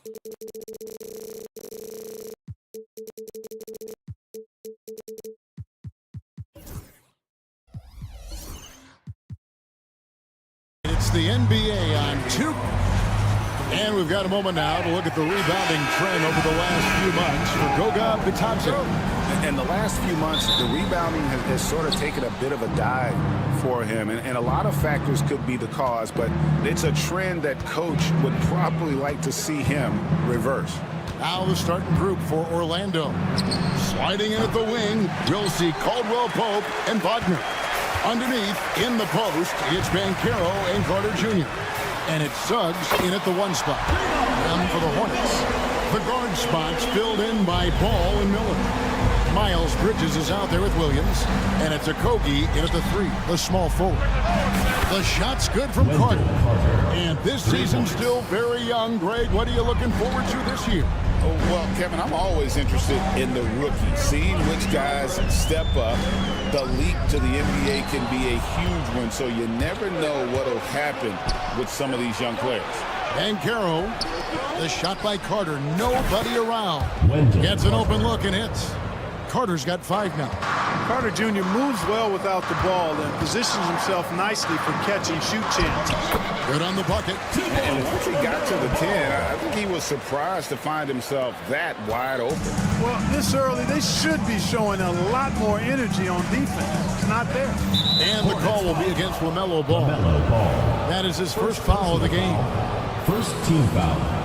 It's the NBA on 2. And we've got a moment now to look at the rebounding trend over the last few months for Goga Bitadze. In the last few months, the rebounding has sort of taken a bit of a dive for him. And a lot of factors could be the cause, but it's a trend that coach would probably like to see him reverse. Now the starting group for Orlando. Sliding in at the wing, we'll see Caldwell Pope and Wagner. Underneath, in the post, it's Banchero and Carter Jr. And it's Suggs in at the 1 spot. And for the Hornets, the guard spots filled in by Ball and Miller. Miles Bridges is out there with Williams. And it's Okogie in at the 3, the small forward. The shot's good from Carter. And this season's still very young. Greg, what are you looking forward to this year? Oh, well, Kevin, I'm always interested in the rookies, seeing which guys step up. The leap to the NBA can be a huge one, so you never know what will happen with some of these young players. Banchero, the shot by Carter, nobody around. Gets an open look and hits. Carter's got 5 now. Carter Jr. moves well without the ball and positions himself nicely for catching shoot chances. Good on the bucket. And once he got to the 10, I think he was surprised to find himself that wide open. Well, this early, they should be showing a lot more energy on defense. It's not there. And the call will be against LaMelo Ball. That is his first foul of the game. First team foul.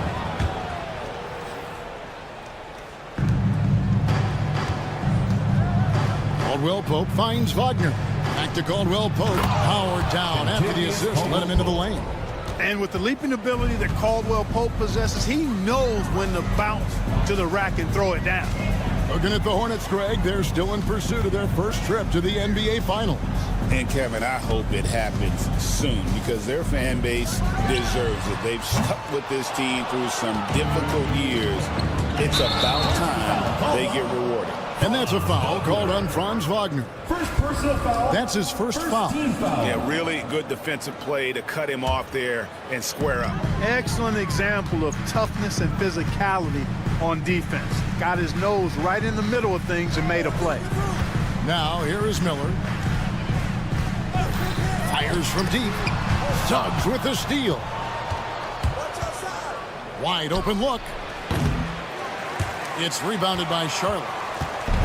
Caldwell Pope finds Wagner. Back to Caldwell Pope. Howard down after the assist. Let him into the lane. And with the leaping ability that Caldwell Pope possesses, he knows when to bounce to the rack and throw it down. Looking at the Hornets, Greg, they're still in pursuit of their first trip to the NBA Finals. And, Kevin, I hope it happens soon because their fan base deserves it. They've stuck with this team through some difficult years. It's about time they get rewarded. And that's a foul called on Franz Wagner. First personal foul. That's his first foul. Team foul. Yeah, really good defensive play to cut him off there and square up. Excellent example of toughness and physicality on defense. Got his nose right in the middle of things and made a play. Now here is Miller. Fires from deep. Suggs with the steal. Wide open look. It's rebounded by Charlotte.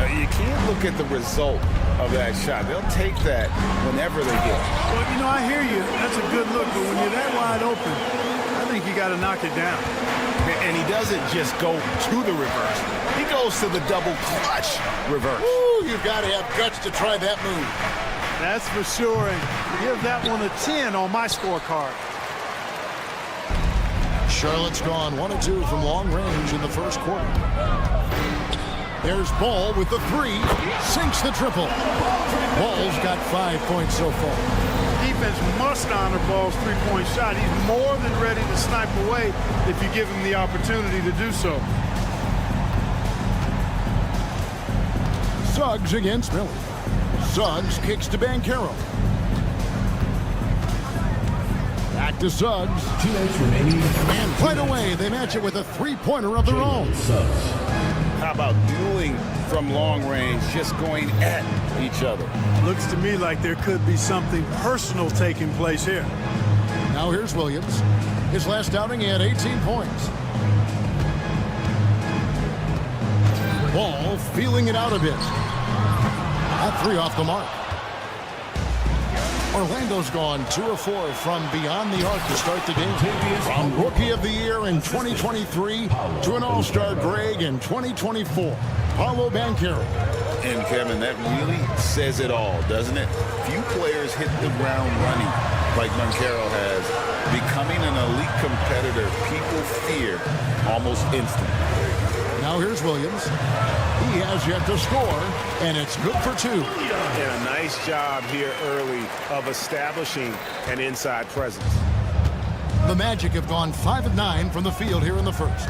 You can't look at the result of that shot. They'll take that whenever they get it. Well, you know, I hear you. That's a good look, but when you're that wide open, I think you got to knock it down. And he doesn't just go to the reverse. He goes to the double clutch reverse. Ooh, you've got to have guts to try that move. That's for sure, and give that one a 10 on my scorecard. Charlotte's gone 1 of 2 from long range in the first quarter. There's Ball with the 3. Sinks the triple. Ball's got 5 points so far. Defense must honor Ball's three-point shot. He's more than ready to snipe away if you give him the opportunity to do so. Suggs against Miller. Suggs kicks to Banchero. Back to Suggs. 2 minutes remaining. And right away, they match it with a three-pointer of their own. How about dueling from long range, just going at each other? Looks to me like there could be something personal taking place here. Now here's Williams. His last outing, he had 18 points. Ball feeling it out a bit. That 3 off the mark. Orlando's gone 2 of 4 from beyond the arc to start the game. From Rookie of the Year in 2023 to an All-Star Greg in 2024. Paolo Banchero. And, Kevin, that really says it all, doesn't it? Few players hit the ground running like Banchero has. Becoming an elite competitor, people fear almost instantly. Now here's Williams. He has yet to score, and it's good for 2. And a nice job here early of establishing an inside presence. The Magic have gone 5 of 9 from the field here in the first.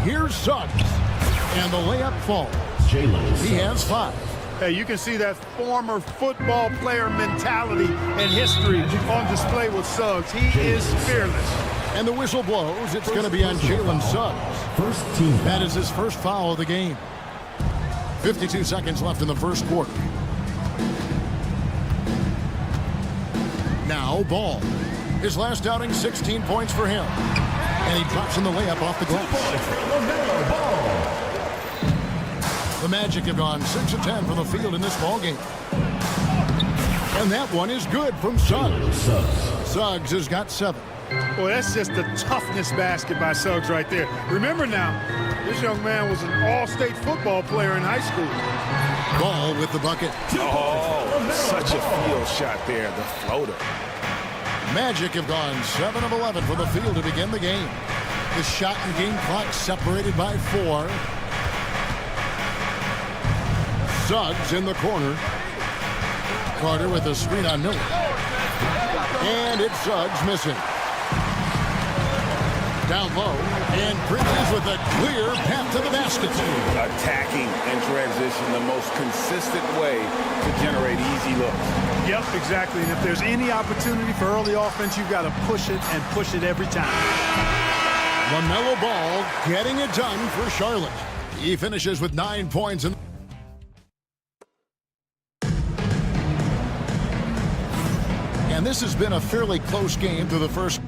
Here's Suggs, and the layup falls. He has 5. Hey, you can see that former football player mentality and history on display with Suggs. He is fearless. And the whistle blows. It's going to be on Jalen Suggs. First team That is his first foul of the game. 52 seconds left in the first quarter. Now Ball. His last outing, 16 points for him. And he drops in the layup off the glass. The Magic have gone 6 of 10 from the field in this ballgame. And that one is good from Suggs. Suggs has got 7. Well, that's just the toughness basket by Suggs right there. Remember now, this young man was an all-state football player in high school. Ball with the bucket. Oh, such a field shot there, the floater. Magic have gone 7 of 11 from the field to begin the game. The shot and game clock separated by 4. Suggs in the corner. Carter with a screen on Miller. And it's Suggs missing. Down low, and Bridges with a clear path to the basket. Attacking in transition, the most consistent way to generate easy looks. Yep, exactly. And if there's any opportunity for early offense, you've got to push it and push it every time. LaMelo Ball getting it done for Charlotte. He finishes with 9 points. And this has been a fairly close game through the first.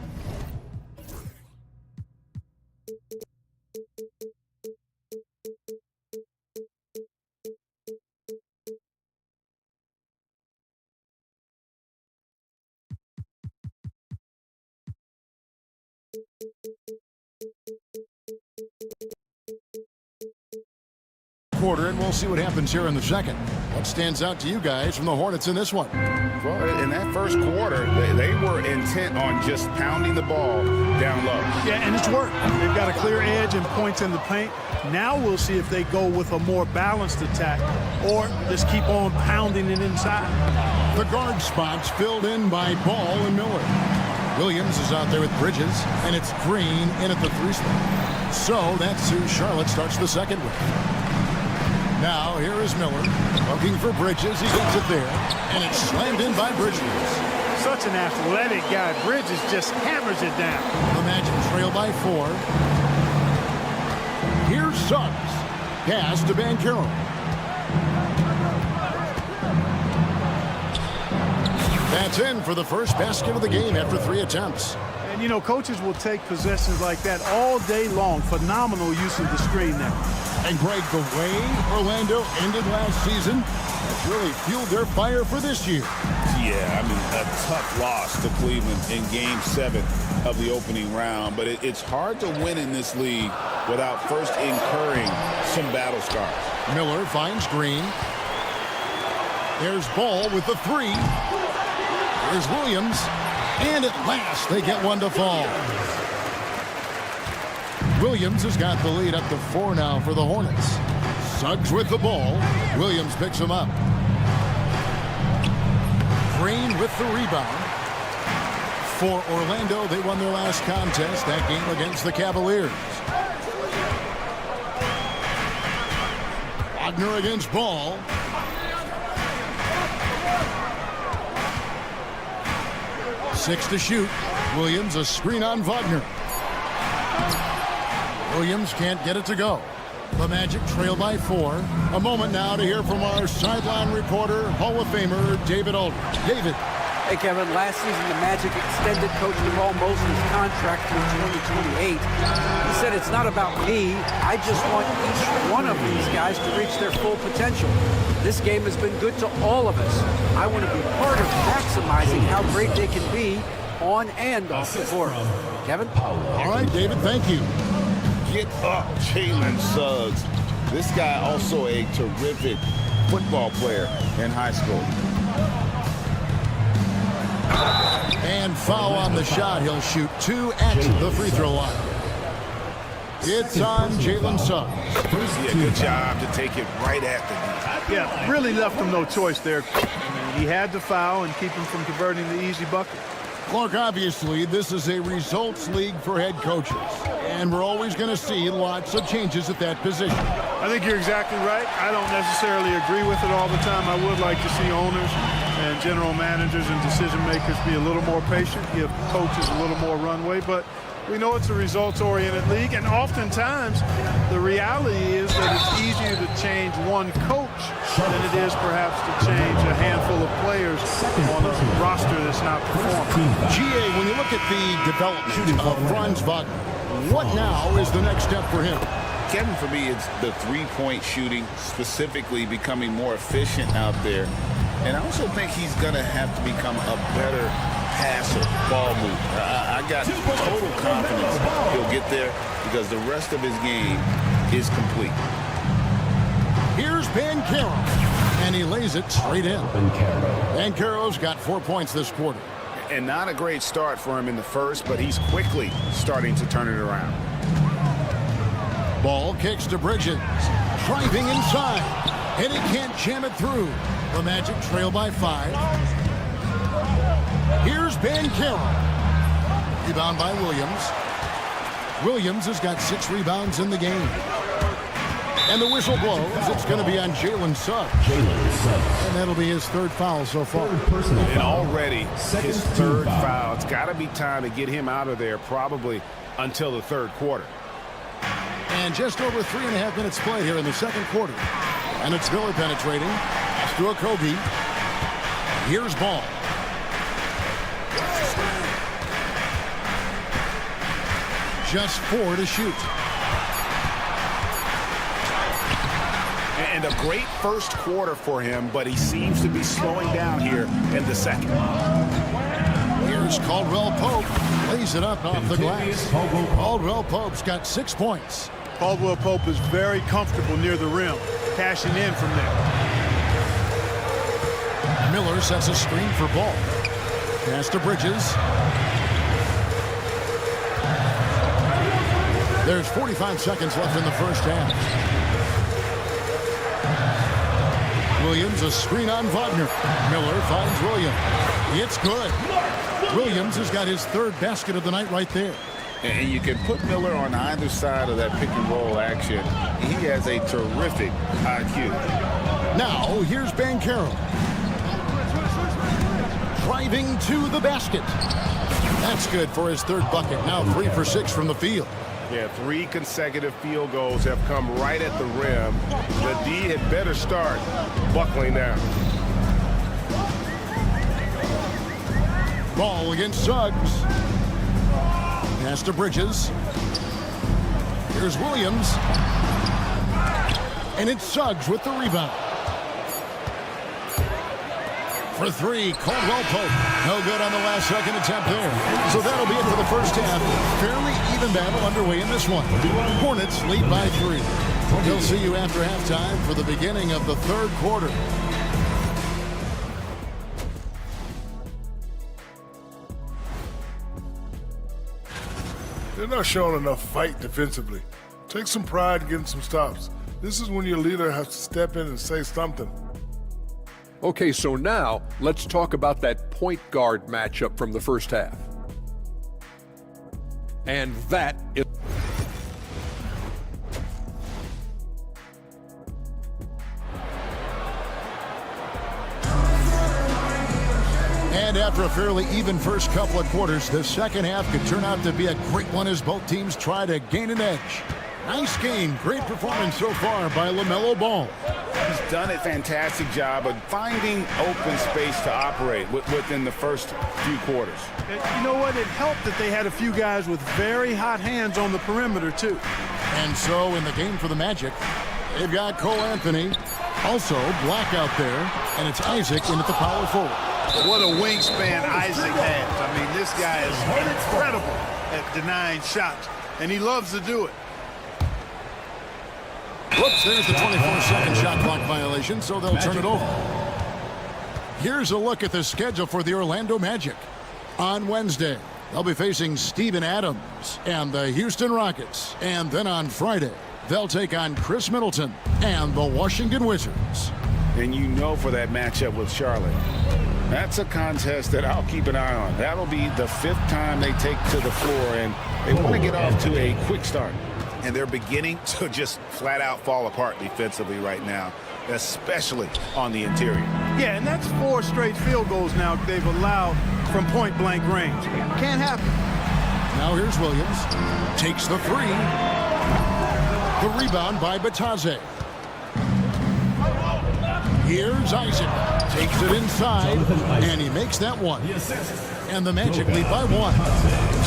Quarter, and we'll see what happens here in the second. What stands out to you guys from the Hornets in this one? Well, in that first quarter, they were intent on just pounding the ball down low. Yeah, and it's worked. They've got a clear edge and points in the paint. Now we'll see if they go with a more balanced attack or just keep on pounding it inside. The guard spots filled in by Ball and Miller. Williams is out there with Bridges, and it's Green in at the 3 spot. So that's who Charlotte starts the second with. Now, here is Miller, looking for Bridges. He gets it there, and it's slammed in by Bridges. Such an athletic guy. Bridges just hammers it down. The Magic trail by 4. Here's Suggs. Pass to Banchero. That's in for the first basket of the game after 3 attempts. And, you know, coaches will take possessions like that all day long. Phenomenal use of the screen there. And Greg, the way Orlando ended last season has really fueled their fire for this year. Yeah, I mean, a tough loss to Cleveland in Game 7 of the opening round. But it's hard to win in this league without first incurring some battle scars. Miller finds Green. There's Ball with the 3. There's Williams. And at last, they get one to fall. Williams has got the lead up to 4 now for the Hornets. Suggs with the ball. Williams picks him up. Green with the rebound. For Orlando, they won their last contest, that game against the Cavaliers. Wagner against Ball. Six to shoot. Williams, a screen on Wagner. Williams can't get it to go. The Magic trail by 4. A moment now to hear from our sideline reporter, Hall of Famer David Aldridge. David. Hey, Kevin, last season the Magic extended Coach Jamal Mosley's contract through 2028. He said, it's not about me. I just want each one of these guys to reach their full potential. This game has been good to all of us. I want to be part of maximizing how great they can be on and off the court. Kevin? All right, David, thank you. Get up, Jalen Suggs. This guy also a terrific football player in high school. And foul on the shot. He'll shoot 2 at the free throw line. It's on Jalen Suggs. Yeah, good job to take it right at the knee. Yeah, really left him no choice there. I mean, he had to foul and keep him from converting the easy bucket. Clark, obviously, this is a results league for head coaches. And we're always going to see lots of changes at that position. I think you're exactly right. I don't necessarily agree with it all the time. I would like to see owners and general managers and decision makers be a little more patient, give coaches a little more runway. But we know it's a results-oriented league, and oftentimes the reality is that it's easier to change one coach than it is perhaps to change a handful of players on a roster that's not performing. GA, when you look at the development of Franz Wagner, what now is the next step for him? Kevin, for me, it's the three-point shooting, specifically becoming more efficient out there. And I also think he's going to have to become a better passer, ball mover. I got total confidence he'll get there because the rest of his game is complete. Here's Banchero, and he lays it straight in. Banchero's got 4 points this quarter. And not a great start for him in the first, but he's quickly starting to turn it around. Ball kicks to Bridges, driving inside, and he can't jam it through. The Magic trail by 5. Here's Banchero. Rebound by Williams. Williams has got 6 rebounds in the game. And the whistle blows. It's going to be on Jalen Suggs. And that'll be his 3rd foul so far. And already his 3rd foul. It's got to be time to get him out of there probably until the 3rd quarter. And just over 3.5 minutes played here in the 2nd quarter. And it's Miller penetrating. To a Kobe. Here's Ball. Just 4 to shoot. And a great first quarter for him, but he seems to be slowing down here in the 2nd. Here's Caldwell Pope. Lays it up off the glass. Caldwell Pope's got 6 points. Caldwell Pope is very comfortable near the rim, cashing in from there. Miller sets a screen for Ball. Pass to Bridges. There's 45 seconds left in the first half. Williams, a screen on Wagner. Miller finds Williams. It's good. Williams has got his 3rd basket of the night right there. And you can put Miller on either side of that pick and roll action. He has a terrific IQ. Now, here's Banchero. Driving to the basket. That's good for his 3rd bucket. Now 3 for 6 from the field. Yeah, 3 consecutive field goals have come right at the rim. The D had better start buckling down. Ball against Suggs. Pass to Bridges. Here's Williams. And it's Suggs with the rebound. For 3, Caldwell Pope. No good on the last second attempt there. So that'll be it for the first half. Fairly even battle underway in this one. Hornets lead by 3. We'll see you after halftime for the beginning of the 3rd quarter. They're not showing enough fight defensively. Take some pride in getting some stops. This is when your leader has to step in and say something. Okay, so now let's talk about that point guard matchup from the first half. And that is... And after a fairly even first couple of quarters, the second half could turn out to be a great one as both teams try to gain an edge. Nice game. Great performance so far by LaMelo Ball. He's done a fantastic job of finding open space to operate within the first few quarters. You know what? It helped that they had a few guys with very hot hands on the perimeter, too. And so in the game for the Magic, they've got Cole Anthony, also Black out there, and it's Isaac in at the power forward. What a wingspan Isaac has. I mean, this guy is incredible at denying shots, and he loves to do it. Whoops, there's the 24-second shot clock violation, so they'll turn it over. Here's a look at the schedule for the Orlando Magic. On Wednesday, they'll be facing Steven Adams and the Houston Rockets. And then on Friday, they'll take on Chris Middleton and the Washington Wizards. And you know for that matchup with Charlotte, that's a contest that I'll keep an eye on. That'll be the 5th time they take to the floor, and they want to get off to a quick start. And they're beginning to just flat out fall apart defensively right now, especially on the interior. Yeah, and that's 4 straight field goals now they've allowed from point-blank range. Can't happen. Now here's Williams. Takes the 3. The rebound by Bataze. Here's Isaac. Takes it inside, and he makes that one. And the Magic lead by 1.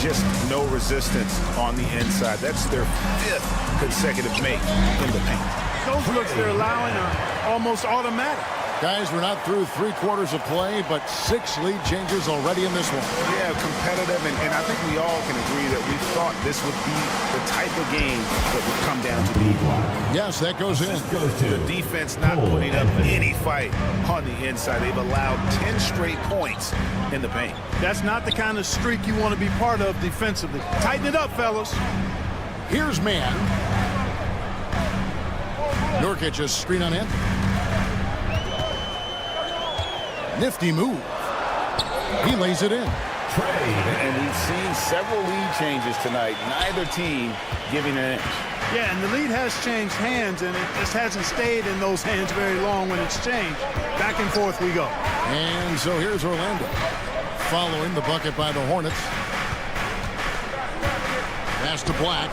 Just no resistance on the inside. That's their 5th consecutive make in the paint. Those looks they're allowing are almost automatic. Guys, we're not through 3 quarters of play, but 6 lead changes already in this one. Yeah, competitive, and I think we all can agree that we thought this would be the type of game that would come down to the equalizer. Yes, that goes in. The defense not putting up any fight on the inside. They've allowed 10 straight points in the paint. That's not the kind of streak you want to be part of defensively. Tighten it up, fellas. Here's man. Nurkic is screen on Anthony. Nifty move. He lays it in. And we've seen several lead changes tonight. Neither team giving an inch. Yeah, and the lead has changed hands, and it just hasn't stayed in those hands very long when it's changed. Back and forth we go. And so here's Orlando. Following the bucket by the Hornets. Pass to Black.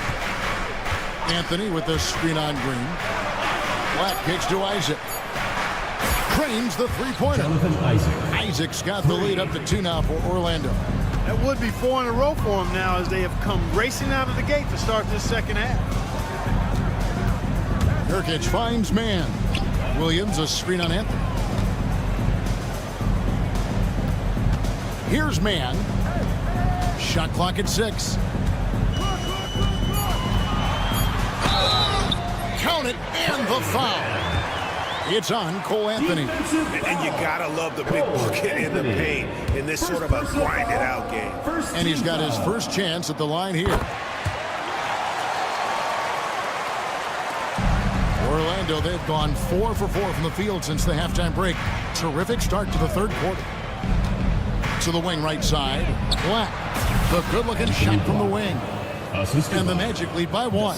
Anthony with the screen on Green. Black kicks to Isaac. Cranes the 3-pointer. Isaac's got the lead up to 2 now for Orlando. That would be 4 in a row for them now as they have come racing out of the gate to start this second half. Nurkic finds man. Williams a screen on Anthony. Here's man. Shot clock at 6. Count it, and the foul. It's on Cole Anthony. And you gotta love the big bucket in the paint in this sort of a grinded-out game. And he's got his first chance at the line here. Orlando, they've gone 4 for 4 from the field since the halftime break. Terrific start to the 3rd quarter. To the wing right side. Black. The good-looking shot from the wing. And the Magic lead by 1.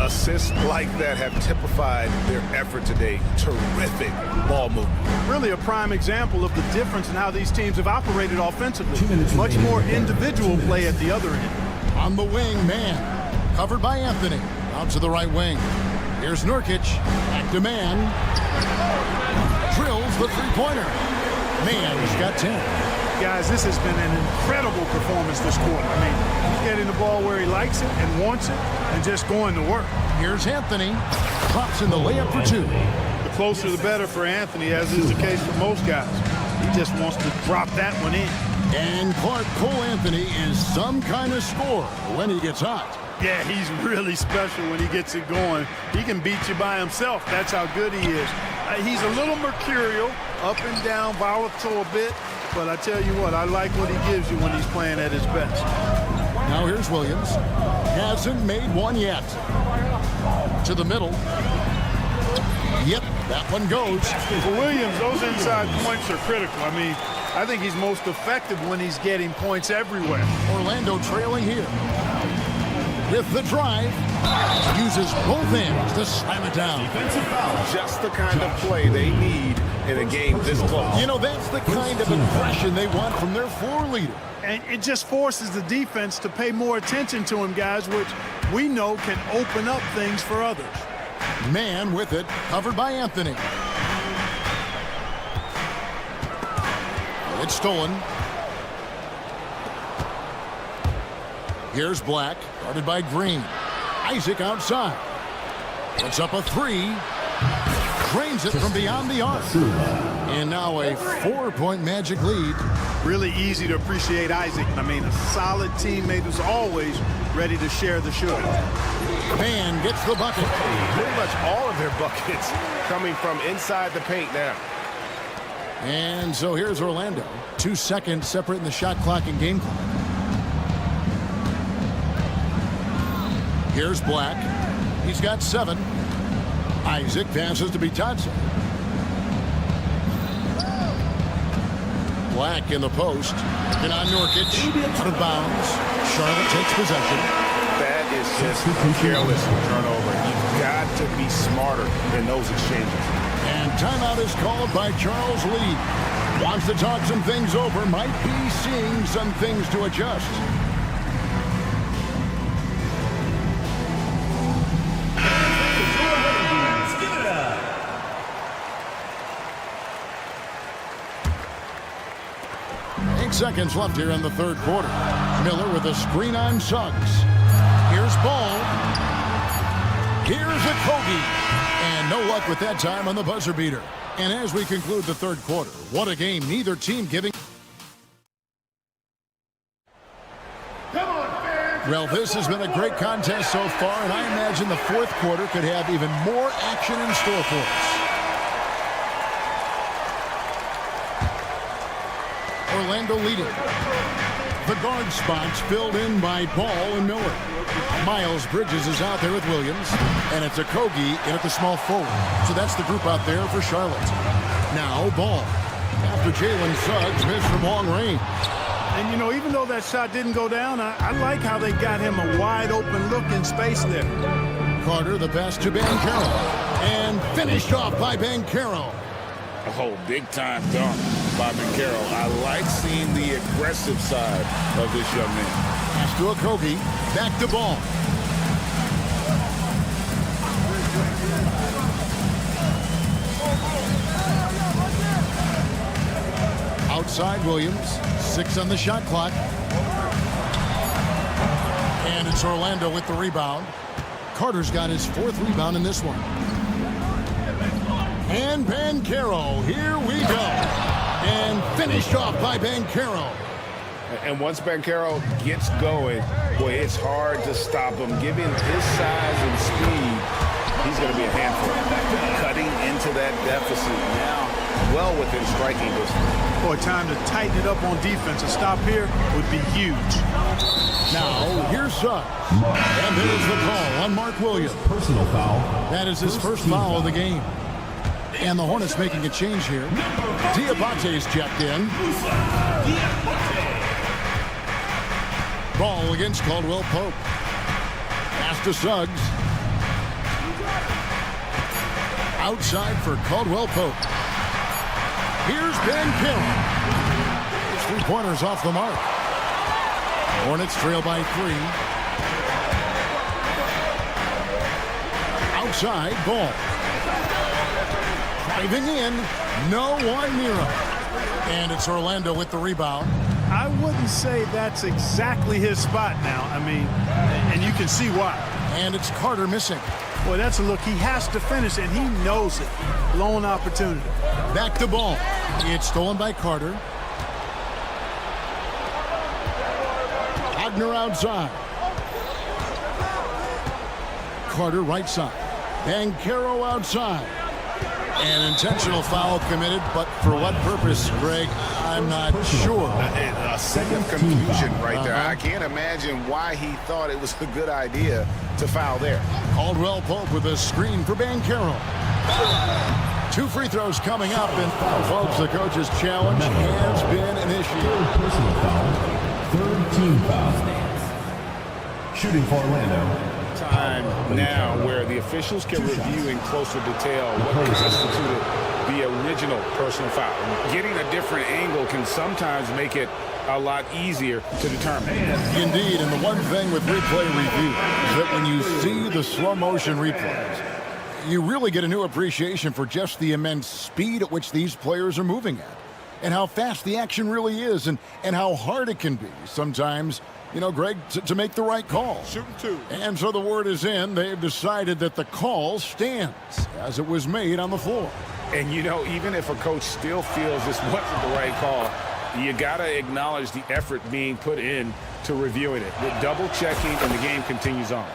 Assists like that have typified their effort today. Terrific ball movement. Really a prime example of the difference in how these teams have operated offensively. Much more individual play at the other end. On the wing, man. Covered by Anthony. Out to the right wing. Here's Nurkic. Back to man. Drills the 3-pointer. Man, he's got 10. Guys, this has been an incredible performance this quarter. I mean, he's getting the ball where he likes it and wants it and just going to work. Here's Anthony. Drops in the layup for 2. The closer the better for Anthony, as is the case for most guys. He just wants to drop that one in. And Clark, Cole Anthony is some kind of scorer when he gets hot. Yeah, he's really special when he gets it going. He can beat you by himself. That's how good he is. He's a little mercurial, up and down, volatile a bit. But I tell you what, I like what he gives you when he's playing at his best. Now here's Williams. Hasn't made one yet. To the middle. Yep, that one goes. For Williams, those inside points are critical. I mean, I think he's most effective when he's getting points everywhere. Orlando trailing here. With the drive. Uses both hands to slam it down. Just the kind of play they need in a game this close. You know, that's the kind of impression they want from their floor leader. And it just forces the defense to pay more attention to him, guys, which we know can open up things for others. Man with it, covered by Anthony. It's stolen. Here's Black, guarded by Green. Isaac outside. Puts up a 3. Drains it from beyond the arc. And now a 4-point Magic lead. Really easy to appreciate Isaac. I mean, a solid teammate who's always ready to share the sugar. Man gets the bucket. Pretty much all of their buckets coming from inside the paint now. And so here's Orlando. 2 seconds separating the shot clock and game clock. Here's Black. He's got 7. Isaac passes to Bataze. Black in the post. And on Nurkic. Out of bounds. Charlotte takes possession. That is just a careless turnover. You've got to be smarter in those exchanges. And timeout is called by Charles Lee. Wants to talk some things over, might be seeing some things to adjust. Seconds left here in the third quarter. Miller with a screen on Suggs. Here's Ball. Here's a Kogi. And no luck with that time on the buzzer beater. And as we conclude the third quarter, what a game. Neither team giving. Well, this has been a great contest so far, and I imagine the fourth quarter could have even more action in store for us. Orlando leading. The guard spots filled in by Ball and Miller. Miles Bridges is out there with Williams, and it's a Kogi in at the small forward. So that's the group out there for Charlotte. Now Ball. After Jalen Suggs missed from long range. And, you know, even though that shot didn't go down, I like how they got him a wide open look in space there. Carter, the pass to Banchero. And finished off by Banchero. Oh, big-time dunk by Banchero. I like seeing the aggressive side of this young man. Pass to a Kogi. Back to Ball. Outside Williams. 6 on the shot clock. And it's Orlando with the rebound. Carter's got his 4th rebound in this one. And Banchero, here we go. And finished off by Banchero. And once Banchero gets going, boy, it's hard to stop him. Given his size and speed, he's going to be a handful. Cutting into that deficit now, well within striking distance. Boy, time to tighten it up on defense. A stop here would be huge. Now, here's Suggs. And there's the call on Mark Williams. Personal foul. That is his first foul of the game. And the Hornets making a change here. Diabate's checked in. Ball against Caldwell Pope. Pass to Suggs. Outside for Caldwell Pope. Here's Banchero. His 3-pointers off the mark. Hornets trail by 3. Outside, Ball. Driving in, no one near him. And it's Orlando with the rebound. I wouldn't say that's exactly his spot now. I mean, and you can see why. And it's Carter missing. Boy, that's a look. He has to finish, and he knows it. Blown opportunity. Back to Ball. It's stolen by Carter. Wagner outside. Carter right side. Banchero outside. An intentional foul committed, but for what purpose, Greg? I'm not sure. A second confusion right there. I can't imagine why he thought it was a good idea to foul there. Caldwell Pope with a screen for Banchero. 2 free throws coming up, and folks, the coach's challenge has been initiated. Personal foul. 3rd team foul. Shooting for Orlando. Time now where the officials can review in closer detail what constituted the original personal foul. Getting a different angle can sometimes make it a lot easier to determine. Indeed, and the one thing with replay review is that when you see the slow motion replays, you really get a new appreciation for just the immense speed at which these players are moving at, and how fast the action really is, and how hard it can be sometimes, you know, Greg, to make the right call. Shooting 2. And so the word is in. They've decided that the call stands as it was made on the floor. And, you know, even if a coach still feels this wasn't the right call, you got to acknowledge the effort being put in to reviewing it. The double checking, and the game continues on.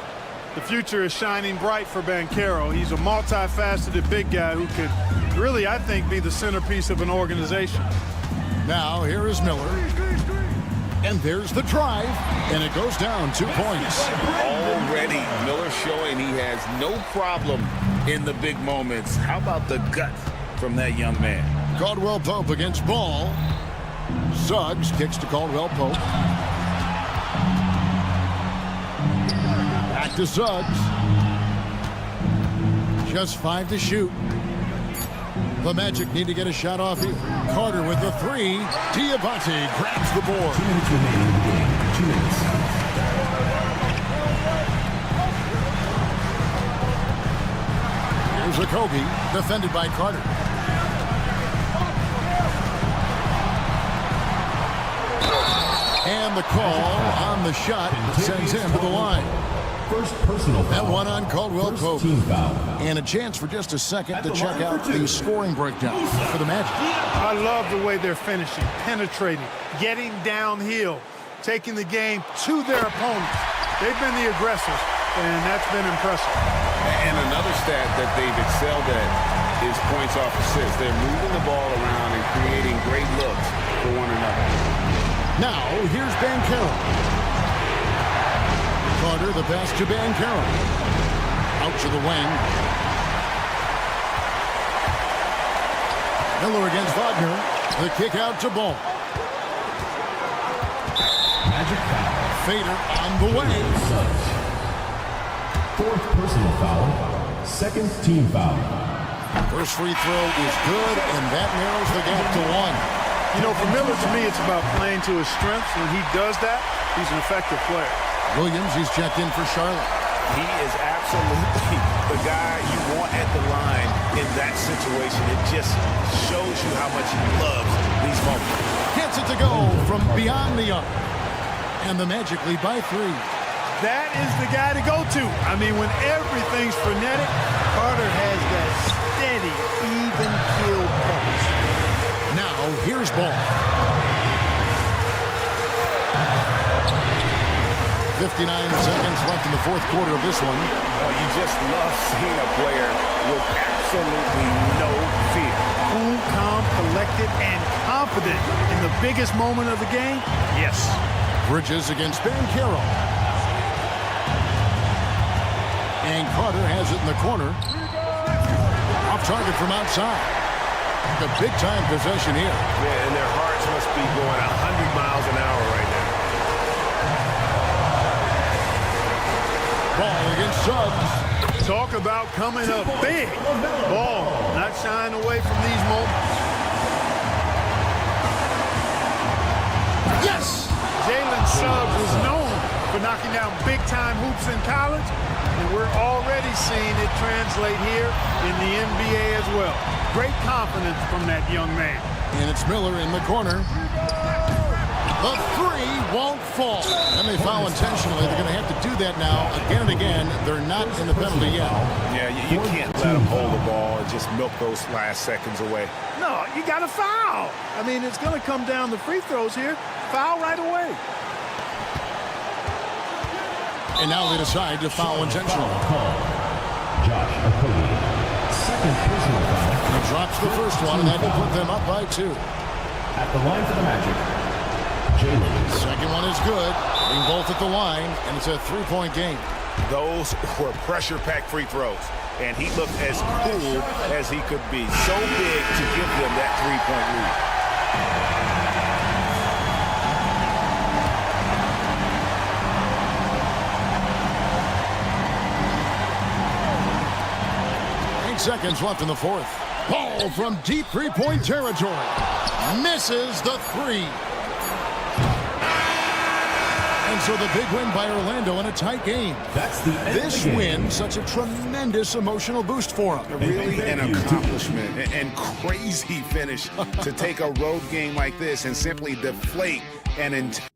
The future is shining bright for Banchero. He's a multifaceted big guy who could really, I think, be the centerpiece of an organization. Now, here is Miller. And there's the drive, and it goes down 2 points. Already, Miller showing he has no problem in the big moments. How about the gut from that young man? Caldwell Pope against Ball. Suggs kicks to Caldwell Pope. Back to Suggs. Just 5 to shoot. The Magic need to get a shot off here. Carter with the three. Diabate grabs the board. 2 minutes remaining in the game. 2 minutes. Here's Okogie, defended by Carter. And the call on the shot sends him to the line. First personal foul. That one on Caldwell Pope. First team foul. And a chance for just a second to check out the scoring breakdown for the Magic. I love the way they're finishing, penetrating, getting downhill, taking the game to their opponents. They've been the aggressors, and that's been impressive. And another stat that they've excelled at is points off assists. They're moving the ball around and creating great looks for one another. Now, here's Banchero. Carter, the pass to Banchero. Out to the wing. Miller against Wagner. The kick out to Ball. Magic foul. Fader on the way. Fourth personal foul. Second team foul. First free throw is good, and that narrows the gap to one. You know, for Miller, to me, it's about playing to his strengths. When he does that, he's an effective player. Williams, he's checked in for Charlotte. He is absolutely the guy you want at the line in that situation. It just shows you how much he loves these moments. Gets it to go from beyond the arc. And the Magic lead by 3. That is the guy to go to. I mean, when everything's frenetic, Carter has that steady, even keel pulse. Now, here's Ball. 59 seconds left in the fourth quarter of this one. Oh, you just love seeing a player with absolutely no fear. Cool, calm, collected, and confident in the biggest moment of the game? Yes. Bridges against Banchero. And Carter has it in the corner. Off target from outside. A big-time possession here. Yeah, and their hearts must be going 100 miles an hour right now. Ball against Suggs. Talk about coming up big. Ball not shying away from these moments. Yes! Jalen Suggs was known for knocking down big-time hoops in college, and we're already seeing it translate here in the NBA as well. Great confidence from that young man. And it's Miller in the corner. The three won't fall. And they foul intentionally. They're going to have to do that now again and again. They're not in the penalty yet. Yeah, you can't let them hold the ball and just milk those last seconds away. No, you got to foul. I mean, it's going to come down to free throws here. Foul right away. And now they decide to foul intentionally. Josh Okogie. Second personal foul. He drops the first one, and that will put them up by 2. At the line for the Magic, Jalen. Second one is good. Being both at the line, and it's a 3-point game. Those were pressure-packed free throws, and he looked as cool as he could be. So big to give them that 3-point lead. 8 seconds left in the fourth. Ball from deep 3-point territory. Misses the 3. And so the big win by Orlando in a tight game. That's the end This of the game. win, such a tremendous emotional boost for them. Really an accomplishment and crazy finish to take a road game like this and simply deflate an entire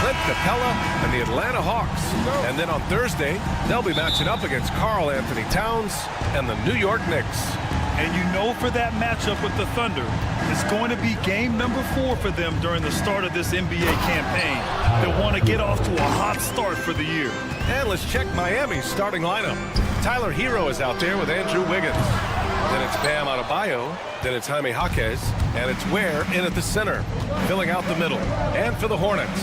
Clint Capella and the Atlanta Hawks. And then on Thursday, they'll be matching up against Karl Anthony Towns and the New York Knicks. And you know for that matchup with the Thunder, it's going to be game number 4 for them during the start of this NBA campaign. They'll want to get off to a hot start for the year. And let's check Miami's starting lineup. Tyler Hero is out there with Andrew Wiggins. Then it's Bam Adebayo. Then it's Jaime Jaquez. And it's Ware in at the center, filling out the middle. And for the Hornets,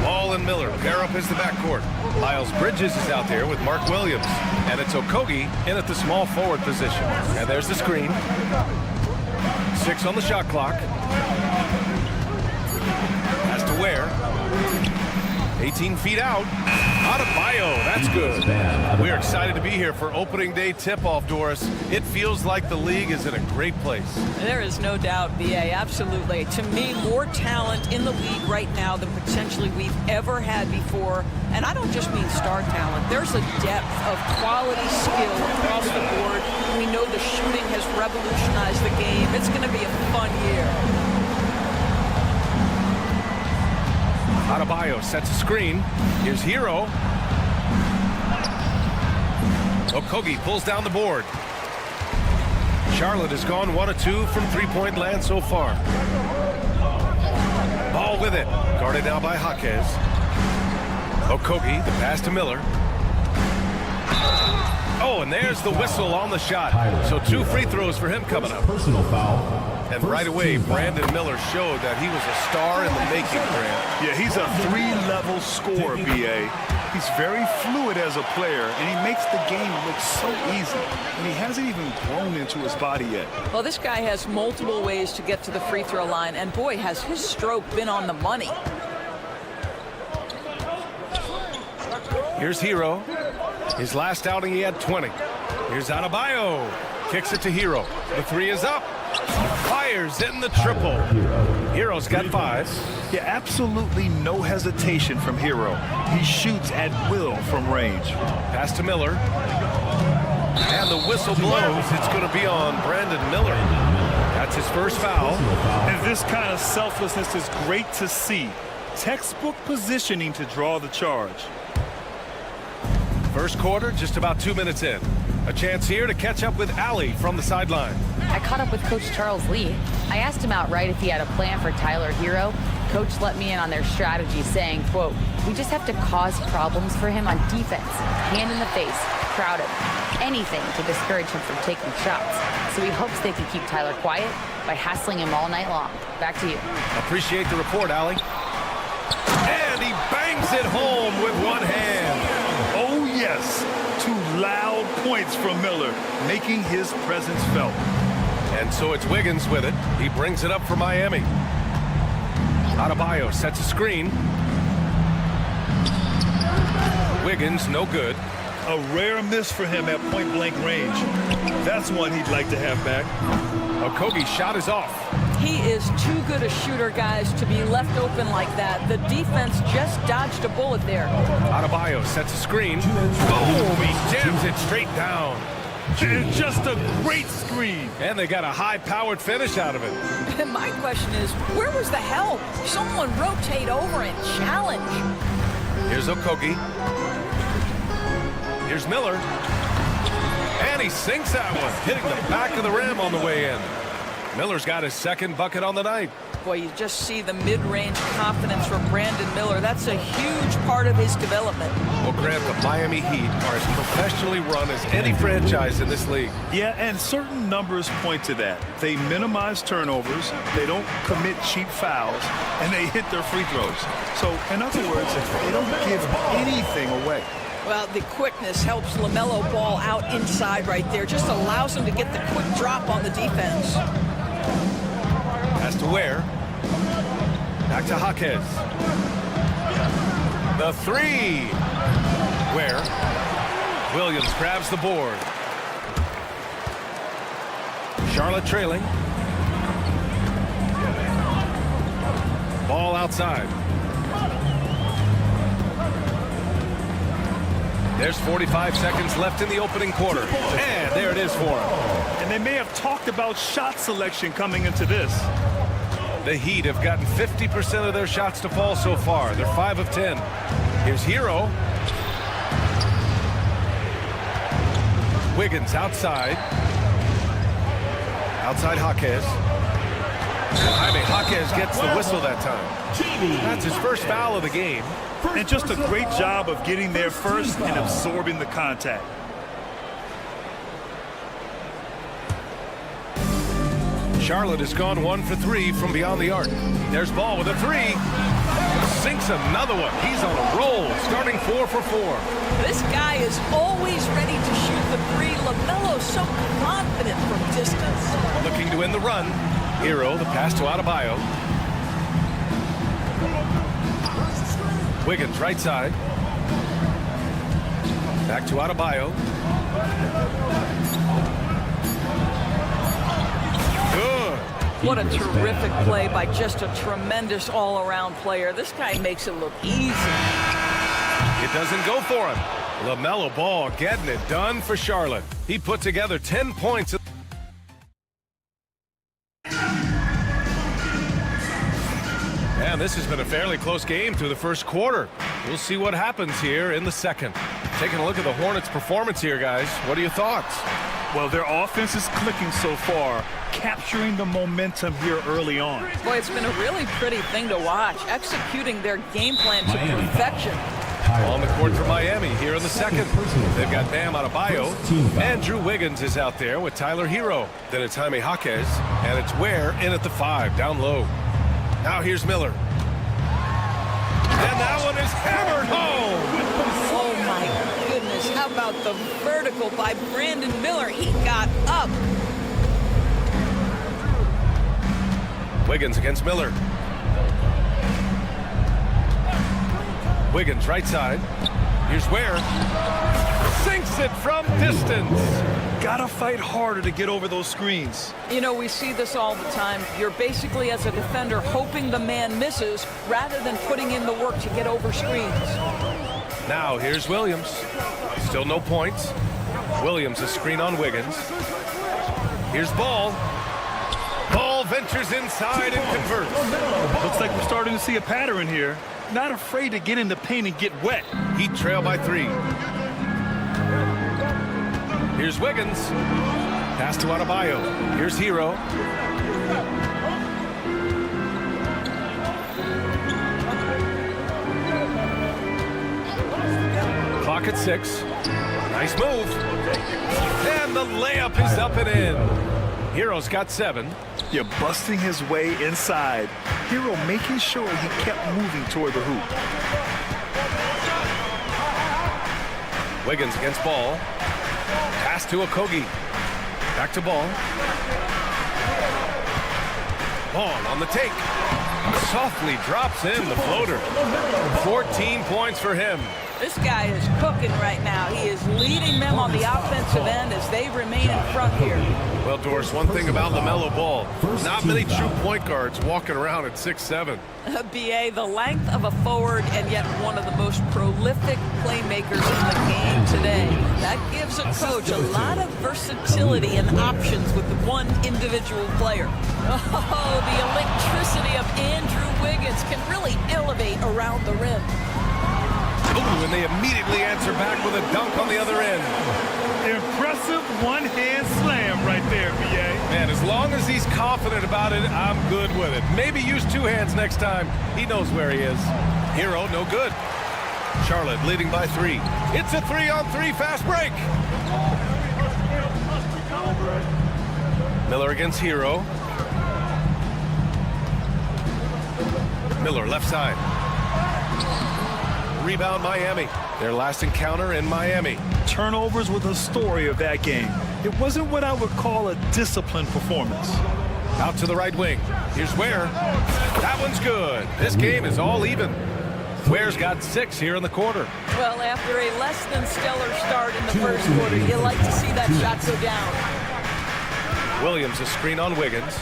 Ball and Miller pair up as the backcourt. Miles Bridges is out there with Mark Williams. And it's Okogie in at the small forward position. And there's the screen. 6 on the shot clock. Has to Ware. 18 feet out. Adebayo, that's good. We're excited to be here for opening day tip-off, Doris. It feels like the league is in a great place. There is no doubt, B.A., absolutely. To me, more talent in the league right now than potentially we've ever had before. And I don't just mean star talent. There's a depth of quality skill across the board. We know the shooting has revolutionized the game. It's going to be a fun year. Adebayo sets a screen. Here's Hero. Okogie pulls down the board. Charlotte has gone 1 of 2 from three-point land so far. Ball with it. Guarded now by Jaquez. Okogie, the pass to Miller. Oh, and there's the whistle on the shot. So 2 free throws for him coming up. Personal foul. And right away, Brandon Miller showed that he was a star in the making, Grant. Yeah, he's a 3-level scorer, B.A. He's very fluid as a player, and he makes the game look so easy. And he hasn't even grown into his body yet. Well, this guy has multiple ways to get to the free throw line, and boy, has his stroke been on the money. Here's Hero. His last outing, he had 20. Here's Adebayo. Kicks it to Hero. The 3 is up. Fires in the triple. Hero's got 5. Yeah, absolutely no hesitation from Hero. He shoots at will from range. Pass to Miller. And the whistle blows. It's going to be on Brandon Miller. That's his first foul. And this kind of selflessness is great to see. Textbook positioning to draw the charge. First quarter, just about 2 minutes in. A chance here to catch up with Allie from the sideline. I caught up with Coach Charles Lee. I asked him outright if he had a plan for Tyler Hero. Coach let me in on their strategy, saying, quote, "We just have to cause problems for him on defense. Hand in the face, crowd him, anything to discourage him from taking shots. So he hopes they can keep Tyler quiet by hassling him all night long." Back to you. Appreciate the report, Allie. And he bangs it home with one hand. Oh, yes. 2 loud points from Miller, making his presence felt. And so it's Wiggins with it. He brings it up for Miami. Adebayo sets a screen. Wiggins, no good. A rare miss for him at point-blank range. That's one he'd like to have back. Okogie's shot is off. He is too good a shooter, guys, to be left open like that. The defense just dodged a bullet there. Adebayo sets a screen. Boom! He jams it straight down. And just a great screen. And they got a high-powered finish out of it. And my question is, where was the help? Someone rotate over and challenge. Here's Okogie. Here's Miller. And he sinks that one, hitting the back of the rim on the way in. Miller's got his second bucket on the night. Boy, you just see the mid-range confidence from Brandon Miller. That's a huge part of his development. Well, Grant, the Miami Heat are as professionally run as any franchise in this league. Yeah, and certain numbers point to that. They minimize turnovers, they don't commit cheap fouls, and they hit their free throws. So, in other words, they don't give anything away. Well, the quickness helps LaMelo Ball out inside right there. Just allows him to get the quick drop on the defense. Pass to Ware. Back to Jaquez. The 3. Ware. Williams grabs the board. Charlotte trailing. Ball outside. There's 45 seconds left in the opening quarter. And there it is for him. And they may have talked about shot selection coming into this. The Heat have gotten 50% of their shots to fall so far. They're 5 of 10. Here's Hero. Wiggins outside. Outside Jaquez. Jaime Jaquez gets the whistle that time. That's his first foul of the game. And just a great job of getting there first and absorbing the contact. Charlotte has gone 1 for 3 from beyond the arc. There's Ball with a 3. Sinks another one. He's on a roll, starting 4 for 4. This guy is always ready to shoot the 3. LaMelo's so confident from distance. Looking to win the run. Hero, the pass to Adebayo. Wiggins, right side. Back to Adebayo. Good. What a terrific play by just a tremendous all-around player. This guy makes it look easy. It doesn't go for him. LaMelo Ball getting it done for Charlotte. He put together 10 points. And this has been a fairly close game through the first quarter. We'll see what happens here in the second. Taking a look at the Hornets' performance here, guys. What are your thoughts? Well, their offense is clicking so far, capturing the momentum here early on. Boy, it's been a really pretty thing to watch, executing their game plan to perfection. On the court for Miami here in the second. They've got Bam Adebayo. Andrew Wiggins is out there with Tyler Hero. Then it's Jaime Jaquez. And it's Ware in at the 5, down low. Now here's Miller. And that one is hammered home. Oh, my goodness. How about the vertical by Brandon Miller? He got up. Wiggins against Miller. Wiggins right side. Here's Ware. Sinks it from distance. Gotta fight harder to get over those screens. You know, we see this all the time. You're basically, as a defender, hoping the man misses rather than putting in the work to get over screens. Now here's Williams. Still no points. Williams a screen on Wiggins. Here's Ball. Ball ventures inside and converts. Looks like we're starting to see a pattern here. Not afraid to get in the paint and get wet. Heat trail by 3. Here's Wiggins. Pass to Adebayo. Here's Hero. Clock at 6. Nice move. And the layup is up and in. Hero's got 7. You're busting his way inside. Hero making sure he kept moving toward the hoop. Wiggins against Ball. Pass to Okogie. Back to Ball. Ball on the take. Softly drops in the floater. 14 points for him. This guy is cooking right now. He is leading them on the offensive end as they remain in front here. Well, Doris, one thing about LaMelo Ball, not many true point guards walking around at 6'7". BA, the length of a forward and yet one of the most prolific playmakers in the game today. That gives a coach a lot of versatility and options with one individual player. Oh, the electricity of Andrew Wiggins can really elevate around the rim. Ooh, and they immediately answer back with a dunk on the other end. Impressive one-hand slam right there, BA. Man, as long as he's confident about it, I'm good with it. Maybe use 2 hands next time. He knows where he is. Hero, no good. Charlotte leading by 3. It's a 3-on-3 fast break. Miller against Hero. Miller left side. Rebound Miami. Their last encounter in Miami. Turnovers were the story of that game. It wasn't what I would call a disciplined performance. Out to the right wing. Here's Ware. That one's good. This game is all even. Ware's got 6 here in the quarter. Well, after a less than stellar start in the first quarter, you like to see that shot go down. Williams a screen on Wiggins.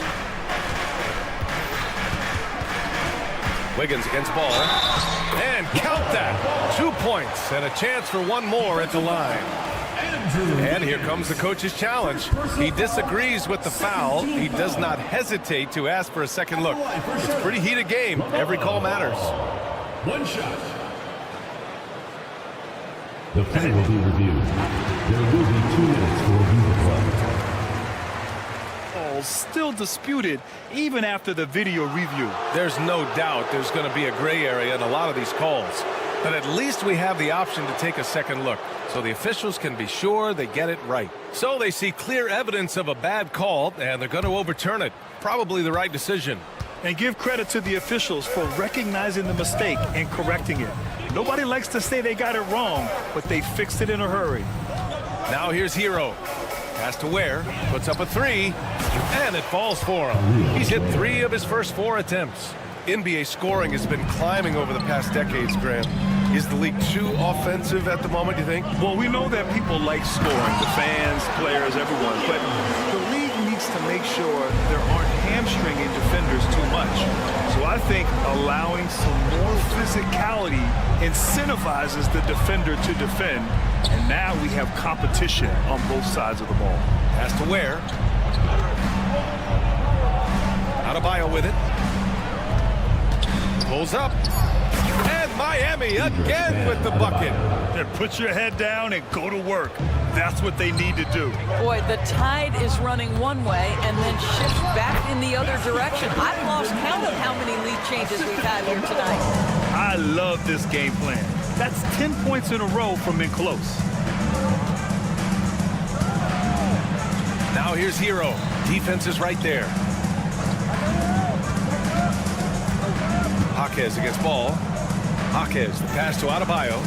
Wiggins against Ball. And count that. 2 points and a chance for one more at the line. And here comes the coach's challenge. He disagrees with the foul. He does not hesitate to ask for a second look. It's a pretty heated game. Every call matters. One shot. The play will be reviewed. There will be 2 minutes to review the play. Still disputed even after the video review. There's no doubt there's going to be a gray area in a lot of these calls. But at least we have the option to take a second look, so the officials can be sure they get it right. So they see clear evidence of a bad call, and they're going to overturn it. Probably the right decision. And give credit to the officials for recognizing the mistake and correcting it. Nobody likes to say they got it wrong, but they fixed it in a hurry. Now here's Hero. Pass to Ware, puts up a 3, and it falls for him. He's hit 3 of his first 4 attempts. NBA scoring has been climbing over the past decades, Grant. Is the league too offensive at the moment, you think? Well, we know that people like scoring, the fans, players, everyone, but the league needs to make sure there aren't hamstringing defenders too much. So I think allowing some more physicality incentivizes the defender to defend, and now we have competition on both sides of the ball. Pass to Ware. Adebayo with it. Pulls up. And Miami again with the bucket. Then put your head down and go to work. That's what they need to do. Boy, the tide is running one way and then shifts back in the other direction. I've lost count of how many lead changes we've had here tonight. I love this game plan. That's 10 points in a row from in close. Now here's Hero. Defense is right there. Jaquez against Ball. Jaquez, the pass to Adebayo.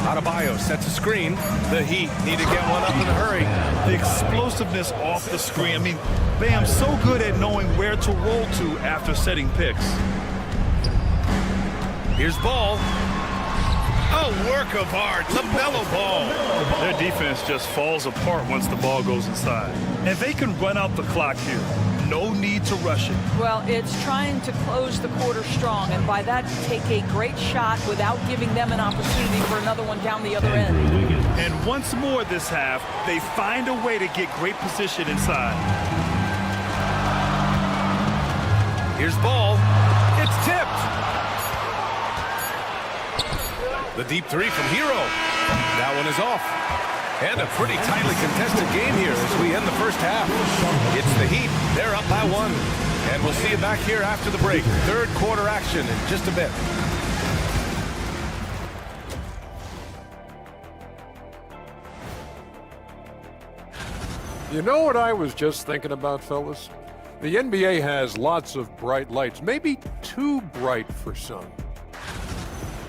Adebayo sets a screen. The Heat need to get one up in a hurry. The explosiveness off the screen. I mean, Bam's so good at knowing where to roll to after setting picks. Here's Ball. A work of art. LaMelo Ball. Their defense just falls apart once the ball goes inside. And they can run out the clock here. No need to rush it. Well, it's trying to close the quarter strong, and by that, take a great shot without giving them an opportunity for another one down the other end. And once more this half, they find a way to get great position inside. Here's Ball. It's tipped. The deep 3 from Hero. That one is off. And a pretty tightly contested game here as we end the first half. It's the Heat. They're up by 1. And we'll see you back here after the break. Third quarter action in just a bit. You know what I was just thinking about, fellas? The NBA has lots of bright lights, maybe too bright for some.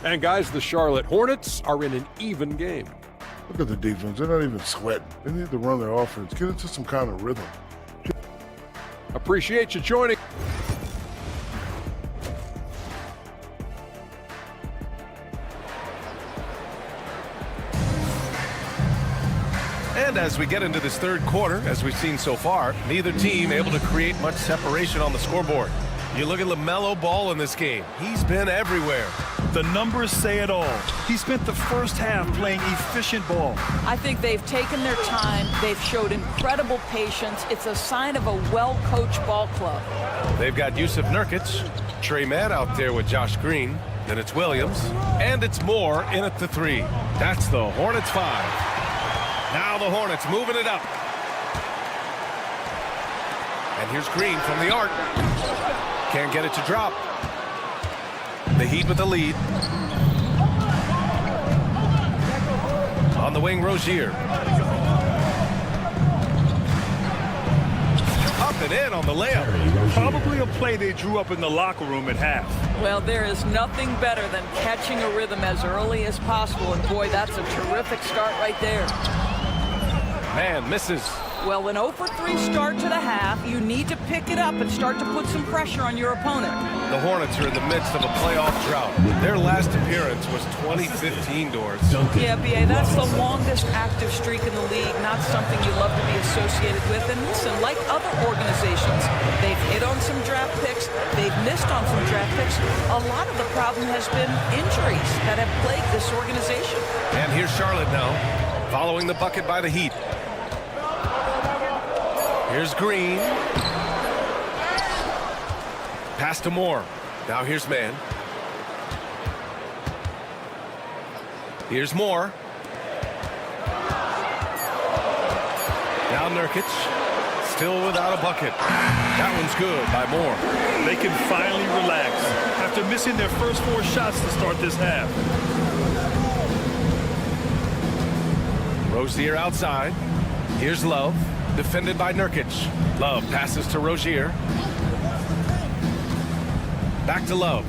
And guys, the Charlotte Hornets are in an even game. Look at the defense. They're not even sweating. They need to run their offense. Get into some kind of rhythm. Appreciate you joining. And as we get into this third quarter, as we've seen so far, neither team able to create much separation on the scoreboard. You look at LaMelo Ball in this game. He's been everywhere. The numbers say it all. He spent the first half playing efficient ball. I think they've taken their time. They've showed incredible patience. It's a sign of a well-coached ball club. They've got Yusuf Nurkic, Trey Mann out there with Josh Green. Then it's Williams. And it's Moore in at the 3. That's the Hornets 5. Now the Hornets moving it up. And here's Green from the arc. Can't get it to drop. The Heat with the lead. On the wing, Rozier. Up and in on the layup. Probably a play they drew up in the locker room at half. Well, there is nothing better than catching a rhythm as early as possible. And boy, that's a terrific start right there. Man misses. Well, an 0 for 3 start to the half. You need to pick it up and start to put some pressure on your opponent. The Hornets are in the midst of a playoff drought. Their last appearance was 2015, Doors. Yeah, B.A., that's the longest active streak in the league, not something you love to be associated with. And listen, like other organizations, they've hit on some draft picks, they've missed on some draft picks. A lot of the problem has been injuries that have plagued this organization. And here's Charlotte now. following the bucket by the Heat. Here's Green. Pass to Moore. Now here's Mann. Here's Moore. Now Nurkic. Still without a bucket. That one's good by Moore. They can finally relax after missing their first 4 shots to start this half. Rozier outside. Here's Love. Defended by Nurkic. Love passes to Rozier. Back to Love.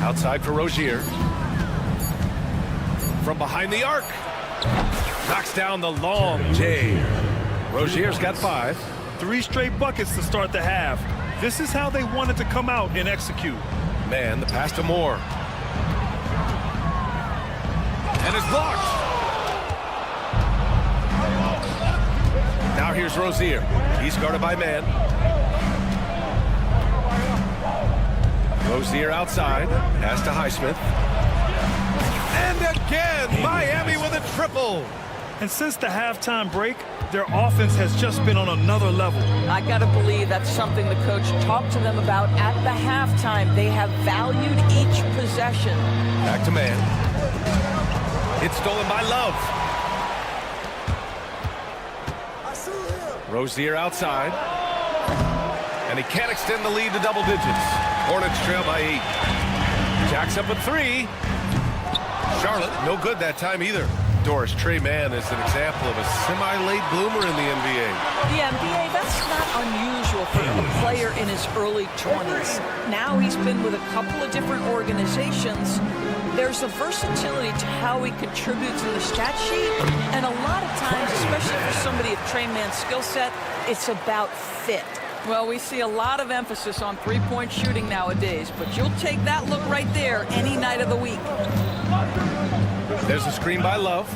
Outside for Rozier. From behind the arc. Knocks down the long J. Rozier's got 5. 3 straight buckets to start the half. This is how they wanted to come out and execute. Mann, the pass to Moore. And it's blocked. Now here's Rozier. He's guarded by Mann. Rozier outside. Pass to Highsmith. And again, Miami with a triple. And since the halftime break, their offense has just been on another level. I got to believe that's something the coach talked to them about at the halftime. They have valued each possession. Back to Mann. It's stolen by Love. Rozier outside. And he can't extend the lead to double digits. Hornets trail by 8. Jacks up a 3. Charlotte, no good that time either. Doris, Trey Mann is an example of a semi-late bloomer in the NBA. The NBA, that's not unusual for a player in his early 20s. Now he's been with a couple of different organizations. There's a versatility to how he contributes to the stat sheet, and a lot of times, especially for somebody of Trey Mann's skill set, it's about fit. Well, we see a lot of emphasis on three-point shooting nowadays, but you'll take that look right there any night of the week. There's a screen by Love.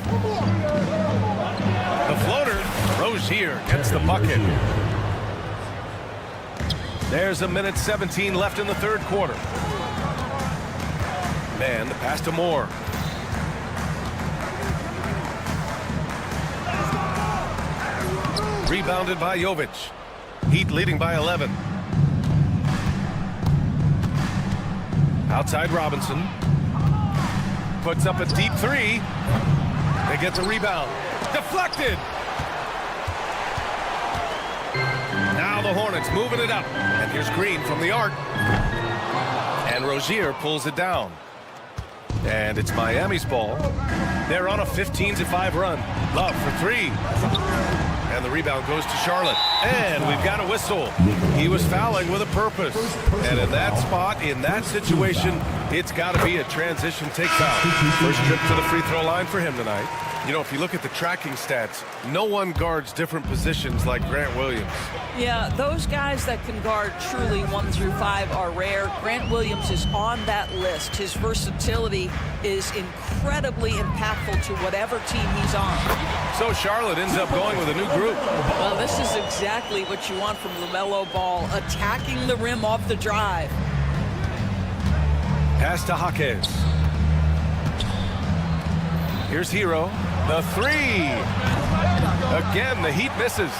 The floater. Rozier gets the bucket. There's a minute 17 left in the third quarter. Mann, the pass to Moore. Rebounded by Jovic. Heat leading by 11. Outside Robinson. Puts up a deep 3. They get the rebound. Deflected. Now the Hornets moving it up. And here's Green from the arc. And Rozier pulls it down. And it's Miami's ball. They're on a 15-5 run. Love for 3. And the rebound goes to Charlotte. And we've got a whistle. He was fouling with a purpose. And in that spot, in that situation, it's got to be a transition takedown. First trip to the free throw line for him tonight. You know, if you look at the tracking stats, no one guards different positions like Grant Williams. Yeah, those guys that can guard truly 1 through 5 are rare. Grant Williams is on that list. His versatility is incredibly impactful to whatever team he's on. So Charlotte ends up going with a new group. Well, this is exactly what you want from LaMelo Ball, attacking the rim off the drive. Pass to Jaquez. Here's Hero. The 3. Again, the Heat misses.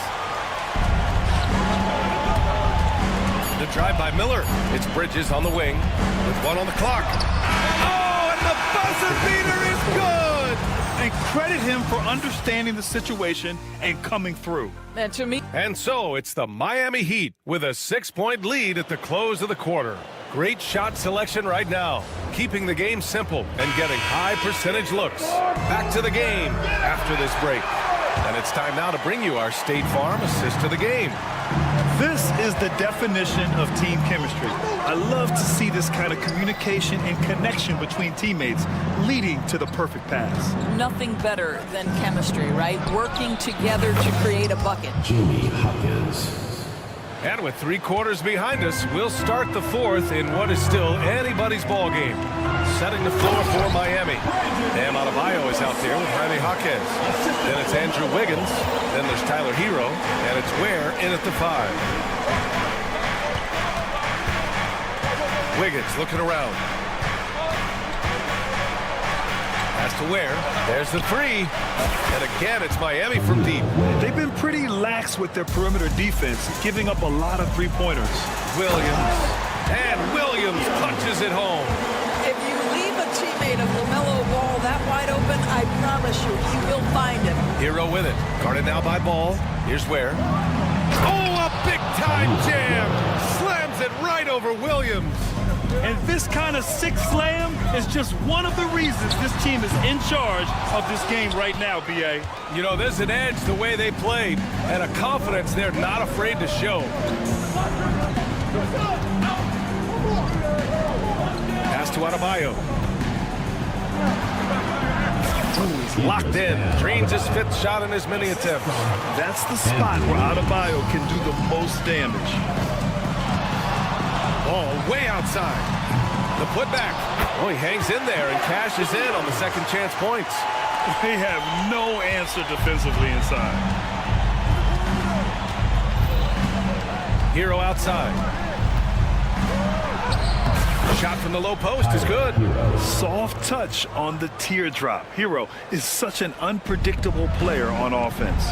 The drive by Miller. It's Bridges on the wing with 1 on the clock. Oh, and the buzzer beater is good! And credit him for understanding the situation and coming through. And to me, and so it's the Miami Heat with a 6-point lead at the close of the quarter. Great shot selection right now, keeping the game simple and getting high percentage looks. Back to the game after this break. And it's time now to bring you our State Farm assist to the game. This is the definition of team chemistry. I love to see this kind of communication and connection between teammates leading to the perfect pass. nothing better than chemistry, right? Working together to create a bucket. Jamie Hopkins. And with 3 quarters behind us, we'll start the fourth in what is still anybody's ball game. Setting the floor for Miami. Bam Adebayo is out there with Jaime Jaquez. Then it's Andrew Wiggins. Then there's Tyler Hero. And it's Ware in at the 5. Wiggins looking around. to Ware. There's the three. And again, it's Miami from deep. They've been pretty lax with their perimeter defense, giving up a lot of three-pointers. Williams. And Williams punches it home. If you leave a teammate of LaMelo Ball that wide open, I promise you, he will find him. Hero with it. Guarded now by Ball. Here's Ware. Oh, a big-time jam. Slams it right over Williams. And this kind of sick slam is just one of the reasons this team is in charge of this game right now, B.A. You know, there's an edge the way they played and a confidence they're not afraid to show. Pass to Adebayo. He's locked in. Drains his fifth shot in as many attempts. That's the spot where Adebayo can do the most damage. Ball way outside. The putback. Oh, he hangs in there and cashes in on the second chance points. They have no answer defensively inside. Hero outside. Shot from the low post is good. Soft touch on the teardrop. Hero is such an unpredictable player on offense.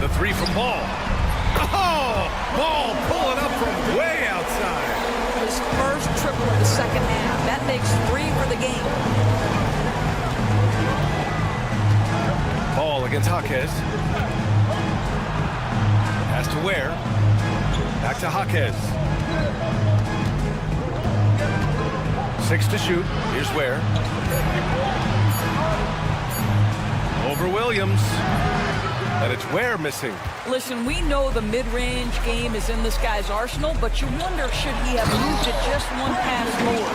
The three from Ball. Oh! Ball pulling up from way outside. His first triple of the second half. That makes 3 for the game. Ball against Jaquez. Pass to Ware. Back to Jaquez. 6 to shoot. Here's Ware. Over Williams. And it's Ware missing. Listen, we know the mid-range game is in this guy's arsenal, but you wonder, should he have moved it just one pass lower?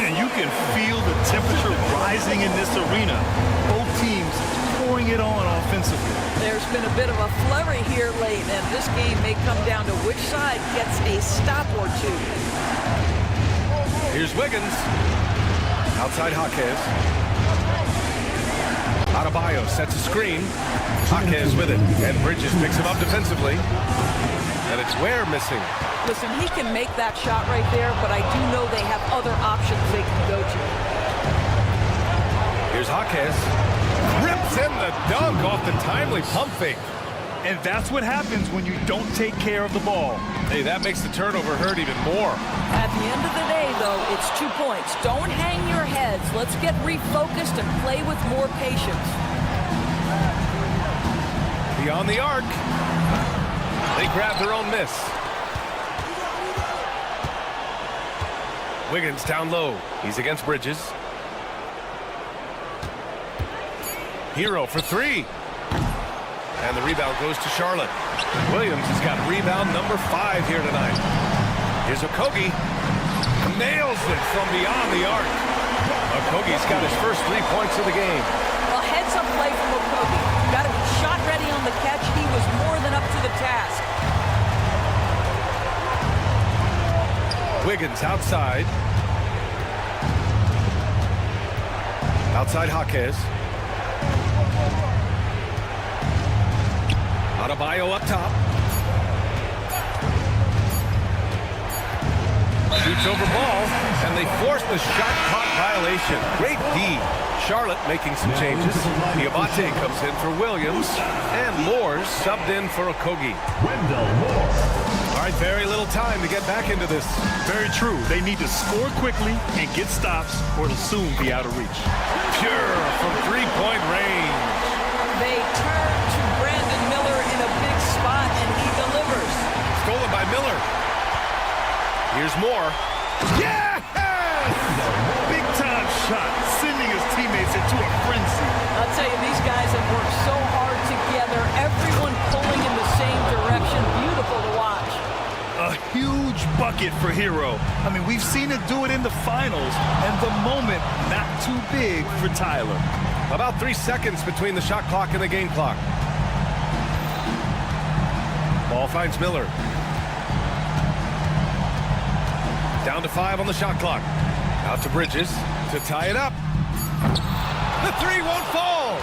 And you can feel the temperature rising in this arena. Both teams pouring it on offensively. There's been a bit of a flurry here late, and this game may come down to which side gets a stop or two. Here's Wiggins. Outside Jaquez. Adebayo sets a screen. Jaquez with it. And Bridges picks him up defensively. And it's Ware missing. Listen, he can make that shot right there, but I do know they have other options they can go to. Here's Jaquez. Rips in the dunk off the timely pump fake. And that's what happens when you don't take care of the ball. Hey, that makes the turnover hurt even more. At the end of the day, though, it's 2 points. Don't hang your heads. Let's get refocused and play with more patience. Beyond the arc. They grab their own miss. Wiggins down low. He's against Bridges. Hero for 3. And the rebound goes to Charlotte. Williams has got rebound number 5 here tonight. Here's Okogie. Nails it from beyond the arc. Okogie's got his first 3 points of the game. Well, heads-up play from Okogie. Got to be shot ready on the catch. He was more than up to the task. Wiggins outside. Outside Jaquez. Adebayo up top. Shoots over Ball, and they force the shot clock violation. Great D. Charlotte making some changes. Diabate comes in for Williams, and Moore's subbed in for Okogie. All right, very little time to get back into this. Very true. They need to score quickly and get stops, or it'll soon be out of reach. Pure from three-point range. They turn to Brandon Miller in a big spot, and he delivers. Stolen by Miller. Here's Moore. Yes! Big-time shot, sending his teammates into a frenzy. I'll tell you, these guys have worked so hard together. Everyone pulling in the same direction. Beautiful to watch. A huge bucket for Hero. I mean, we've seen it do it in the finals, and the moment not too big for Tyler. About 3 seconds between the shot clock and the game clock. Ball finds Miller. Down to 5 on the shot clock. Out to Bridges to tie it up. The 3 won't fall.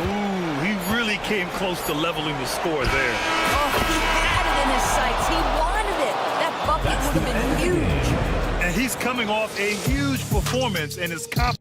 Ooh, he really came close to leveling the score there. Oh, he had it in his sights. He wanted it. That bucket would have been huge. And he's coming off a huge performance, and his confidence.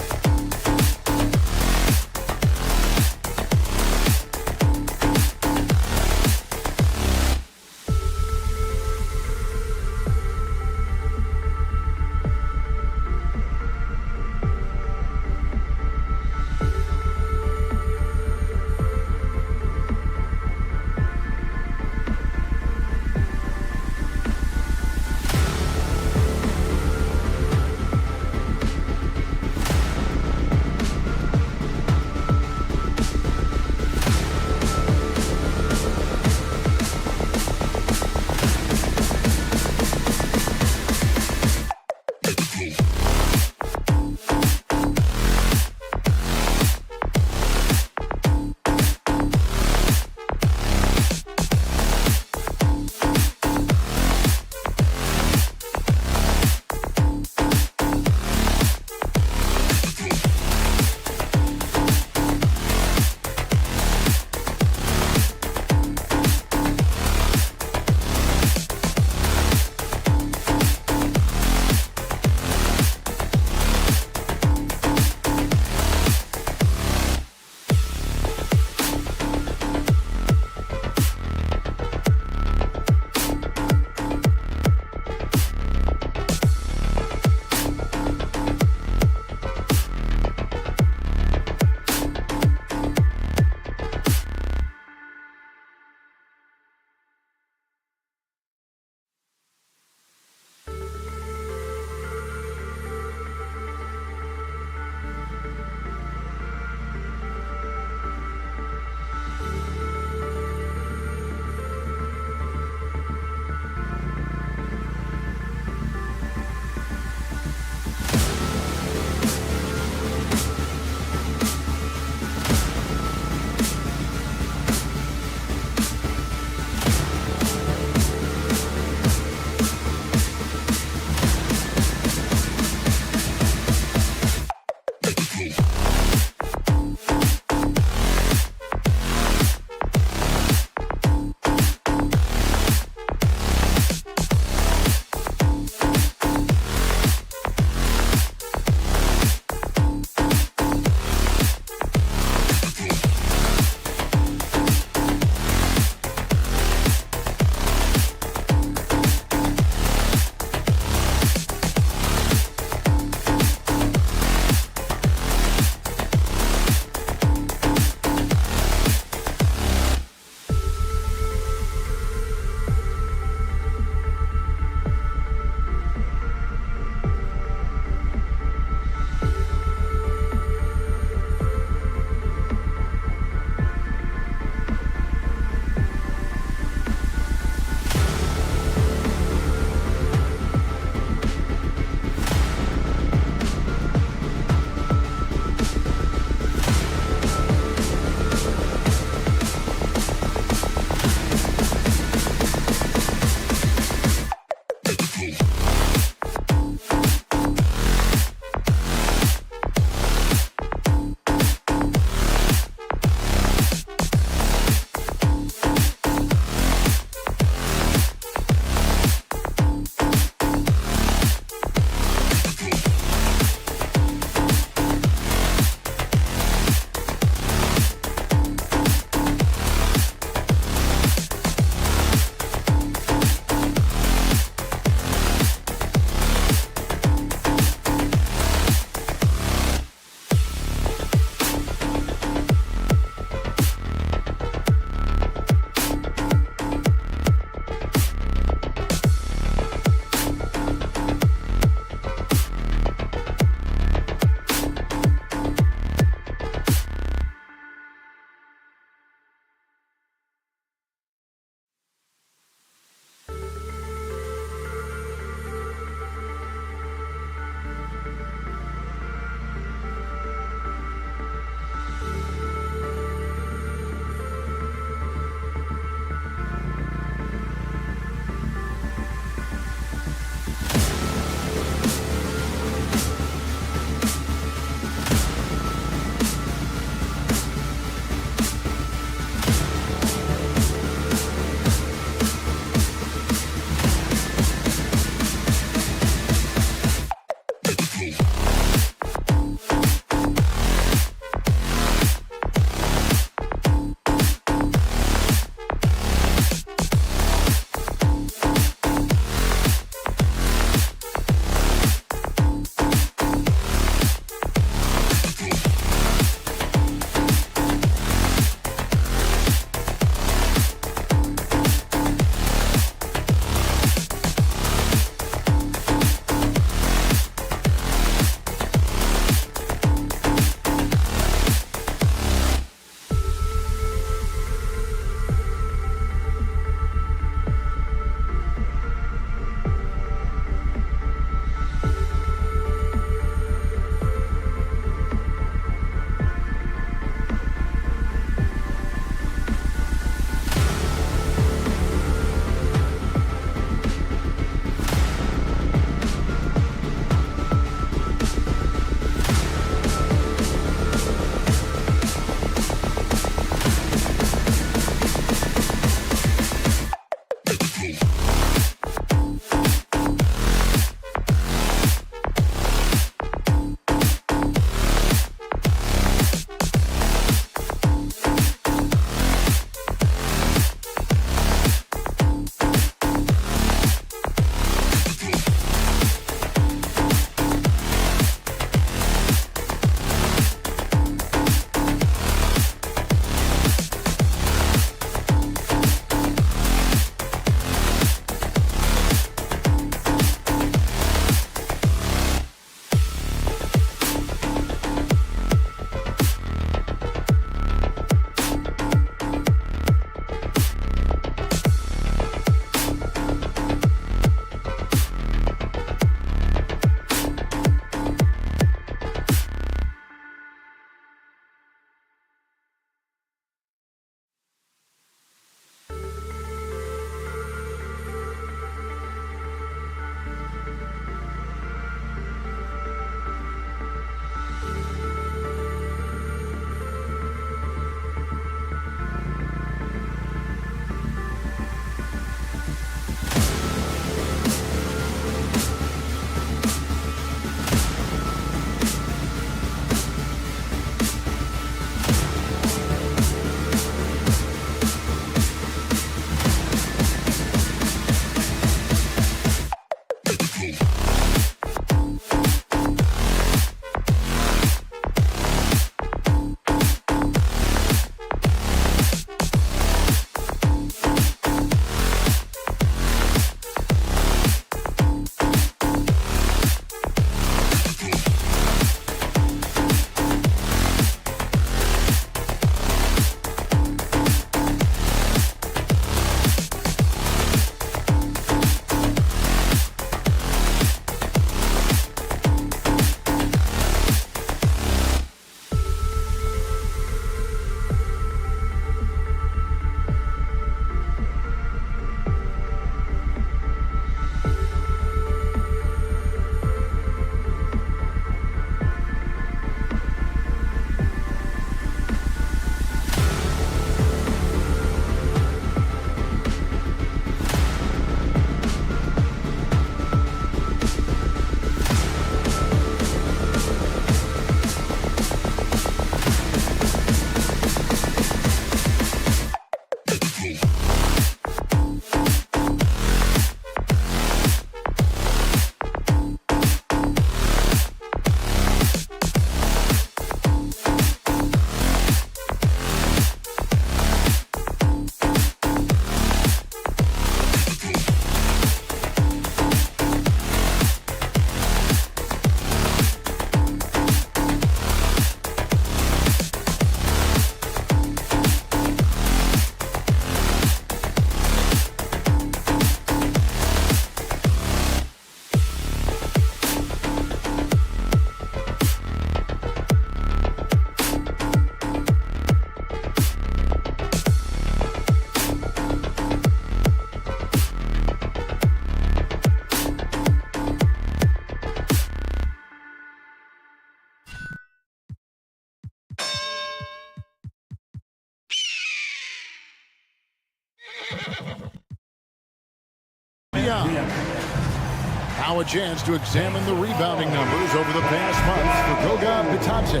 Now a chance to examine the rebounding numbers over the past month for Goga Bitadze.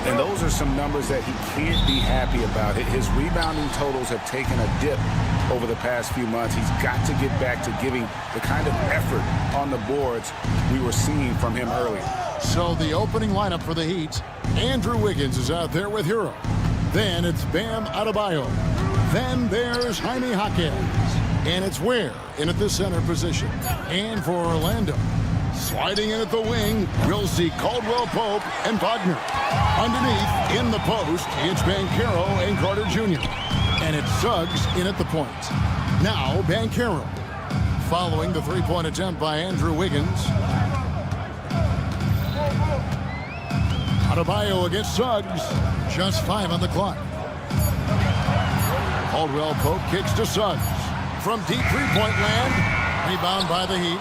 And those are some numbers that he can't be happy about. His rebounding totals have taken a dip over the past few months. He's got to get back to giving the kind of effort on the boards we were seeing from him earlier. So the opening lineup for the Heat, Andrew Wiggins is out there with Hero. Then it's Bam Adebayo. Then there's Jaime Jaquez. And it's Ware in at the center position. And for Orlando, sliding in at the wing, we'll see Caldwell Pope and Wagner. Underneath, in the post, it's Banchero and Carter Jr. And it's Suggs in at the point. Now, Banchero. Following the three-point attempt by Andrew Wiggins. Adebayo against Suggs. Just 5 on the clock. Caldwell Pope kicks to Suggs. From deep three-point land. Rebound by the Heat.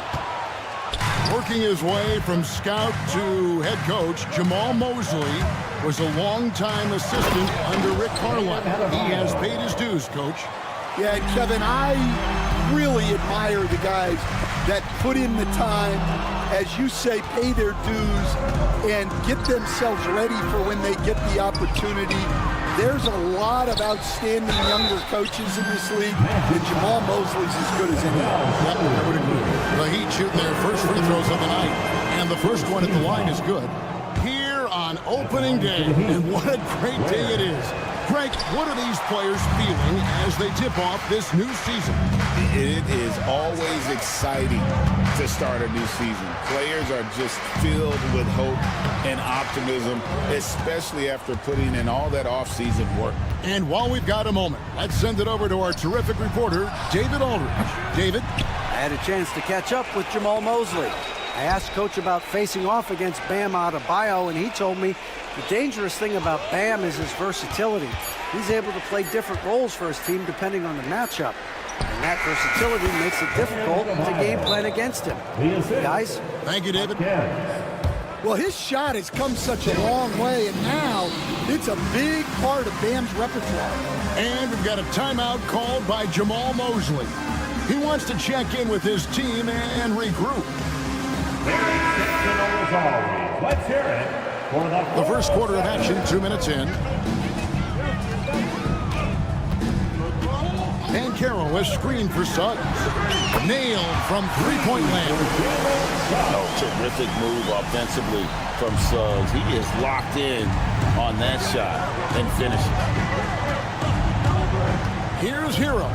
Working his way from scout to head coach, Jamal Mosley was a longtime assistant under Rick Carlisle. He has paid his dues, Coach. Yeah, and Kevin, I really admire the guys that put in the time, as you say, pay their dues and get themselves ready for when they get the opportunity. There's a lot of outstanding younger coaches in this league, and Jamal Mosley's as good as anyone. Yep, I would agree. The Heat shoot their first free throws of the night, and the first one at the line is good. Here on opening day, and what a great day it is. Greg, what are these players feeling as they tip off this new season? It is always exciting to start a new season. Players are just filled with hope and optimism, especially after putting in all that off-season work. And while we've got a moment, let's send it over to our terrific reporter, David Aldridge. David? I had a chance to catch up with Jamal Mosley. I asked Coach about facing off against Bam Adebayo, and he told me the dangerous thing about Bam is his versatility. He's able to play different roles for his team depending on the matchup. And that versatility makes it difficult to game plan against him. Guys? Thank you, David. Well, his shot has come such a long way, and now it's a big part of Bam's repertoire. And we've got a timeout called by Jamal Mosley. He wants to check in with his team and regroup. Let's hear it for the first quarter of action, 2 minutes in. Banchero has screened for Suggs. Nailed from three-point land. Terrific move offensively from Suggs. He is locked in on that shot and finishes. Here's Hero.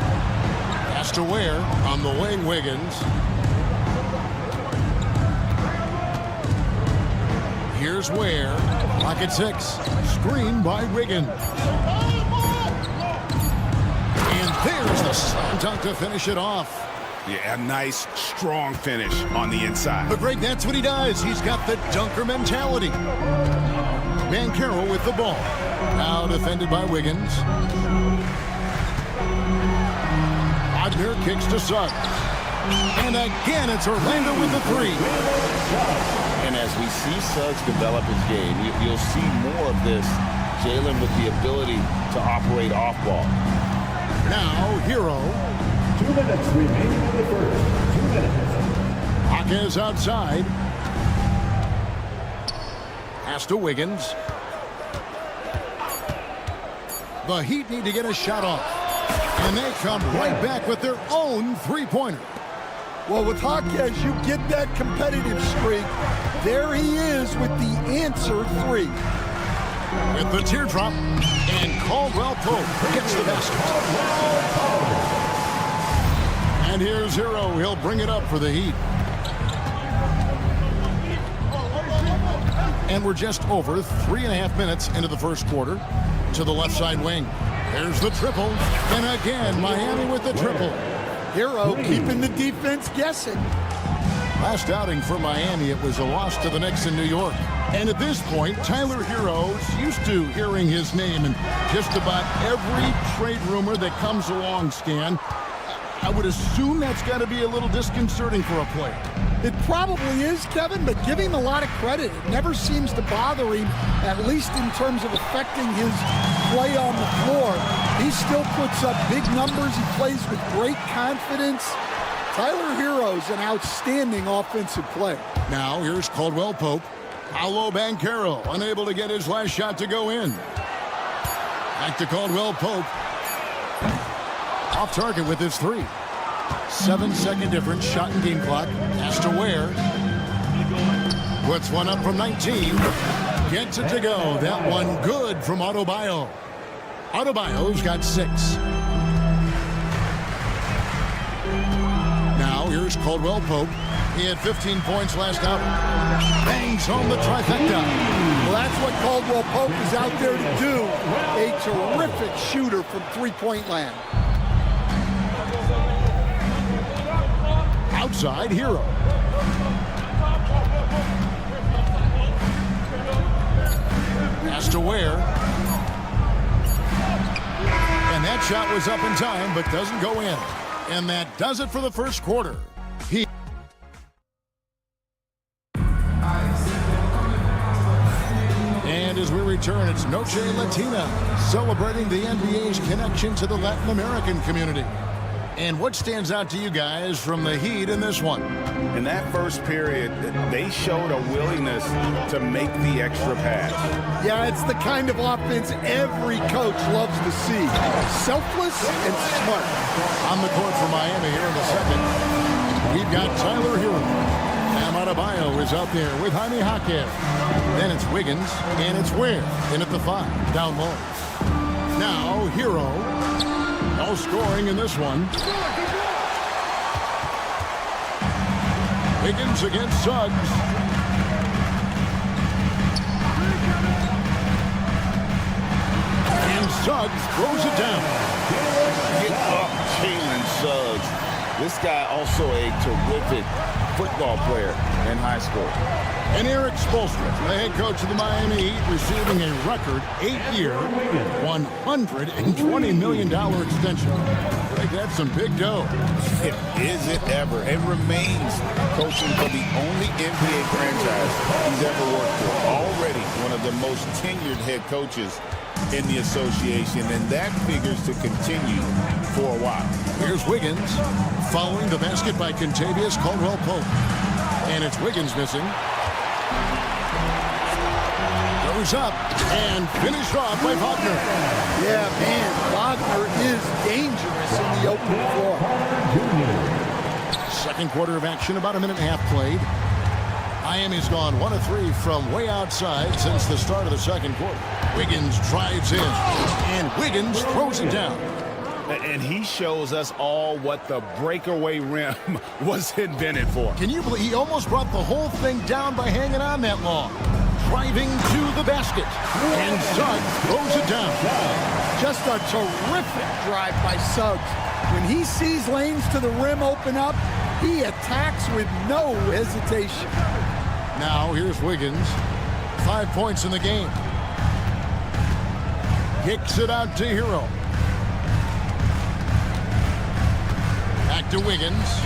Pass to Ware on the wing, Wiggins. Here's Ware. Pocket 6. Screen by Wiggins. And there's the slam dunk to finish it off. Yeah, a nice, strong finish on the inside. But Greg, that's what he does. He's got the dunker mentality. Banchero with the ball. Now defended by Wiggins. Wagner kicks to Suggs. And again, it's Orlando with the three. And as we see Suggs develop his game, you'll see more of this. Jalen with the ability to operate off ball. Now, Hero. 2 minutes remaining in the first. 2 minutes. Jaquez outside. Pass to Wiggins. The Heat need to get a shot off. And they come right back with their own three-pointer. Well, with Jaquez, you get that competitive streak. There he is with the answer three. With the teardrop, and Caldwell Pope gets the basket. And here's Hero. He'll bring it up for the Heat. And we're just over 3.5 minutes into the first quarter. To the left side wing. There's the triple. And again, Miami with the triple. Hero keeping the defense guessing. Last outing for Miami, it was a loss to the Knicks in New York. And at this point, Tyler Hero's used to hearing his name in just about every trade rumor that comes along, Stan. I would assume that's got to be a little disconcerting for a player. It probably is, Kevin, but give him a lot of credit. It never seems to bother him, at least in terms of affecting his play on the floor. He still puts up big numbers. He plays with great confidence. Tyler Hero's an outstanding offensive player. Now here's Caldwell Pope. Paolo Banchero unable to get his last shot to go in. Back to Caldwell Pope. Off target with his 3. 7-second difference, shot and game clock. Has to Ware. Puts one up from 19. Gets it to go. That one good from Adebayo. Adebayo's got 6. Now here's Caldwell Pope. He had 15 points last outing. Bangs home the trifecta. Well, that's what Caldwell Pope is out there to do. A terrific shooter from three-point land. Outside Hero. Has to Ware. And that shot was up in time, but doesn't go in. And that does it for the first quarter. And as we return, it's Noche Latina, celebrating the NBA's connection to the Latin American community. And what stands out to you guys from the Heat in this one? In that first period, they showed a willingness to make the extra pass. Yeah, it's the kind of offense every coach loves to see. Selfless and smart. On the court for Miami here in the second, we've got Tyler Hero. Bam Adebayo is out there with Jaime Jaquez. Then it's Wiggins, and it's Ware in at the 5, down low. Now Hero. No scoring in this one. Wiggins against Suggs. And Suggs throws it down. Get up, Jalen Suggs. This guy also a terrific football player in high school. And Eric Spoelstra, the head coach of the Miami Heat, receiving a record 8-year, $120 million extension. I think that's some big dough. Is it ever? It remains coaching for the only NBA franchise he's ever worked for. Already one of the most tenured head coaches in the association, and that figures to continue for a while. Here's Wiggins, following the basket by Kentavious Caldwell-Pope. And it's Wiggins missing. Goes up and finished off by Wagner. Yeah, man, Wagner is dangerous in the open floor. Second quarter of action, about a minute and a half played. Miami's gone 1 of 3 from way outside since the start of the second quarter. Wiggins drives in, and Wiggins throws it down. And he shows us all what the breakaway rim was invented for. Can you believe he almost brought the whole thing down by hanging on that long? Driving to the basket, and Suggs throws it down. Just a terrific drive by Suggs. When he sees lanes to the rim open up, he attacks with no hesitation. Now here's Wiggins, 5 points in the game. Kicks it out to Hero. Back to Wiggins.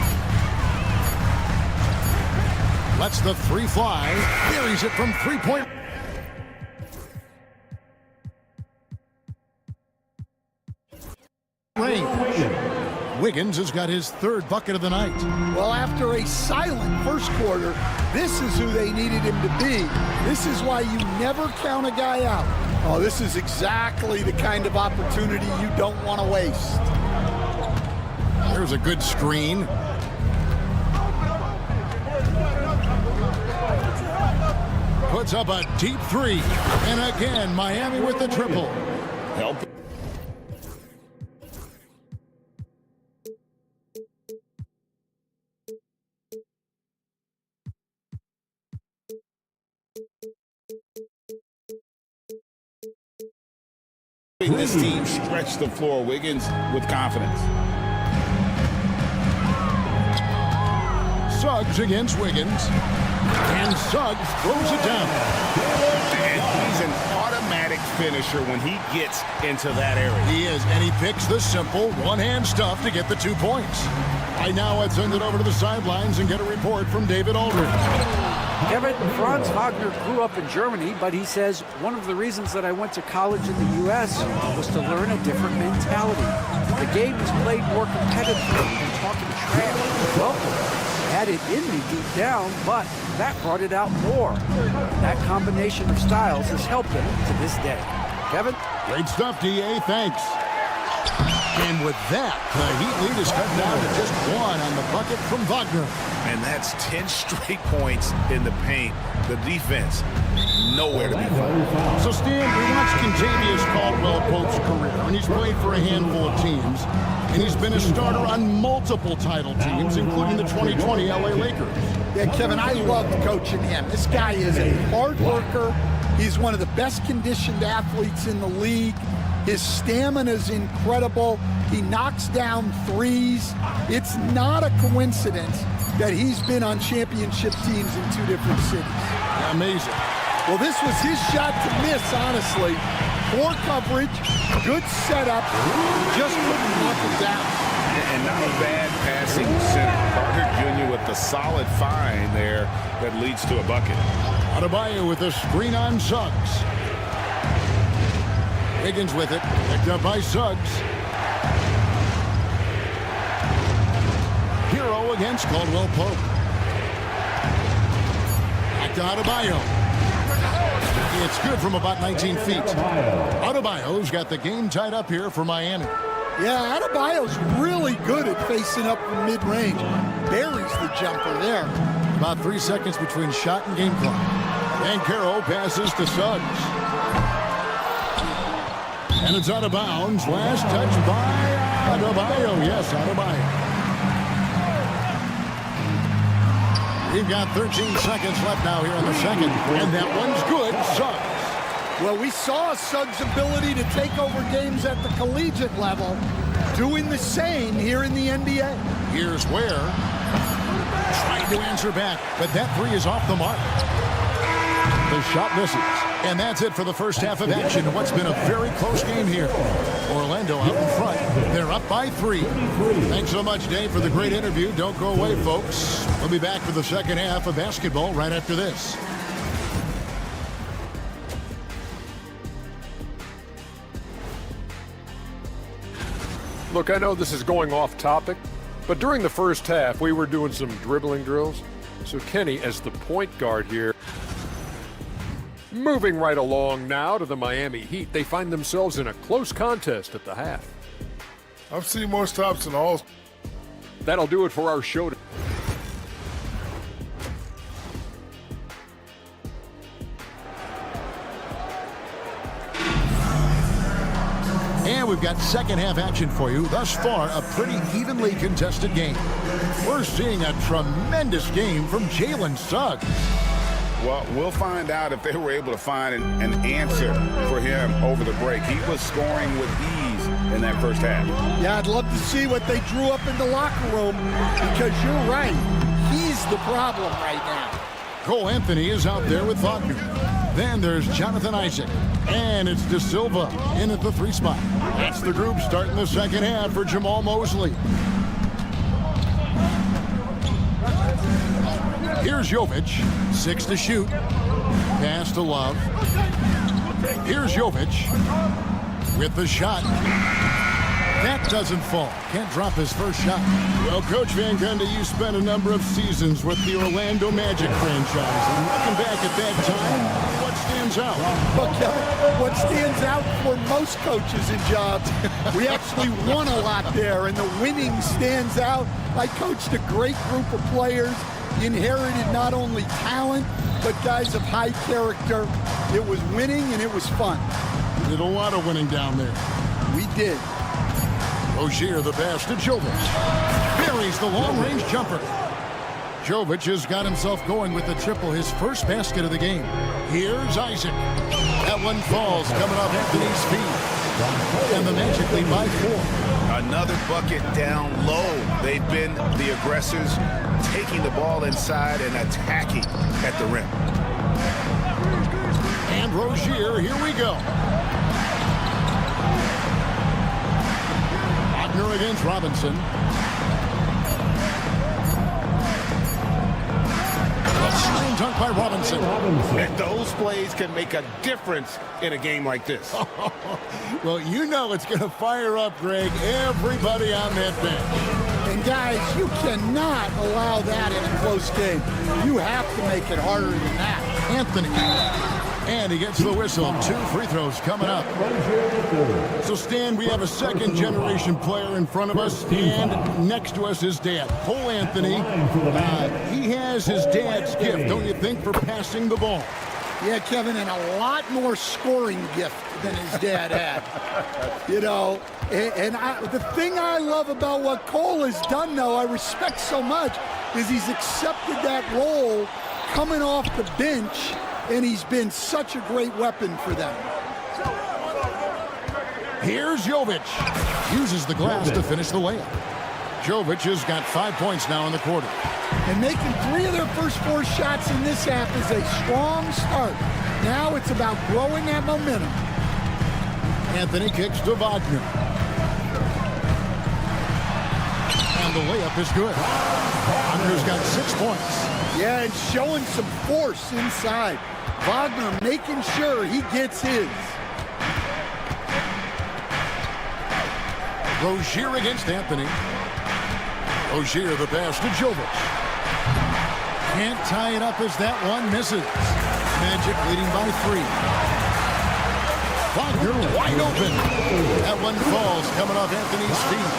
Lets the 3 fly. Buries it from 3-point. range. Wiggins has got his 3rd bucket of the night. Well, after a silent first quarter, this is who they needed him to be. This is why you never count a guy out. Oh, this is exactly the kind of opportunity you don't want to waste. There's a good screen. Puts up a deep 3. And again, Miami with the triple. Help. This team stretched the floor. Wiggins with confidence. Suggs against Wiggins. And Suggs throws it down. And he's an automatic finisher when he gets into that area. He is, and he picks the simple one-hand stuff to get the 2 points. Right now, let's send it over to the sidelines and get a report from David Aldridge. Kevin, Franz Wagner grew up in Germany, but he says one of the reasons that I went to college in the U.S. was to learn a different mentality. The game is played more competitively than talking trash. Welcome. Had it in me deep down, but that brought it out more. That combination of styles has helped him to this day. Kevin? Great stuff, DA. Thanks. And with that, the Heat lead is cut down to just 1 on the bucket from Wagner. And that's 10 straight points in the paint. The defense, nowhere to be found. So, Stan, we watched Kentavious Caldwell-Pope's career, and he's played for a handful of teams. And he's been a starter on multiple title teams, including the 2020 LA Lakers. Yeah, Kevin, I loved coaching him. This guy is a hard worker. He's one of the best conditioned athletes in the league. His stamina is incredible. He knocks down threes. It's not a coincidence that he's been on championship teams in 2 different cities. Amazing. Well, this was his shot to miss, honestly. Poor coverage, good setup, just couldn't knock it down. And not a bad passing center. Carter Jr. with the solid find there that leads to a bucket. Adebayo with a screen on Suggs. Higgins with it, picked up by Suggs. Hero against Caldwell-Pope. Back to Adebayo. It's good from about 19 feet. Adebayo's got the game tied up here for Miami. Yeah, Adebayo's really good at facing up from mid-range. Buries the jumper there. About 3 seconds between shot and game clock. And Carroll passes to Suggs. And it's out of bounds. Last touch by Adebayo. Yes, Adebayo. We've got 13 seconds left now here in the second. And that one's good. Suggs. Well, we saw Suggs' ability to take over games at the collegiate level, doing the same here in the NBA. Here's Ware. Trying to answer back, but that 3 is off the mark. The shot misses. And that's it for the first half of action in what's been a very close game here. Orlando out in front. They're up by 3. Thanks so much, Dave, for the great interview. Don't go away, folks. We'll be back for the second half of basketball right after this. Look, I know this is going off topic, but during the first half, we were doing some dribbling drills. So Kenny, as the point guard here, moving right along now to the Miami Heat. They find themselves in a close contest at the half. I've seen more stops than all. That'll do it for our show. And we've got second half action for you. Thus far, a pretty evenly contested game. We're seeing a tremendous game from Jalen Suggs. Well, we'll find out if they were able to find an answer for him over the break. He was scoring with ease in that first half. Yeah, I'd love to see what they drew up in the locker room, because you're right. He's the problem right now. Cole Anthony is out there with Wagner. Then there's Jonathan Isaac. And it's De Silva in at the 3 spot. That's the group starting the second half for Jamal Mosley. Here's Jovic, 6 to shoot. Pass to Love. Here's Jovic with the shot. That doesn't fall. Can't drop his first shot. Well, Coach Van Gundy, you spent a number of seasons with the Orlando Magic franchise. And looking back at that time, what stands out? Well, Kevin, what stands out for most coaches and jobs, we actually won a lot there, and the winning stands out. I coached a great group of players, inherited not only talent, but guys of high character. It was winning, and it was fun. Did a lot of winning down there. We did. Rozier the pass to Jovic. Buries the long-range jumper. Jovic has got himself going with the triple, his first basket of the game. Here's Isaac. That one falls, coming off Anthony's feet. And the Magic lead by 4. Another bucket down low. They've been the aggressors, taking the ball inside and attacking at the rim. And Rozier, here we go. Wagner against Robinson. A dunk by Robinson. And those plays can make a difference in a game like this. Well, you know it's going to fire up, Greg, everybody on that bench. And guys, you cannot allow that in a close game. You have to make it harder than that. Anthony. And he gets the whistle. 2 free throws coming up. So, Stan, we have a second-generation player in front of us, and next to us is Dad. Cole Anthony. He has his dad's gift, don't you think, for passing the ball? Yeah, Kevin, and a lot more scoring gift than his dad had. You know, the thing I love about what Cole has done, though, I respect so much, is he's accepted that role coming off the bench, and he's been such a great weapon for them. Here's Jovic. Uses the glass to finish the layup. Jovic has got 5 points now in the quarter. And making 3 of their first 4 shots in this half is a strong start. Now it's about growing that momentum. Anthony kicks to Wagner. And the layup is good. Wagner's got 6 points. Yeah, and showing some force inside. Wagner making sure he gets his. Rozier against Anthony. Rozier the pass to Jovic. Can't tie it up as that one misses. Magic leading by 3. Wagner wide open. That one falls coming off Anthony's feet.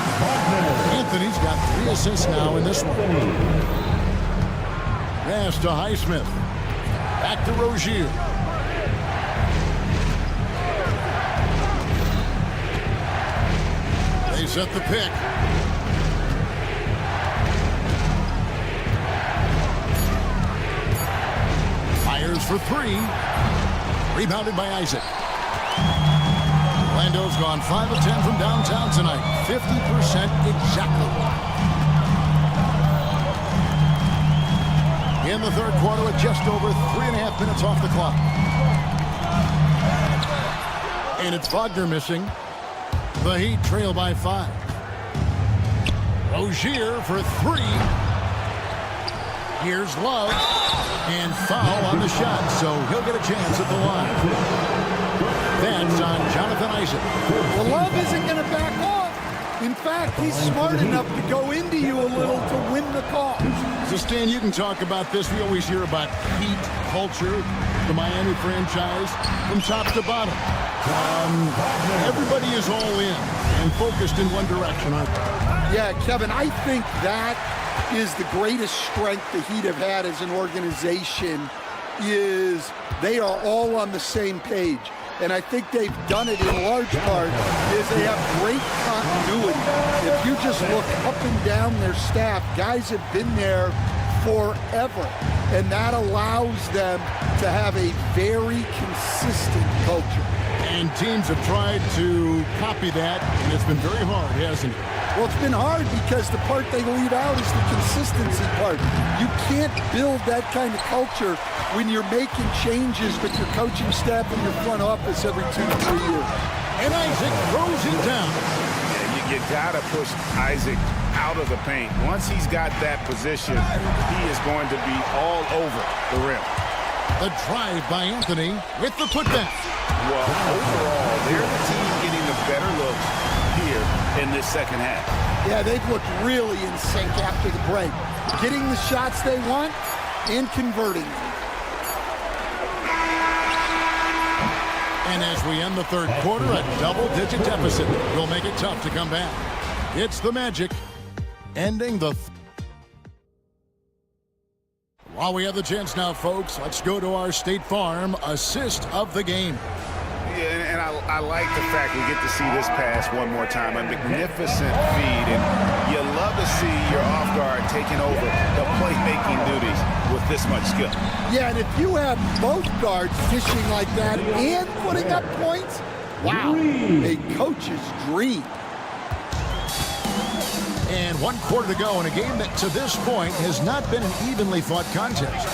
Anthony's got 3 assists now in this one. Pass to Highsmith. Back to Rozier. They set the pick. Fires for 3. Rebounded by Isaac. Orlando's gone 5 of 10 from downtown tonight. 50% exactly. In the third quarter with just over 3.5 minutes off the clock. And it's Wagner missing. The Heat trail by 5. Rozier for 3. Here's Love. And foul on the shot, so he'll get a chance at the line. That's on Jonathan Isaac. Well, Love isn't going to back off. In fact, he's smart enough to go into you a little to win the call. So, Stan, you can talk about this. We always hear about Heat culture, the Miami franchise, from top to bottom. Everybody is all in and focused in one direction, aren't they? Yeah, Kevin, I think that is the greatest strength the Heat have had as an organization, is they are all on the same page. And I think they've done it in large part is they have great continuity. If you just look up and down their staff, guys have been there forever. And that allows them to have a very consistent culture. And teams have tried to copy that, and it's been very hard, hasn't it? Well, it's been hard because the part they leave out is the consistency part. You can't build that kind of culture when you're making changes with your coaching staff and your front office every 2 to 3 years. And Isaac throws it down. Yeah, you got to push Isaac out of the paint. Once he's got that position, he is going to be all over the rim. The drive by Anthony with the putback. Well, overall, they're the team getting the better looks here in this second half. Yeah, they've looked really in sync after the break. Getting the shots they want and converting them. And as we end the third quarter, a double-digit deficit will make it tough to come back. It's the Magic ending the... While we have the chance now, folks, let's go to our State Farm assist of the game. Yeah, and I like the fact we get to see this pass one more time. A magnificent feed, and you love to see your off guard taking over the playmaking duties with this much skill. Yeah, and if you have both guards dishing like that and putting up points, wow, a coach's dream. And 1 quarter to go in a game that to this point has not been an evenly fought contest.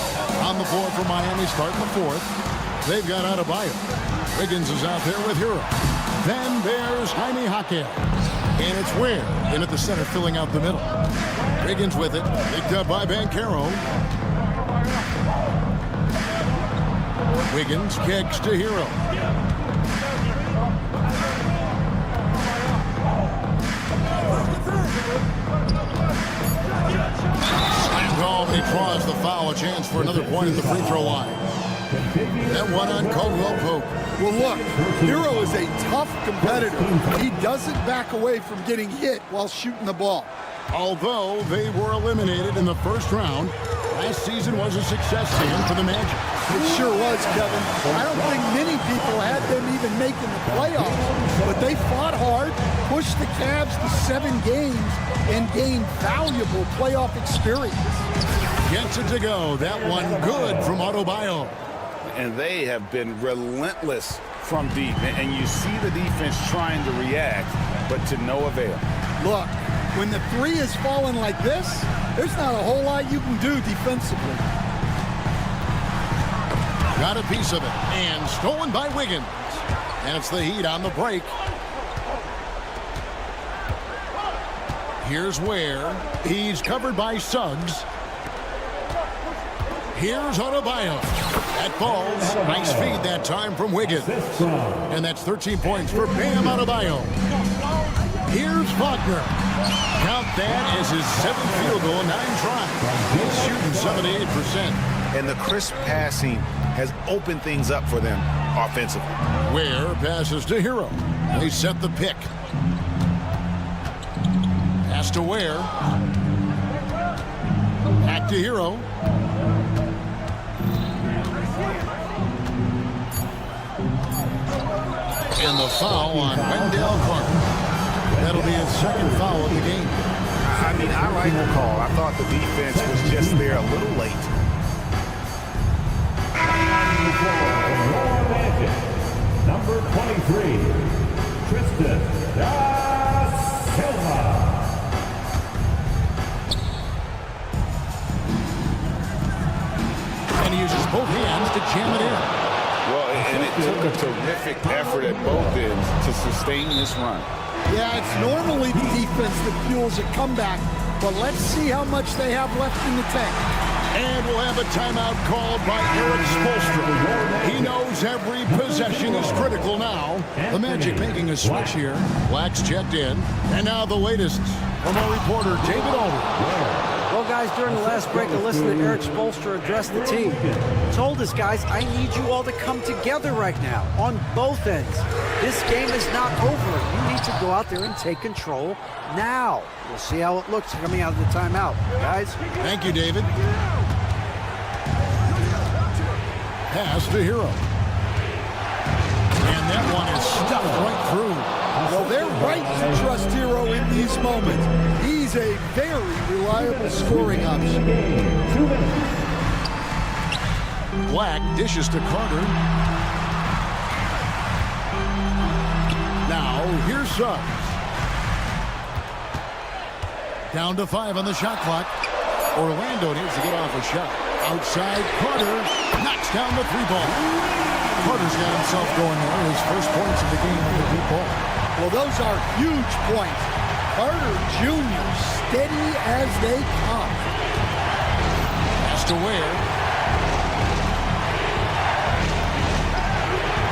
On the floor for Miami starting the fourth. They've got Adebayo. Wiggins is out there with Hero. Then there's Jaime Jaquez. And it's Ware in at the center filling out the middle. Wiggins with it. Picked up by Banchero. Wiggins kicks to Hero. Slam call, but he draws the foul. A chance for another point at the free throw line. That one on Caldwell Pope. Well, look, Hero is a tough competitor. He doesn't back away from getting hit while shooting the ball. Although they were eliminated in the first round, last season was a success stand for the Magic. It sure was, Kevin. I don't think many people had them even making the playoffs, but they fought hard, pushed the Cavs to 7 games, and gained valuable playoff experience. Gets it to go. That one good from Adebayo. And they have been relentless from deep. And you see the defense trying to react, but to no avail. Look, when the three is falling like this, there's not a whole lot you can do defensively. Got a piece of it, and stolen by Wiggins. And it's the Heat on the break. Here's Ware. He's covered by Suggs. Here's Adebayo. That falls. Nice feed that time from Wiggins. And that's 13 points for Bam Adebayo. Here's Wagner. Count that as his 7th field goal, 9 tries. He's shooting 78%. And the crisp passing has opened things up for them offensively. Ware passes to Hero. They set the pick. Pass to Ware. Back to Hero. And the foul on Wendell Carter. That'll be his 2nd foul of the game. I mean, I like the call. I thought the defense was just there a little late. Number 23, Tristan da Silva. And he uses both hands to jam it in. Well, and it took a terrific effort at both ends to sustain this run. Yeah, it's normally the defense that fuels a comeback, but let's see how much they have left in the tank. And we'll have a timeout called by Eric Spoelstra. He knows every possession is critical now. The Magic making a switch here. Black's checked in. And now the latest from our reporter, David Alder. Well, guys, during the last break, I listened to Eric Spoelstra address the team. Told us, guys, I need you all to come together right now on both ends. This game is not over. You need to go out there and take control now. We'll see how it looks coming out of the timeout, guys. Thank you, David. Pass to Hero. And that one is stuffed right through. Well, they're right to trust Hero in these moments. He's a very reliable scoring option. Black dishes to Carter. Now, here's Suggs. Down to 5 on the shot clock. Orlando needs to get off a shot. Outside, Carter knocks down the 3-ball. Carter's got himself going there. His first points of the game with the deep ball. Well, those are huge points. Carter Jr. steady as they come. Pass to Ware.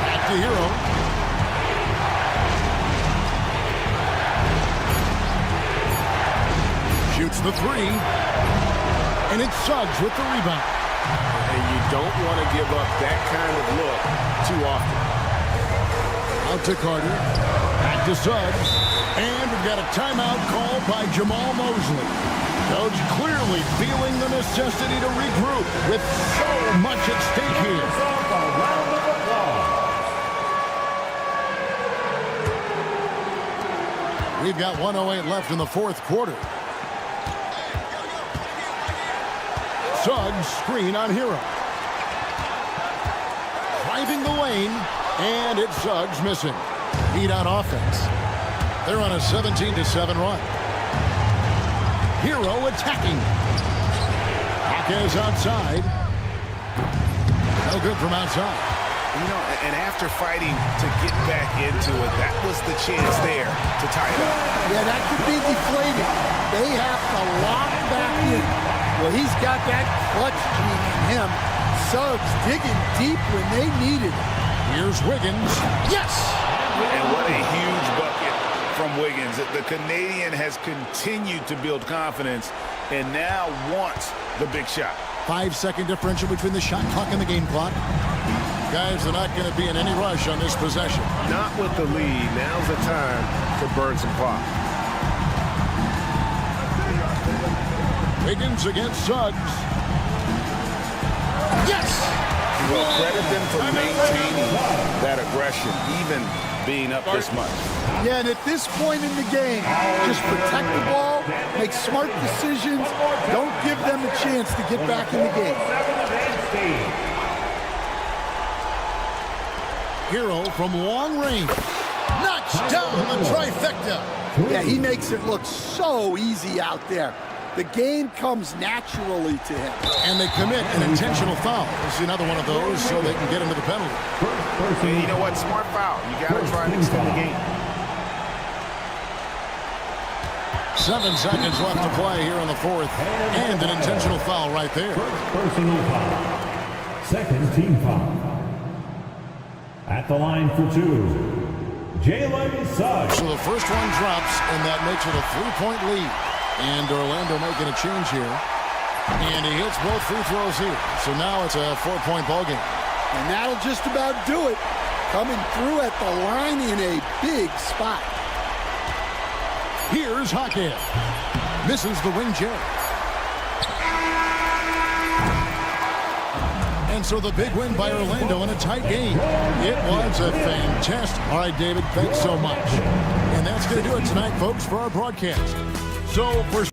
Back to Hero. Shoots the 3. And it's Suggs with the rebound. And you don't want to give up that kind of look too often. Out to Carter. Back to Suggs. And we've got a timeout called by Jamal Mosley. Coach clearly feeling the necessity to regroup with so much at stake here. We've got 1:08 left in the 4th quarter. Suggs screen on Hero. Driving the lane, and it's Suggs missing. Heat on offense. They're on a 17-7 run. Hero attacking. Jaquez outside. No good from outside. You know, and after fighting to get back into it, that was the chance there to tie it up. Yeah, that could be deflating. They have to lock back in. Well, he's got that clutch gene in him. Suggs digging deep when they needed it. Here's Wiggins. Yes! And what a huge bucket from Wiggins. The Canadian has continued to build confidence and now wants the big shot. 5-second differential between the shot clock and the game clock. Guys, they're not going to be in any rush on this possession. Not with the lead. Now's the time to burn some clock. Wiggins against Suggs. Yes! Well, credit them for maintaining that aggression, even being up this much. Yeah, and at this point in the game, just protect the ball, make smart decisions, don't give them a chance to get back in the game. Hero from long range. Knocks down the trifecta. Yeah, he makes it look so easy out there. The game comes naturally to him. And they commit an intentional foul. This is another one of those so they can get into the penalty. And you know what? Smart foul. You got to try and extend the game. 7 seconds left to play here in the fourth. And an intentional foul right there. Personal foul. Second team foul. At the line for two, Jalen Suggs. So the first one drops, and that makes it a 3-point lead. And Orlando making a change here. And he hits both free throws here. So now it's a 4-point ball game. And that'll just about do it. Coming through at the line in a big spot. Here's Hackett. Misses the wing jet. And so the big win by Orlando in a tight game. It was a fantastic. All right, David, thanks so much. And that's going to do it tonight, folks, for our broadcast. So for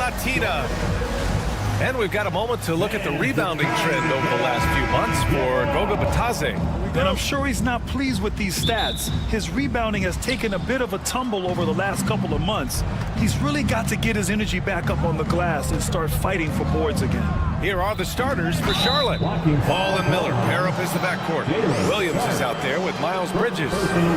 Latina. And we've got a moment to look at the rebounding trend over the last few months for Goga Batadze. And I'm sure he's not pleased with these stats. His rebounding has taken a bit of a tumble over the last couple of months. He's really got to get his energy back up on the glass and start fighting for boards again. Here are the starters for Charlotte. Ball and Miller pair up as the backcourt. Williams is out there with Miles Bridges.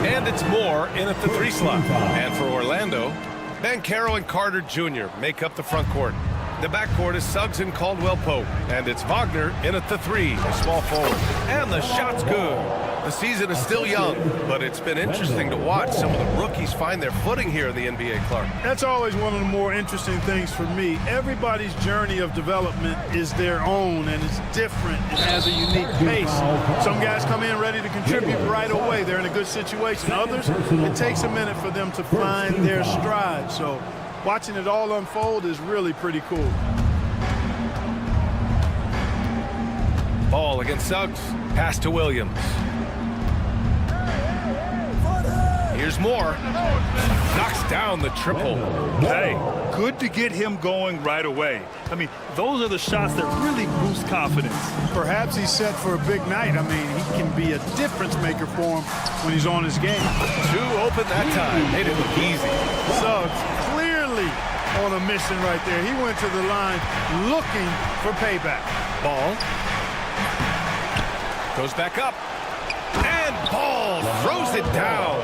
And it's Moore in at the 3 slot. And for Orlando, Banchero and Carter Jr. make up the front court. The backcourt is Suggs and Caldwell Pope. And it's Wagner in at the 3, a small forward. And the shot's good. The season is still young, but it's been interesting to watch some of the rookies find their footing here in the NBA, Clark. That's always one of the more interesting things for me. Everybody's journey of development is their own, and it's different. It has a unique pace. Some guys come in ready to contribute right away. They're in a good situation. Others, it takes a minute for them to find their stride. So watching it all unfold is really pretty cool. Ball against Suggs. Pass to Williams. Here's Moore. Knocks down the triple. Hey, good to get him going right away. I mean, those are the shots that really boost confidence. Perhaps he's set for a big night. I mean, he can be a difference maker for him when he's on his game. 2 open that time. Made it look easy. Suggs clearly on a mission right there. He went to the line looking for payback. Ball. Goes back up. And Ball throws it down.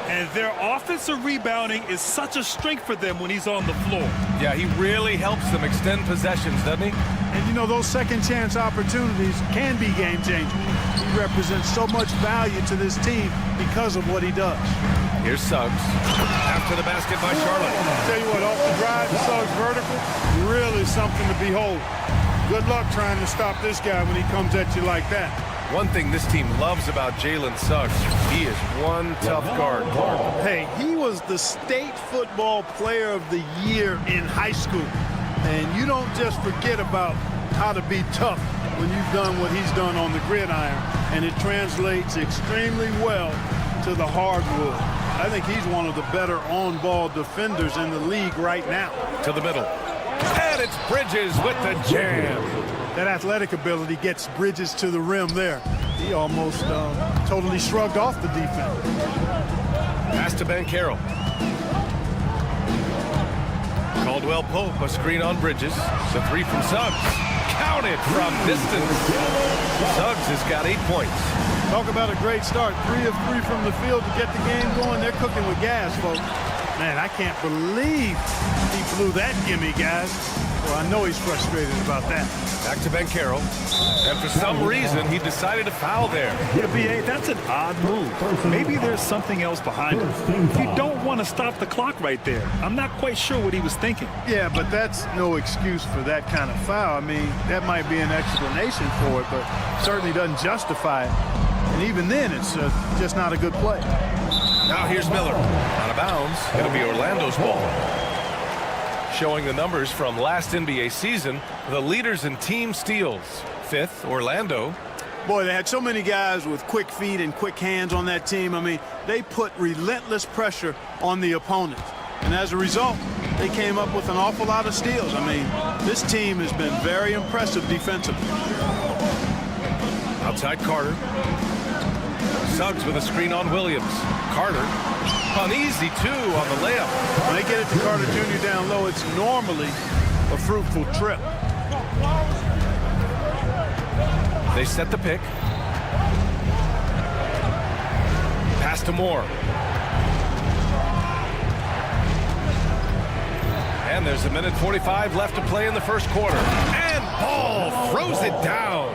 And their offensive rebounding is such a strength for them when he's on the floor. Yeah, he really helps them extend possessions, doesn't he? And, you know, those second chance opportunities can be game-changing. He represents so much value to this team because of what he does. Here's Suggs. After the basket by Charlotte. I'll tell you what, off the drive, Suggs vertical, really something to behold. Good luck trying to stop this guy when he comes at you like that. One thing this team loves about Jalen Suggs, he is one tough guard. Hey, he was the state football player of the year in high school. And you don't just forget about how to be tough when you've done what he's done on the gridiron. And it translates extremely well to the hardwood. I think he's one of the better on-ball defenders in the league right now. To the middle. And it's Bridges with the jam. That athletic ability gets Bridges to the rim there. He almost totally shrugged off the defense. Pass to Banchero. Caldwell Pope, a screen on Bridges. The three from Suggs. Counted from distance. Suggs has got 8 points. Talk about a great start. 3 of 3 from the field to get the game going. They're cooking with gas, folks. Man, I can't believe he blew that gimme, guys. Well, I know he's frustrated about that. Back to Banchero. And for some reason, he decided to foul there. Yeah, B.A., that's an odd move. Maybe there's something else behind it. You don't want to stop the clock right there. I'm not quite sure what he was thinking. Yeah, but that's no excuse for that kind of foul. I mean, that might be an explanation for it, but certainly doesn't justify it. And even then, it's just not a good play. Now here's Miller. Out of bounds. It'll be Orlando's ball. Showing the numbers from last NBA season, the leaders in team steals. 5th, Orlando. Boy, they had so many guys with quick feet and quick hands on that team. I mean, they put relentless pressure on the opponents. And as a result, they came up with an awful lot of steals. I mean, this team has been very impressive defensively. Outside Carter. Suggs with a screen on Williams. Carter. An easy 2 on the layup. When they get it to Carter Jr. down low, it's normally a fruitful trip. They set the pick. Pass to Moore. And there's 1:45 left to play in the first quarter. And Ball throws it down.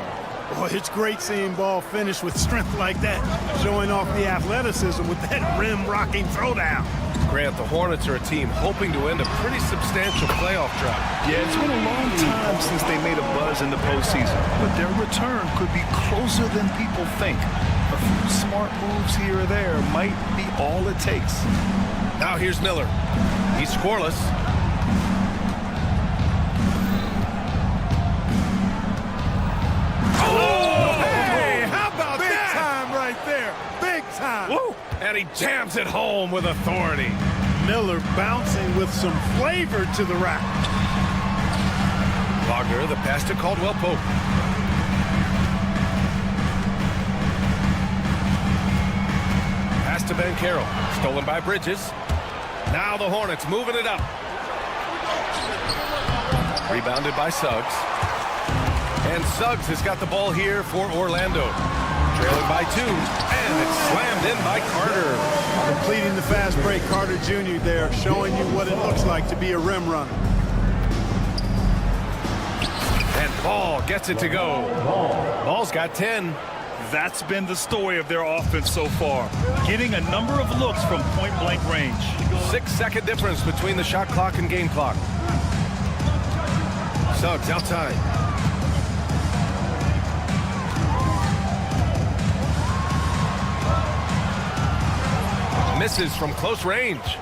Boy, it's great seeing Ball finish with strength like that, showing off the athleticism with that rim-rocking throwdown. Grant, the Hornets are a team hoping to end a pretty substantial playoff drought. Yeah, it's been a long time since they made a buzz in the postseason, but their return could be closer than people think. A few smart moves here or there might be all it takes. Now here's Miller. He's scoreless. Woo. And he jams it home with authority. Miller bouncing with some flavor to the rack. Wagner, the pass to Caldwell Pope. Pass to Banchero. Stolen by Bridges. Now the Hornets moving it up. Rebounded by Suggs. And Suggs has got the ball here for Orlando. Trailing by 2, and it's slammed in by Carter. Completing the fast break, Carter Jr. there, showing you what it looks like to be a rim runner. And Ball gets it to go. Ball's got 10. That's been the story of their offense so far, getting a number of looks from point-blank range. 6-second difference between the shot clock and game clock. Suggs outside. Misses from close range.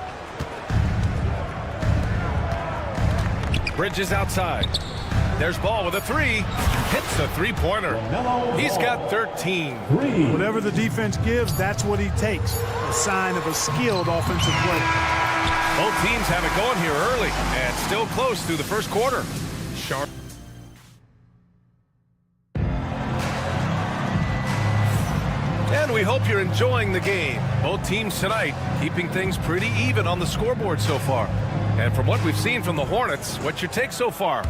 Bridges outside. There's Ball with a 3. Hits a 3-pointer. He's got 13. Whatever the defense gives, that's what he takes. A sign of a skilled offensive play. Both teams have it going here early and still close through the first quarter. Sharp. And we hope you're enjoying the game. Both teams tonight keeping things pretty even on the scoreboard so far. And from what we've seen from the Hornets, what's your take so far?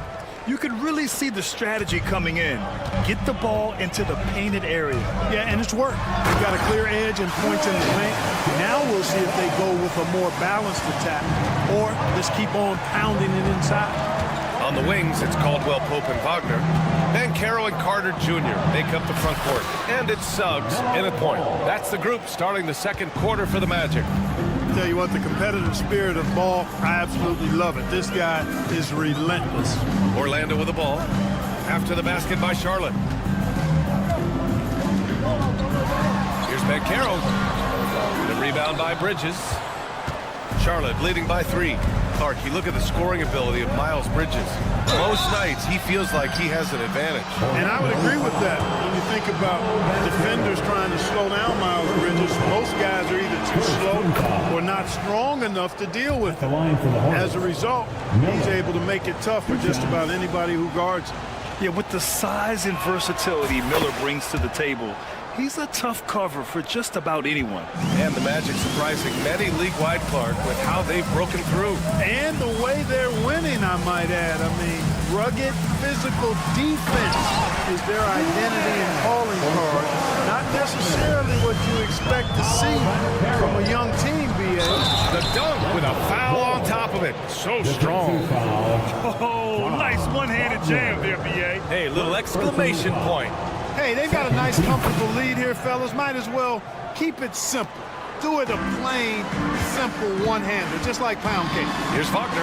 You can really see the strategy coming in. Get the ball into the painted area. Yeah, and it's worked. They've got a clear edge and points in the paint. Now we'll see if they go with a more balanced attack or just keep on pounding it inside. On the wings, it's Caldwell Pope and Wagner. Banchero and Carter Jr. make up the front court. And it's Suggs in at point. That's the group starting the second quarter for the Magic. Tell you what, the competitive spirit of Ball, I absolutely love it. This guy is relentless. Orlando with the ball. After the basket by Charlotte. Here's Banchero. The rebound by Bridges. Charlotte leading by 3. Clark, you look at the scoring ability of Miles Bridges. Most nights, he feels like he has an advantage. And I would agree with that. When you think about defenders trying to slow down Miles Bridges, most guys are either too slow or not strong enough to deal with him. As a result, he's able to make it tough for just about anybody who guards him. Yeah, with the size and versatility Miller brings to the table, He's a tough cover for just about anyone. And the Magic surprising many league-wide, Clark, with how they've broken through. And the way they're winning, I might add. I mean, rugged physical defense is their identity and calling card. Not necessarily what you expect to see from a young team, B.A. The dunk with a foul on top of it. So strong. Oh, nice one-handed jam there, B.A. Hey, little exclamation point. Hey, they've got a nice, comfortable lead here, fellas. Might as well keep it simple. Do it a plain, simple one-hander, just like pound cake. Here's Wagner.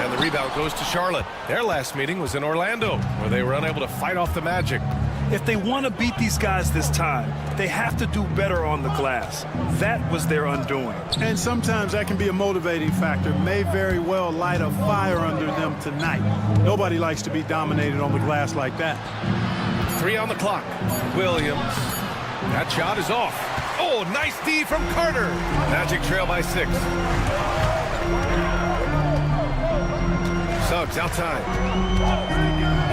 And the rebound goes to Charlotte. Their last meeting was in Orlando, where they were unable to fight off the Magic. If they want to beat these guys this time, they have to do better on the glass. That was their undoing. And sometimes that can be a motivating factor. May very well light a fire under them tonight. Nobody likes to be dominated on the glass like that. 3 on the clock. Williams. That shot is off. Oh, nice D from Carter. Magic trail by 6. Suggs outside.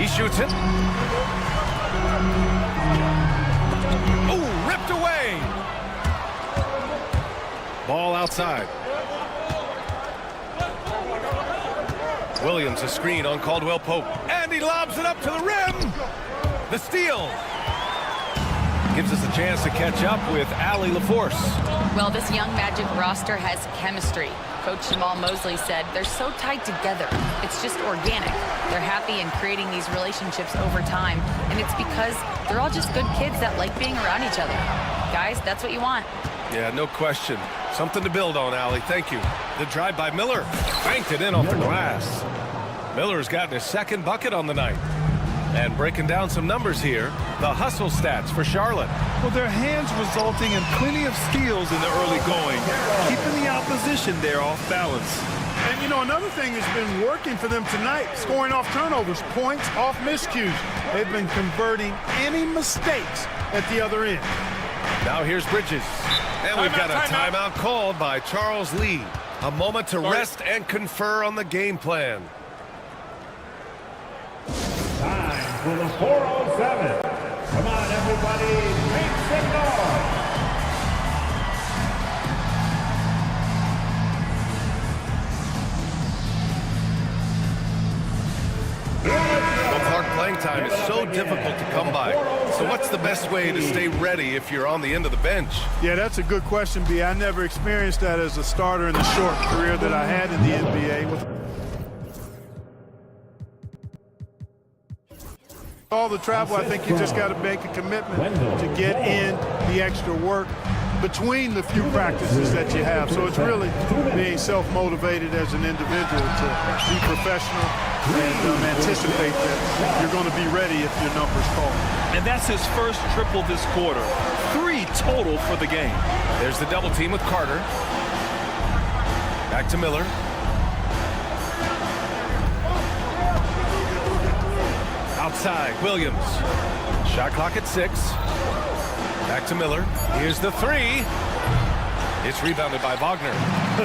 He shoots it. Oh, ripped away. Ball outside. Williams a screen on Caldwell Pope. And he lobs it up to the rim. The steal. Gives us a chance to catch up with Allie LaForce. Well, this young Magic roster has chemistry. Coach Jamal Mosley said they're so tied together. It's just organic. They're happy in creating these relationships over time, and it's because they're all just good kids that like being around each other. Guys, that's what you want. Yeah, no question. Something to build on, Allie. Thank you. The drive by Miller. Banked it in off the glass. Miller's gotten his second bucket on the night. And breaking down some numbers here, the hustle stats for Charlotte. Well, their hands resulting in plenty of steals in the early going, keeping the opposition there off balance. And, you know, another thing that's been working for them tonight, scoring off turnovers, points off miscues. They've been converting any mistakes at the other end. Now here's Bridges. And we've got a timeout called by Charles Lee. A moment to rest and confer on the game plan. Time for the 407. Come on, everybody, make some noise. Well, Clark, playing time is so difficult to come by. So what's the best way to stay ready if you're on the end of the bench? Yeah, that's a good question, B. I never experienced that as a starter in the short career that I had in the NBA. With all the travel, I think you just got to make a commitment to get in the extra work between the few practices that you have. So it's really being self-motivated as an individual to be professional and anticipate that you're going to be ready if your number's called. And that's his first triple this quarter. 3 total for the game. There's the double team with Carter. Back to Miller. Outside, Williams. Shot clock at 6. Back to Miller. Here's the 3. It's rebounded by Wagner.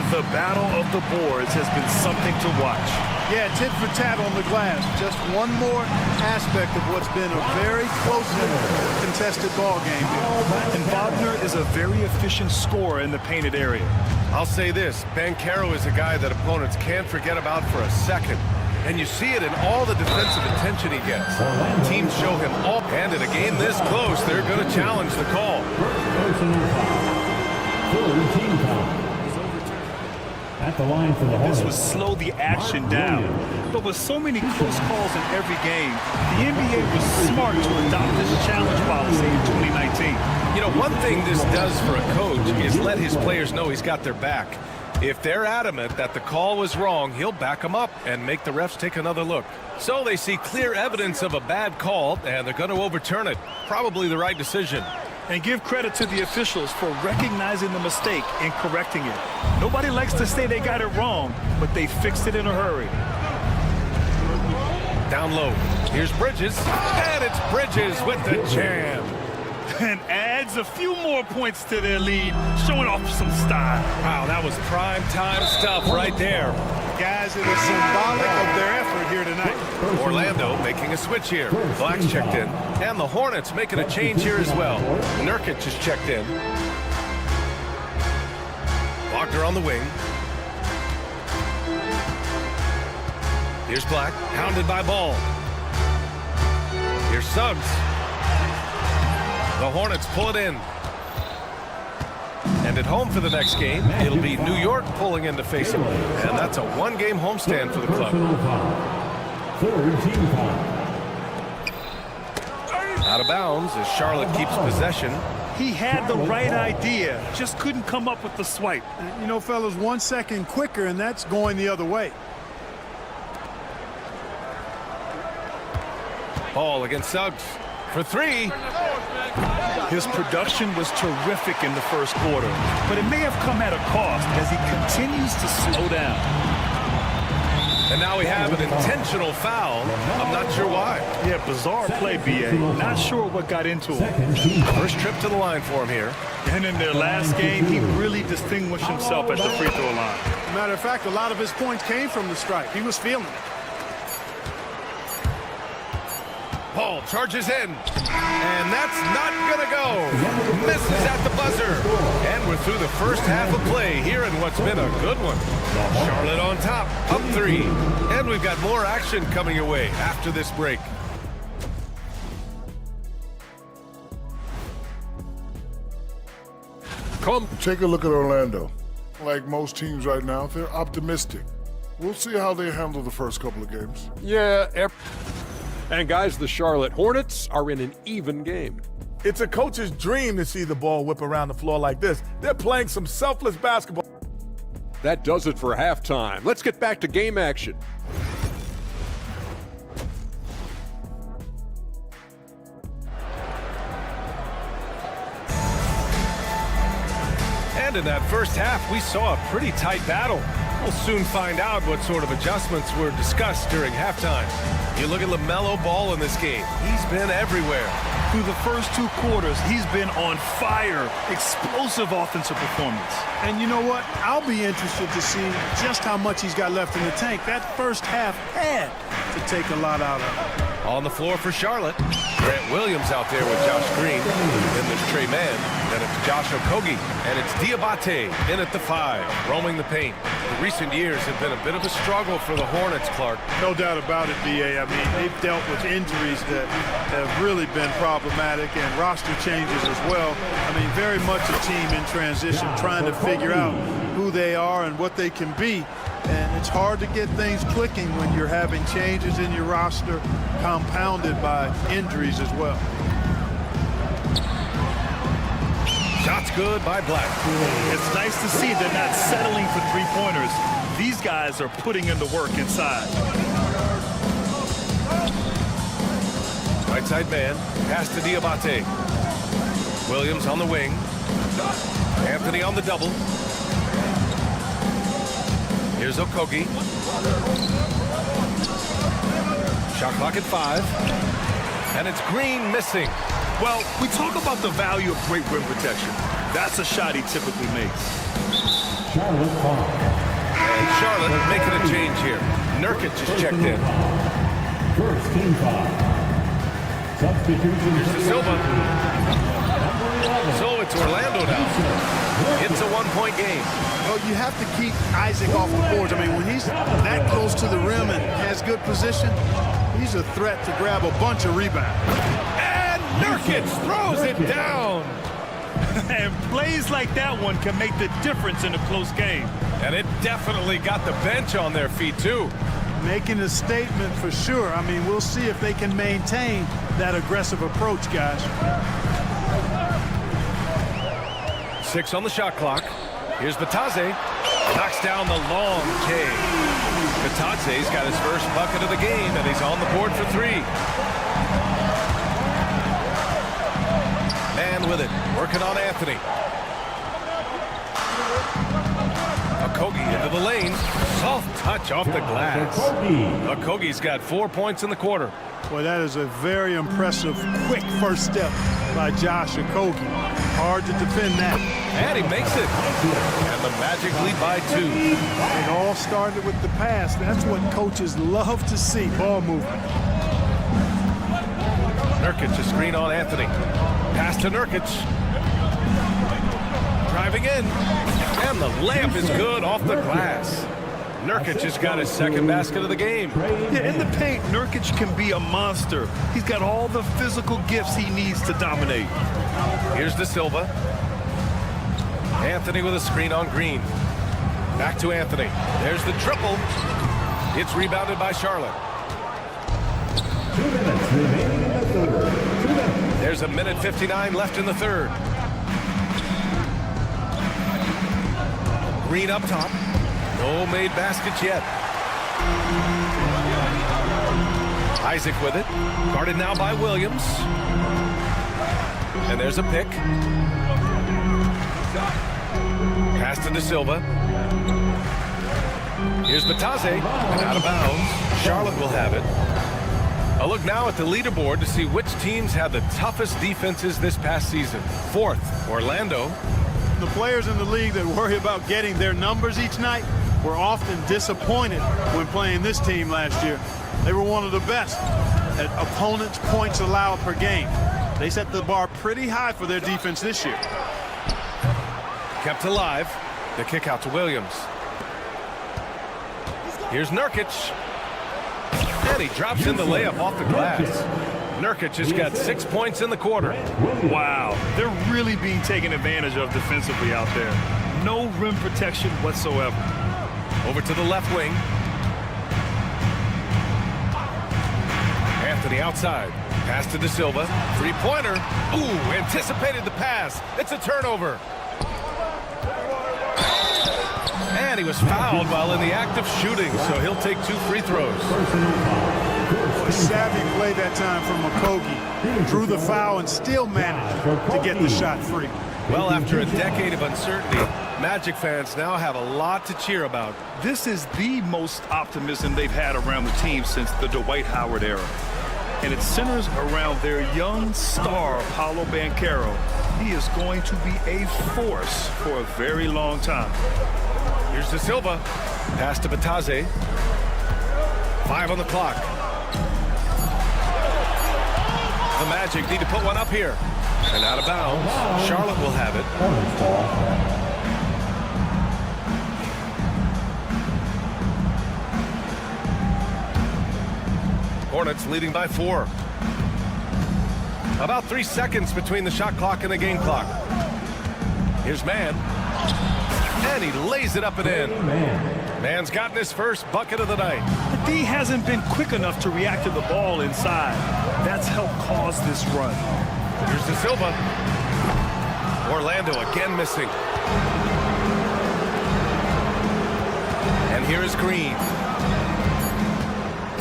The battle of the boards has been something to watch. Yeah, tit for tat on the glass. Just one more aspect of what's been a very closely contested ball game here. And Wagner is a very efficient scorer in the painted area. I'll say this, Banchero is a guy that opponents can't forget about for a second. And you see it in all the defensive attention he gets. Teams show him all, and in a game this close, they're going to challenge the call. At the line for the Hornets. This would slow the action down. But with so many close calls in every game, the NBA was smart to adopt this challenge policy in 2019. You know, one thing this does for a coach is let his players know he's got their back. If they're adamant that the call was wrong, he'll back them up and make the refs take another look. So they see clear evidence of a bad call, and they're going to overturn it. Probably the right decision. And give credit to the officials for recognizing the mistake and correcting it. Nobody likes to say they got it wrong, but they fixed it in a hurry. Down low. Here's Bridges. And it's Bridges with the jam. and adds a few more points to their lead, showing off some style. Wow, that was prime time stuff right there. Guys, it was symbolic of their effort here tonight. Orlando making a switch here. Black's checked in. And the Hornets making a change here as well. Nurkic is checked in. Wagner on the wing. Here's Black, hounded by Ball. Here's Suggs. The Hornets pull it in. And at home for the next game, it'll be New York pulling in to face them. And that's a one-game homestand for the club. Out of bounds as Charlotte keeps possession. He had the right idea, just couldn't come up with the swipe. You know, fellas, 1 second quicker, and that's going the other way. Ball against Suggs for three. His production was terrific in the first quarter, but it may have come at a cost as he continues to slow down. And now we have an intentional foul. I'm not sure why. Yeah, bizarre play, B.A. Not sure what got into him. First trip to the line for him here. And in their last game, he really distinguished himself at the free throw line. Matter of fact, a lot of his points came from the stripe. He was feeling it. Paul charges in, and that's not gonna go. Misses at the buzzer, and we're through the first half of play here in what's been a good one. Charlotte on top, up 3, and we've got more action coming your way after this break. Take a look at Orlando. Like most teams right now, they're optimistic. We'll see how they handle the first couple of games. Yeah, and guys, the Charlotte Hornets are in an even game. It's a coach's dream to see the ball whip around the floor like this. They're playing some selfless basketball. That does it for halftime. Let's get back to game action. And in that first half, we saw a pretty tight battle. We'll soon find out what sort of adjustments were discussed during halftime. You look at LaMelo Ball in this game. He's been everywhere. Through the first 2 quarters, he's been on fire. Explosive offensive performance. And you know what? I'll be interested to see just how much he's got left in the tank. That first half had to take a lot out of him. On the floor for Charlotte, Grant Williams out there with Josh Green. Then there's Trey Mann, then it's Josh Okogie, and it's Diabate in at the 5, roaming the paint. The recent years have been a bit of a struggle for the Hornets, Clark. No doubt about it, B.A. I mean, they've dealt with injuries that have really been problematic and roster changes as well. I mean, very much a team in transition, trying to figure out who they are and what they can be. And it's hard to get things clicking when you're having changes in your roster compounded by injuries as well. Shots good by Black. It's nice to see they're not settling for three-pointers. These guys are putting in the work inside. Right side man, pass to Diabate. Williams on the wing. Anthony on the double. Here's Okogie. Shot clock at 5. And it's Green missing. Well, we talk about the value of great rim protection. That's a shot he typically makes. And Charlotte making a change here. Nurkic is checked in. First team foul. Substitution. Here's the Silva. So it's Orlando now. It's a 1-point game. Well, you have to keep Isaac off the boards. I mean, when he's that close to the rim and has good position, he's a threat to grab a bunch of rebounds. And Nurkic throws it down. And plays like that one can make the difference in a close game. And it definitely got the bench on their feet, too. Making a statement for sure. I mean, we'll see if they can maintain that aggressive approach, guys. 6 on the shot clock. Here's Batadze. Knocks down the long K. Batadze's got his first bucket of the game, and he's on the board for 3. And with it, working on Anthony. Okogie into the lane. Soft touch off the glass. Okogie's got 4 points in the quarter. Boy, that is a very impressive, quick first step. by Josh Okogie. Hard to defend that. And he makes it. And the Magic lead by 2. It all started with the pass. That's what coaches love to see, ball movement. Nurkic, a screen on Anthony. Pass to Nurkic. Driving in. And the layup is good off the glass. Nurkic has got his second basket of the game. Yeah, in the paint, Nurkic can be a monster. He's got all the physical gifts he needs to dominate. Here's De Silva. Anthony with a screen on Green. Back to Anthony. There's the triple. It's rebounded by Charlotte. 2 minutes remaining in the third. There's a minute 59 left in the third. Green up top. No made baskets yet. Isaac with it. Guarded now by Williams. And there's a pick. Pass to De Silva. Here's Batase. And out of bounds. Charlotte will have it. A look now at the leaderboard to see which teams had the toughest defenses this past season. 4th, Orlando. The players in the league that worry about getting their numbers each night were often disappointed when playing this team last year. They were one of the best at opponents' points allowed per game. They set the bar pretty high for their defense this year. Kept alive. The kick out to Williams. Here's Nurkic. And he drops in the layup off the glass. Nurkic has got 6 points in the quarter. Wow, they're really being taken advantage of defensively out there. No rim protection whatsoever. Over to the left wing. Anthony outside. Pass to De Silva. Three-pointer. Ooh, anticipated the pass. It's a turnover. And he was fouled while in the act of shooting, so he'll take 2 free throws. A savvy play that time from Okogie. Drew the foul and still managed to get the shot free. Well, after a decade of uncertainty, Magic fans now have a lot to cheer about. This is the most optimism they've had around the team since the Dwight Howard era. And it centers around their young star, Paolo Banchero. He is going to be a force for a very long time. Here's De Silva. Pass to Batase. 5 on the clock. The Magic need to put one up here. And out of bounds. Charlotte will have it. Hornets leading by 4. About 3 seconds between the shot clock and the game clock. Here's Mann. And he lays it up and in. Mann's gotten his first bucket of the night. The D hasn't been quick enough to react to the ball inside. That's helped cause this run. Here's De Silva. Orlando again missing. And here is Green.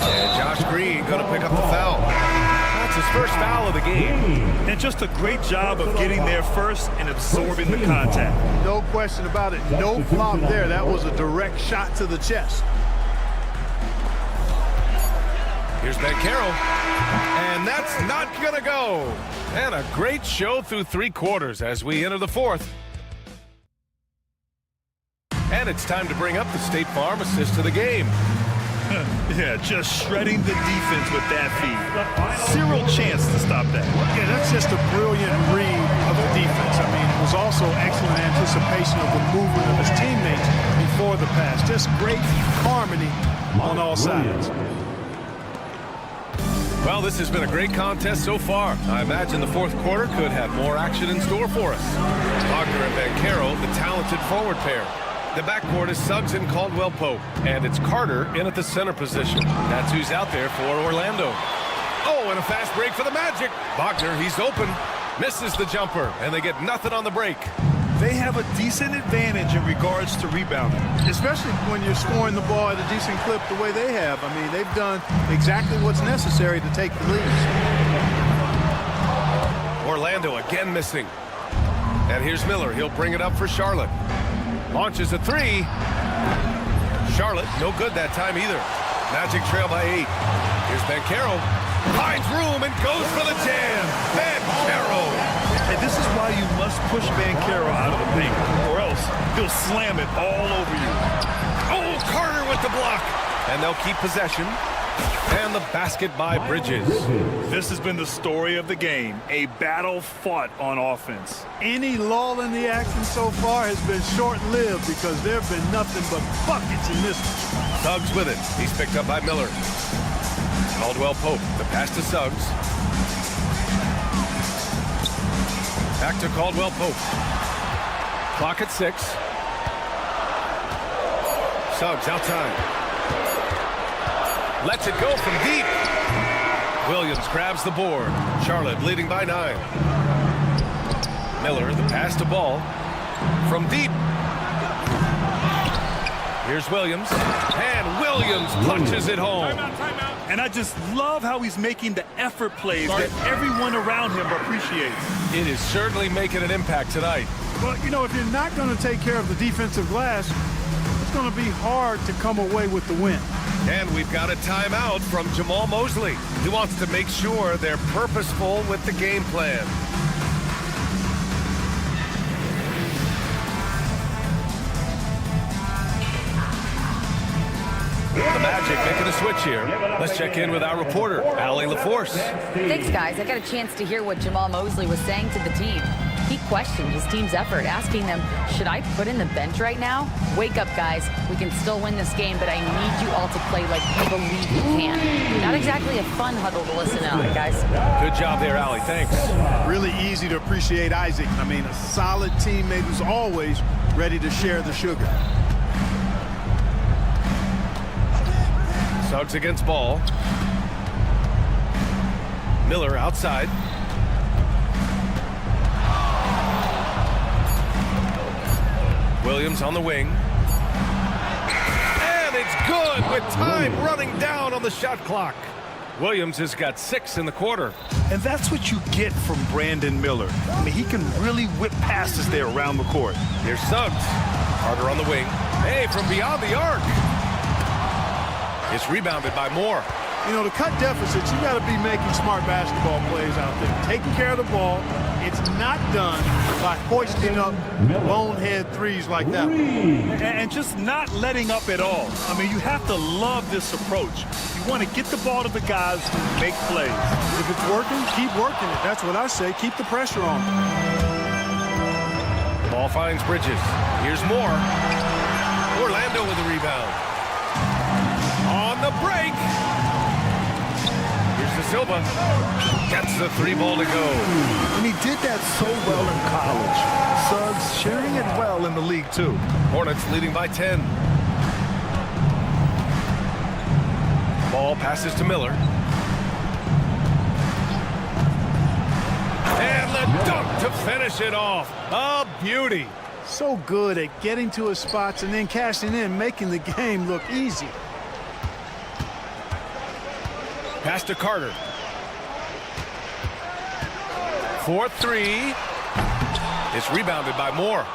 And Josh Green going to pick up the foul. That's his first foul of the game. And just a great job of getting there first and absorbing the contact. No question about it. No flop there. That was a direct shot to the chest. Here's Banchero. And that's not going to go. And a great show through 3 quarters as we enter the 4th. And it's time to bring up the State Farm assist of the game. Yeah, just shredding the defense with that feed. Zero chance to stop that. Yeah, that's just a brilliant read of the defense. I mean, it was also excellent anticipation of the movement of his teammates before the pass. Just great harmony on all sides. Well, this has been a great contest so far. I imagine the 4th quarter could have more action in store for us. Wagner and Banchero, the talented forward pair. The backcourt is Suggs and Caldwell-Pope, and it's Carter in at the center position. That's who's out there for Orlando. Oh, and a fast break for the Magic. Wagner, he's open, misses the jumper, and they get nothing on the break. They have a decent advantage in regards to rebounding. Especially when you're scoring the ball at a decent clip the way they have. I mean, they've done exactly what's necessary to take the lead. Orlando again missing. And here's Miller. He'll bring it up for Charlotte. Launches a 3. Charlotte, no good that time either. Magic trail by 8. Here's Banchero. Finds room and goes for the jam. Banchero. And this is why you must push Banchero out of the paint, or else he'll slam it all over you. Oh, Carter with the block. And they'll keep possession. And the basket by Bridges. This has been the story of the game, a battle fought on offense. Any lull in the action so far has been short-lived because there have been nothing but buckets in this one. Suggs with it. He's picked up by Miller. Caldwell Pope. The pass to Suggs. Back to Caldwell Pope. Clock at 6. Suggs outside. Lets it go from deep. Williams grabs the board. Charlotte leading by 9. Miller, the pass to Ball. From deep. Here's Williams. And Williams punches it home. Timeout. And I just love how he's making the effort plays that everyone around him appreciates. It is certainly making an impact tonight. Well, you know, if you're not going to take care of the defensive glass, it's going to be hard to come away with the win. And we've got a timeout from Jamal Mosley. He wants to make sure they're purposeful with the game plan. The Magic making a switch here. Let's check in with our reporter, Allie LaForce. Thanks, guys. I got a chance to hear what Jamal Mosley was saying to the team. He questioned his team's effort, asking them, should I put in the bench right now? Wake up, guys. We can still win this game, but I need you all to play like you believe you can. Not exactly a fun huddle to listen in on, guys. Good job there, Allie. Thanks. Really easy to appreciate Isaac. I mean, a solid teammate who's always ready to share the sugar. Suggs against Ball. Miller outside. Williams on the wing. And it's good with time running down on the shot clock. Williams has got 6 in the quarter. And that's what you get from Brandon Miller. I mean, he can really whip passes there around the court. Here's Suggs. Carter on the wing. Hey, from beyond the arc. It's rebounded by Moore. You know, to cut deficits, you got to be making smart basketball plays out there. Taking care of the ball. It's not done by hoisting up bonehead threes like that. And just not letting up at all. I mean, you have to love this approach. You want to get the ball to the guys who make plays. If it's working, keep working it. That's what I say. Keep the pressure on. Ball finds Bridges. Here's Moore. Orlando with the rebound. On the break. Here's De Silva. Gets the 3-ball to go. And he did that so well in college. Suggs sharing it well in the league, too. Hornets leading by 10. Ball passes to Miller. And the dunk to finish it off. A beauty. So good at getting to his spots and then cashing in, making the game look easy. Pass to Carter. 4-3. It's rebounded by Moore.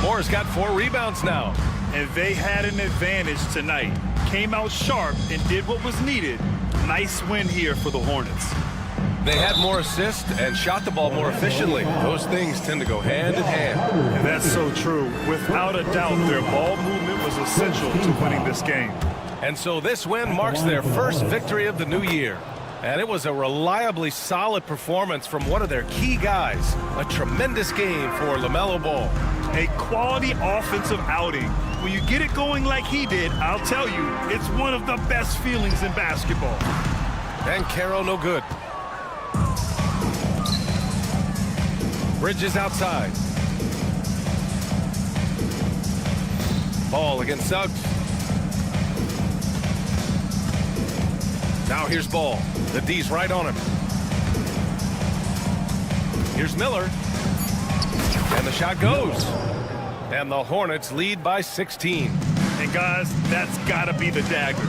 Moore's got 4 rebounds now. And they had an advantage tonight. Came out sharp and did what was needed. Nice win here for the Hornets. They had more assists and shot the ball more efficiently. Those things tend to go hand in hand. And that's so true. Without a doubt, their ball movement was essential to winning this game. And so this win marks their first victory of the new year. And it was a reliably solid performance from one of their key guys. A tremendous game for LaMelo Ball. A quality offensive outing. When you get it going like he did, I'll tell you, it's one of the best feelings in basketball. And Caro no good. Bridges outside. Ball against Suggs. Now here's Ball. The D's right on him. Here's Miller. And the shot goes. And the Hornets lead by 16. And guys, that's got to be the dagger.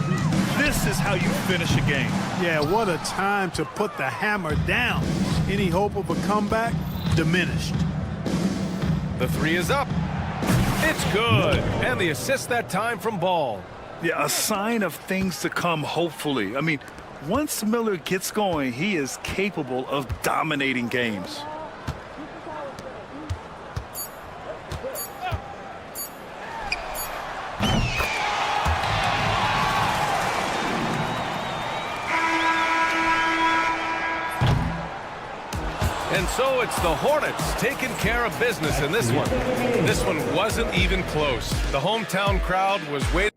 This is how you finish a game. Yeah, what a time to put the hammer down. Any hope of a comeback? Diminished. The 3 is up. It's good. And the assist that time from Ball. Yeah, a sign of things to come, hopefully. I mean, Once Miller gets going, he is capable of dominating games. And so it's the Hornets taking care of business in this one. This one wasn't even close. The hometown crowd was waiting.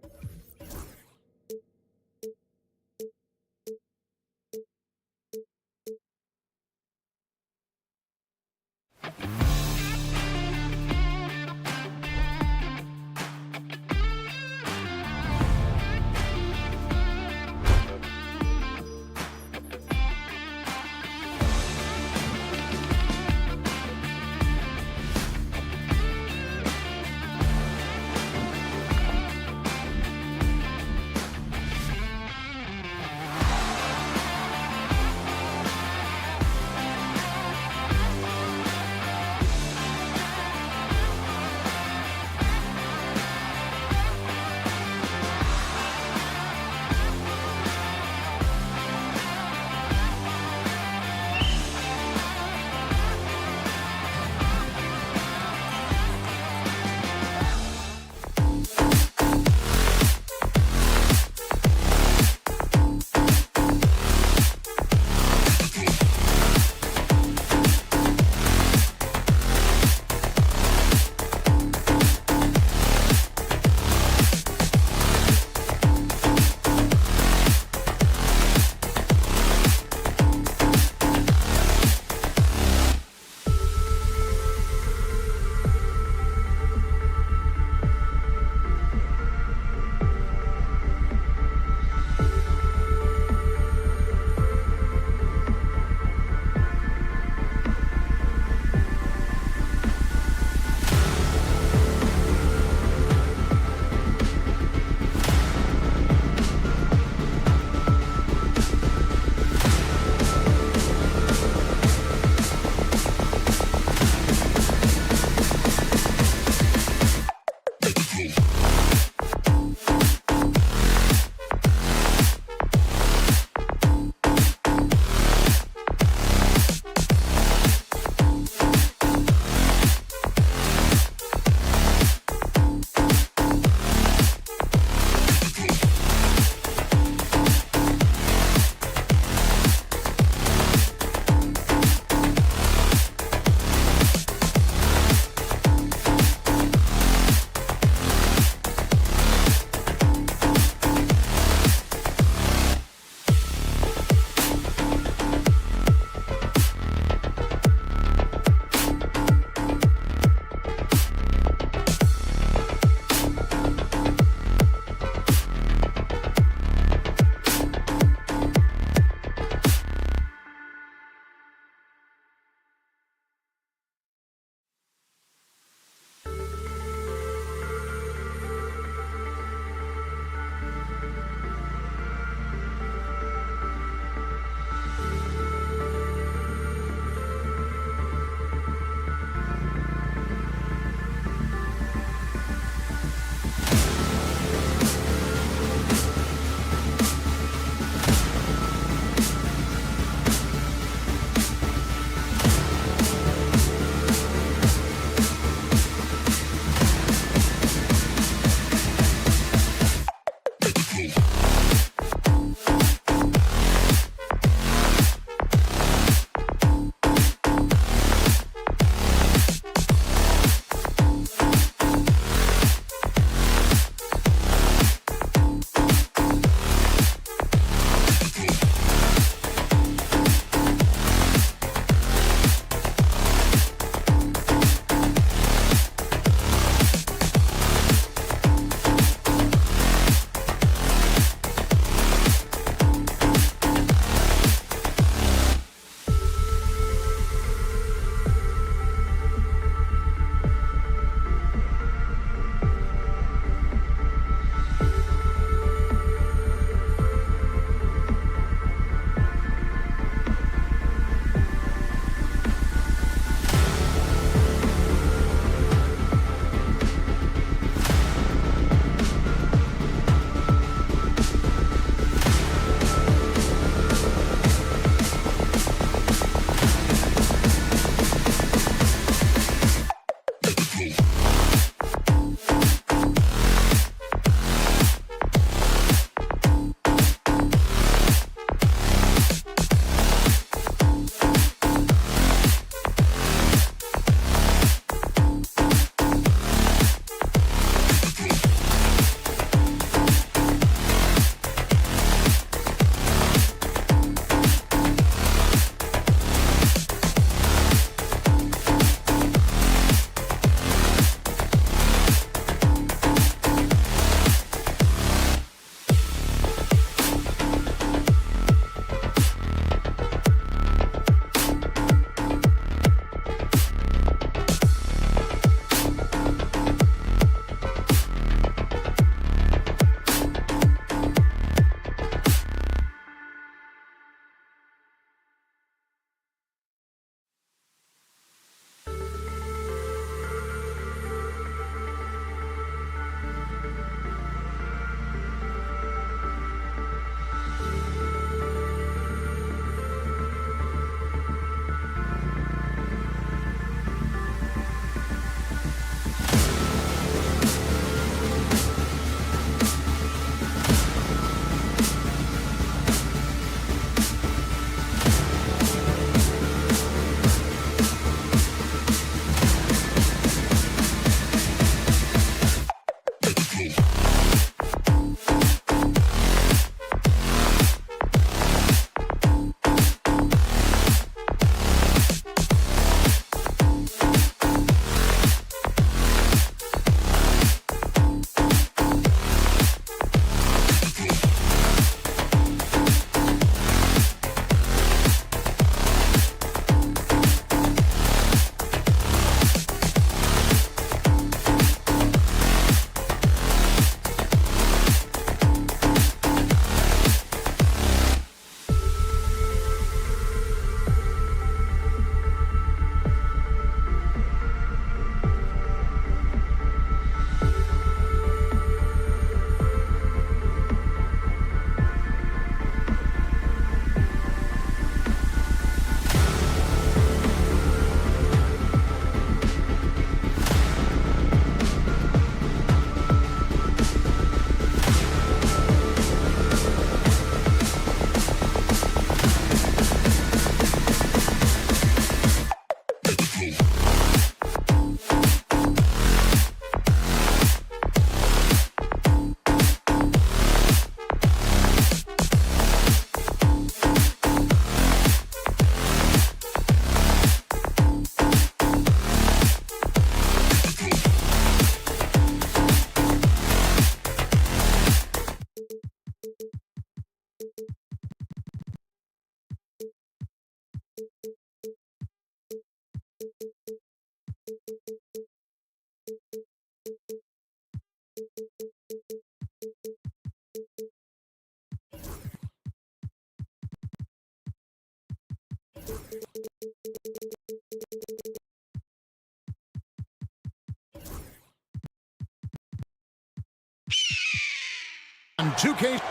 On 2K.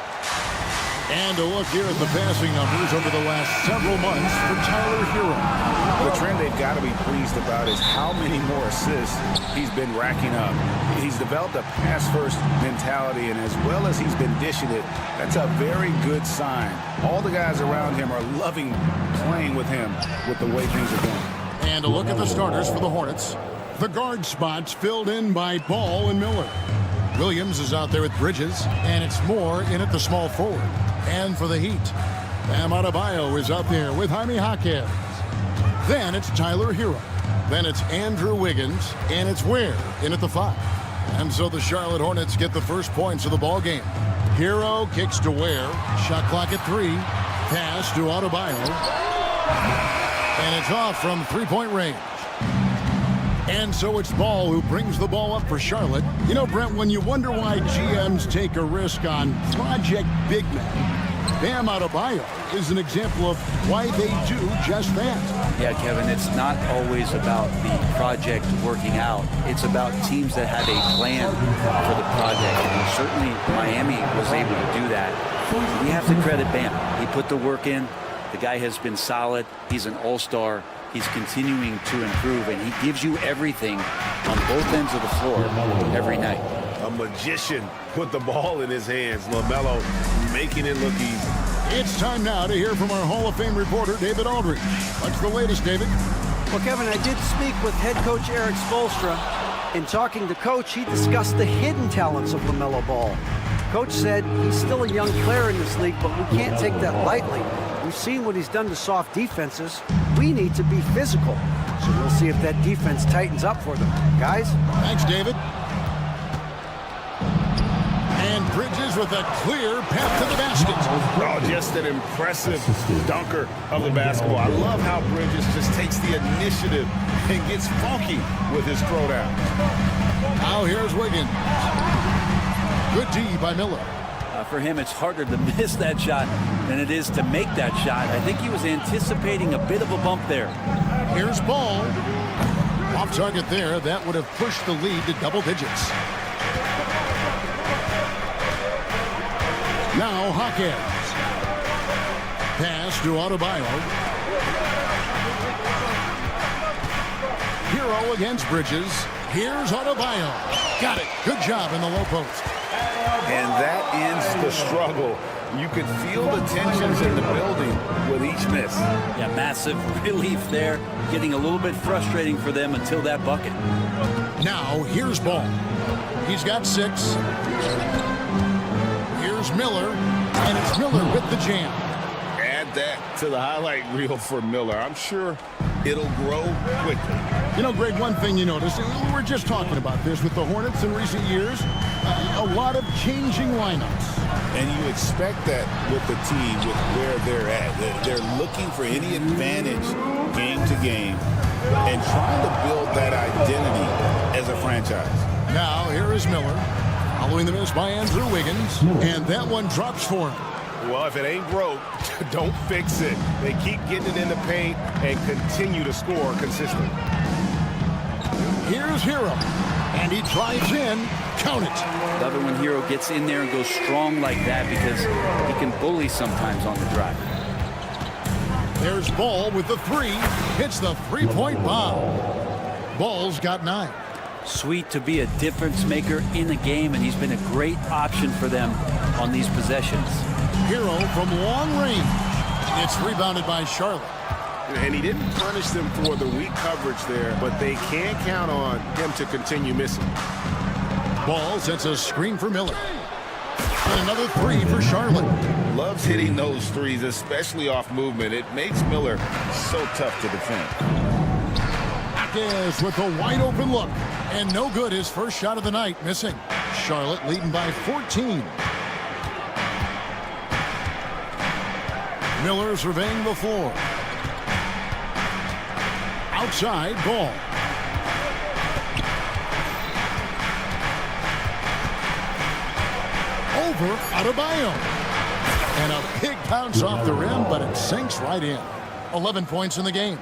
And a look here at the passing numbers over the last several months for Tyler Hero. The trend they've got to be pleased about is how many more assists he's been racking up. He's developed a pass-first mentality, and as well as he's been dishing it, that's a very good sign. All the guys around him are loving playing with him with the way things are going. And a look at the starters for the Hornets. The guard spots filled in by Ball and Miller. Williams is out there with Bridges, and it's Moore in at the small forward. And for the Heat, Bam Adebayo is out there with Jaime Jaquez. Then it's Tyler Hero. Then it's Andrew Wiggins, and it's Ware in at the 5. And so the Charlotte Hornets get the first points of the ball game. Hero kicks to Ware. Shot clock at 3. Pass to Adebayo. And it's off from three-point range. And so it's Ball who brings the ball up for Charlotte. You know, Brent, when you wonder why GMs take a risk on project big men, Bam Adebayo is an example of why they do just that. Yeah, Kevin, it's not always about the project working out. It's about teams that have a plan for the project. And certainly Miami was able to do that. We have to credit Bam. He put the work in. The guy has been solid. He's an all-star. He's continuing to improve, and he gives you everything on both ends of the floor every night. A magician put the ball in his hands. LaMelo making it look easy. It's time now to hear from our Hall of Fame reporter, David Aldridge. What's the latest, David? Well, Kevin, I did speak with head coach Eric Spoelstra. In talking to Coach, he discussed the hidden talents of LaMelo Ball. Coach said he's still a young player in this league, but we can't take that lightly. We've seen what he's done to soft defenses. We need to be physical. So we'll see if that defense tightens up for them. Guys? Thanks, David. And Bridges with a clear path to the basket. Oh, just an impressive dunker of the basketball. I love how Bridges just takes the initiative and gets funky with his throwdown. Now here's Wiggins. Good D by Miller. For him, it's harder to miss that shot than it is to make that shot. I think he was anticipating a bit of a bump there. Here's Ball. Off target there. That would have pushed the lead to double digits. Now Jaquez. Pass to Adebayo. Hero against Bridges. Here's Adebayo. Got it. Good job in the low post. And that ends the struggle. You could feel the tensions in the building with each miss. Yeah, massive relief there. Getting a little bit frustrating for them until that bucket. Now, here's Ball. He's got 6. Here's Miller. And it's Miller with the jam. Add that to the highlight reel for Miller. I'm sure it'll grow quickly. You know, Greg, one thing you notice, we're just talking about this with the Hornets in recent years, a lot of changing lineups. And you expect that with the team, with where they're at. They're looking for any advantage game to game and trying to build that identity as a franchise. Now, here is Miller, following the miss by Andrew Wiggins, and that one drops for him. Well, if it ain't broke, don't fix it. They keep getting it in the paint and continue to score consistently. Here's Hero, and he drives in. Count it. Love it when Hero gets in there and goes strong like that because he can bully sometimes on the drive. There's Ball with the 3. Hits the three-point bomb. Ball's got 9. Sweet to be a difference maker in the game, and he's been a great option for them on these possessions. Hero from long range. It's rebounded by Charlotte. And he didn't punish them for the weak coverage there, but they can't count on him to continue missing. Ball sets a screen for Miller. And another 3 for Charlotte. Loves hitting those threes, especially off movement. It makes Miller so tough to defend. Jaquez with a wide open look. And no good, his first shot of the night, missing. Charlotte leading by 14. Miller surveying the floor. Outside, Ball. Over Adebayo. And a big bounce off the rim, but it sinks right in. 11 points in the game.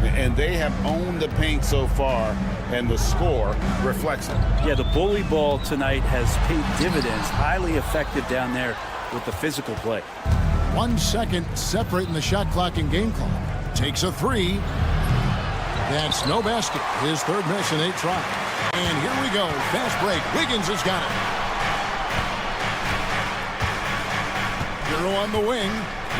And they have owned the paint so far, and the score reflects it. Yeah, the bully ball tonight has paid dividends. Highly effective down there with the physical play. 1 second separating the shot clock and game clock. Takes a three. That's no basket. His third miss in 8 tries. And here we go. Fast break. Wiggins has got it. Hero on the wing.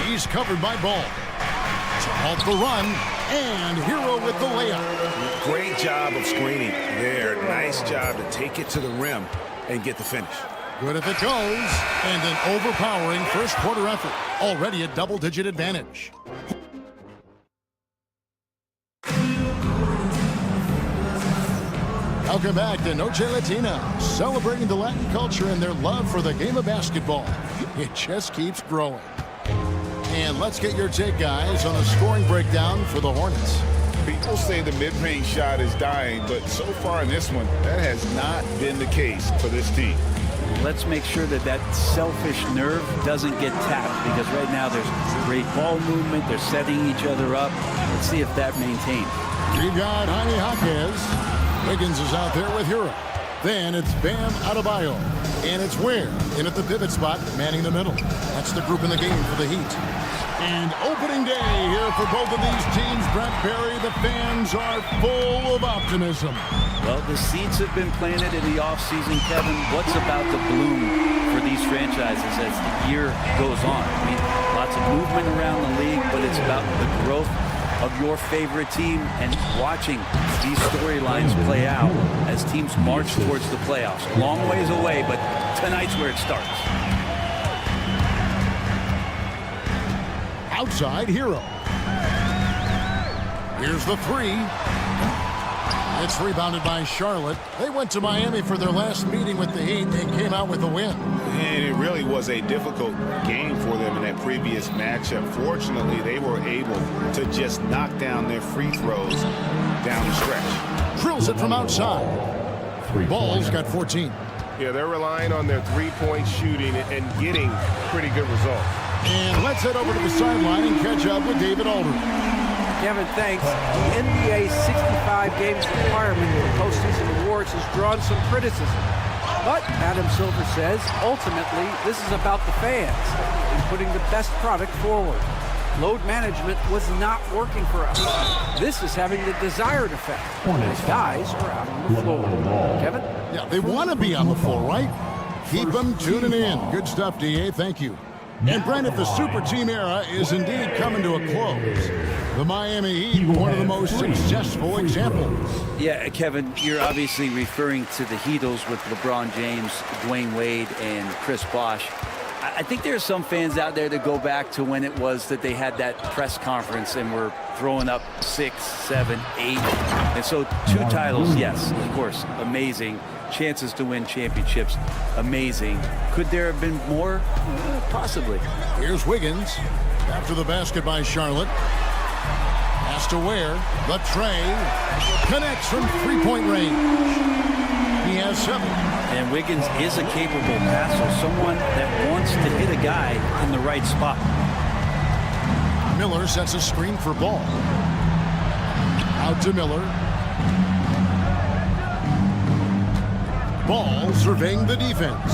He's covered by Ball. To halt the run. And Hero with the layup. Great job of screening there. Nice job to take it to the rim and get the finish. Good if it goes. And an overpowering first quarter effort. Already a double-digit advantage. Welcome back to Noche Latina, celebrating the Latin culture and their love for the game of basketball. It just keeps growing. And let's get your take, guys, on the scoring breakdown for the Hornets. People say the mid-range shot is dying, but so far in this one, that has not been the case for this team. Let's make sure that that selfish nerve doesn't get tapped, because right now there's great ball movement. They're setting each other up. Let's see if that maintains. We've got Jaime Jaquez. Wiggins is out there with Hero. Then it's Bam Adebayo. And it's Ware in at the pivot spot, manning the middle. That's the group in the game for the Heat. And opening day here for both of these teams. Brent Barry, the fans are full of optimism. Well, the seeds have been planted in the offseason, Kevin. What's about to bloom for these franchises as the year goes on? I mean, lots of movement around the league, but it's about the growth of your favorite team and watching these storylines play out as teams march towards the playoffs. Long ways away, but tonight's where it starts. Outside Hero. Here's the three. It's rebounded by Charlotte. They went to Miami for their last meeting with the Heat and came out with a win. And it really was a difficult game for them in that previous matchup. Fortunately, they were able to just knock down their free throws down the stretch. Drills it from outside. Ball's got 14. Yeah, they're relying on their three-point shooting and getting pretty good results. And let's head over to the sideline and catch up with David Aldridge. Kevin, thanks. The NBA's 65 games requirement for postseason awards has drawn some criticism. But Adam Silver says, ultimately, this is about the fans and putting the best product forward. Load management was not working for us. This is having the desired effect. As guys are out on the floor. Kevin? Yeah, they want to be on the floor, right? Keep them tuning in. Good stuff, DA. Thank you. And Brent, if the super team era is indeed coming to a close, the Miami Heat, one of the most successful examples. Yeah, Kevin, you're obviously referring to the Heatles with LeBron James, Dwayne Wade, and Chris Bosh. I think there are some fans out there that go back to when it was that they had that press conference and were throwing up 6, 7, 8. And so 2 titles, yes, of course, amazing. Chances to win championships, amazing. Could there have been more? Possibly. Here's Wiggins after the basket by Charlotte. Pass to Ware. The tray connects from three-point range. He has 7. And Wiggins is a capable passer, someone that wants to hit a guy in the right spot. Miller sets a screen for Ball. Out to Miller. Ball surveying the defense.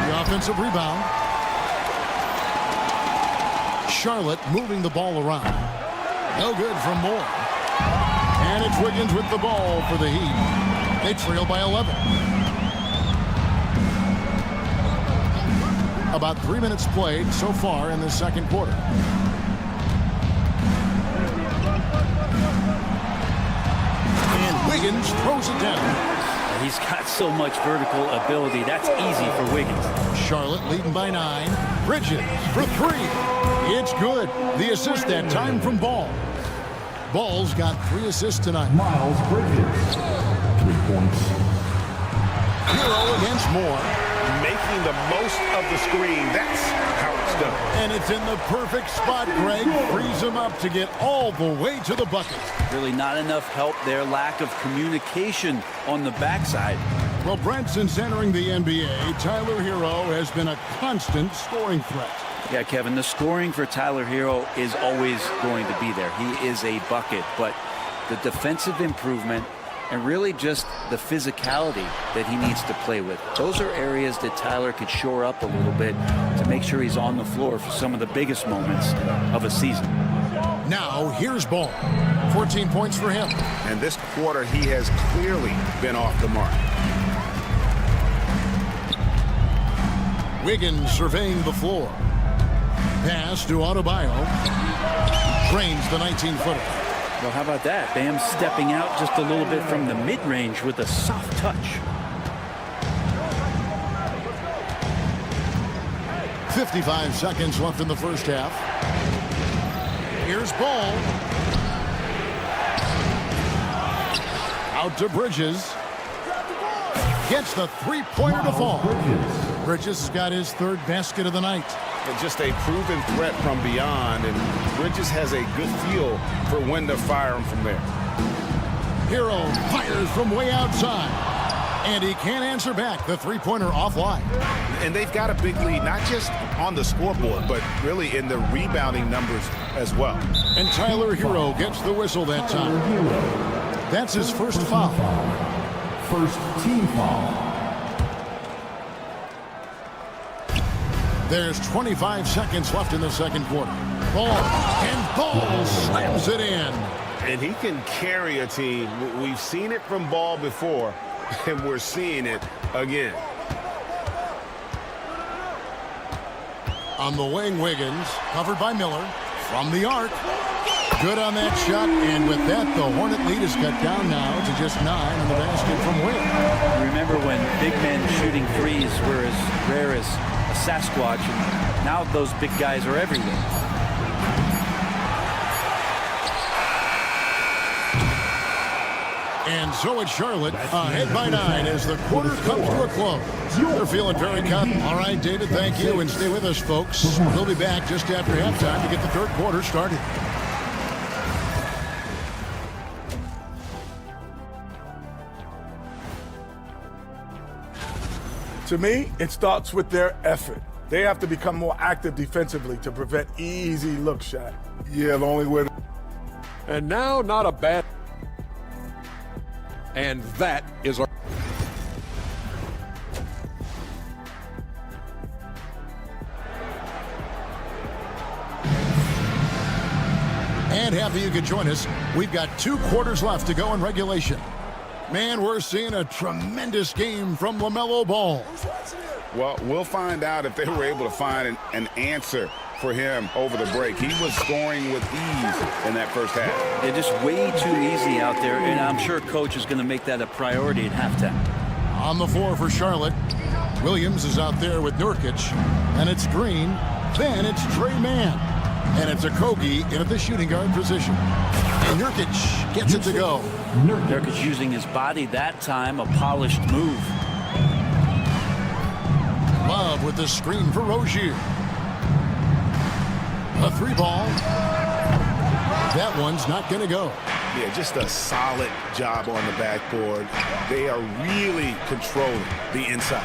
The offensive rebound. Charlotte moving the ball around. No good from Moore. And it's Wiggins with the ball for the Heat. They trail by 11. About 3 minutes played so far in the second quarter. And Wiggins throws it down. He's got so much vertical ability. That's easy for Wiggins. Charlotte leading by 9. Bridges for 3. It's good. The assist that time from Ball. Ball's got 3 assists tonight. Miles Bridges, 3 points. Hero against Moore. Making the most of the screen. That's how it's done. And it's in the perfect spot. Greg frees him up to get all the way to the bucket. Really not enough help there. Lack of communication on the backside. Well, Brent, since entering the NBA, Tyler Hero has been a constant scoring threat. Yeah, Kevin, the scoring for Tyler Hero is always going to be there. He is a bucket, but the defensive improvement and really just the physicality that he needs to play with. Those are areas that Tyler could shore up a little bit to make sure he's on the floor for some of the biggest moments of a season. Now, here's Ball. 14 points for him. And this quarter, he has clearly been off the mark. Wiggins surveying the floor. Pass to Adebayo. Drains the 19-footer. Well, how about that? Bam stepping out just a little bit from the mid-range with a soft touch. 55 seconds left in the first half. Here's Ball. Out to Bridges. Gets the three-pointer to fall. Bridges has got his third basket of the night. And just a proven threat from beyond, and Bridges has a good feel for when to fire him from there. Hero fires from way outside, and he can't answer back. The three-pointer offline. And they've got a big lead, not just on the scoreboard, but really in the rebounding numbers as well. And Tyler Hero gets the whistle that time. That's his first foul. First team foul. There's 25 seconds left in the second quarter. Ball, and Ball slams it in. And he can carry a team. We've seen it from Ball before, and we're seeing it again. On the wing, Wiggins, covered by Miller, from the arc. Good on that shot, and with that, the Hornet lead is cut down now to just 9 on the basket from Wing. Remember when big men shooting threes were as rare as a Sasquatch, and now those big guys are everywhere. And so it's Charlotte ahead by 9 as the quarter comes to a close. They're feeling very confident. All right, David, thank you, and stay with us, folks. We'll be back just after halftime to get the third quarter started. To me, it starts with their effort. They have to become more active defensively to prevent easy look shot. Yeah, the only way. And now, not a bad. And that is our. And happy you could join us. We've got 2 quarters left to go in regulation. Man, we're seeing a tremendous game from LaMelo Ball. Well, we'll find out if they were able to find an answer for him over the break. He was scoring with ease in that first half. They're just way too easy out there, and I'm sure Coach is going to make that a priority at halftime. On the floor for Charlotte, Williams is out there with Nurkic, and it's Green. Then it's Trey Mann, and it's Okogie in at the shooting guard position. And Nurkic gets it to go. Nurkic using his body that time, a polished move. Love with the screen for Rozier. A 3-ball. That one's not going to go. Yeah, just a solid job on the backboard. They are really controlling the inside.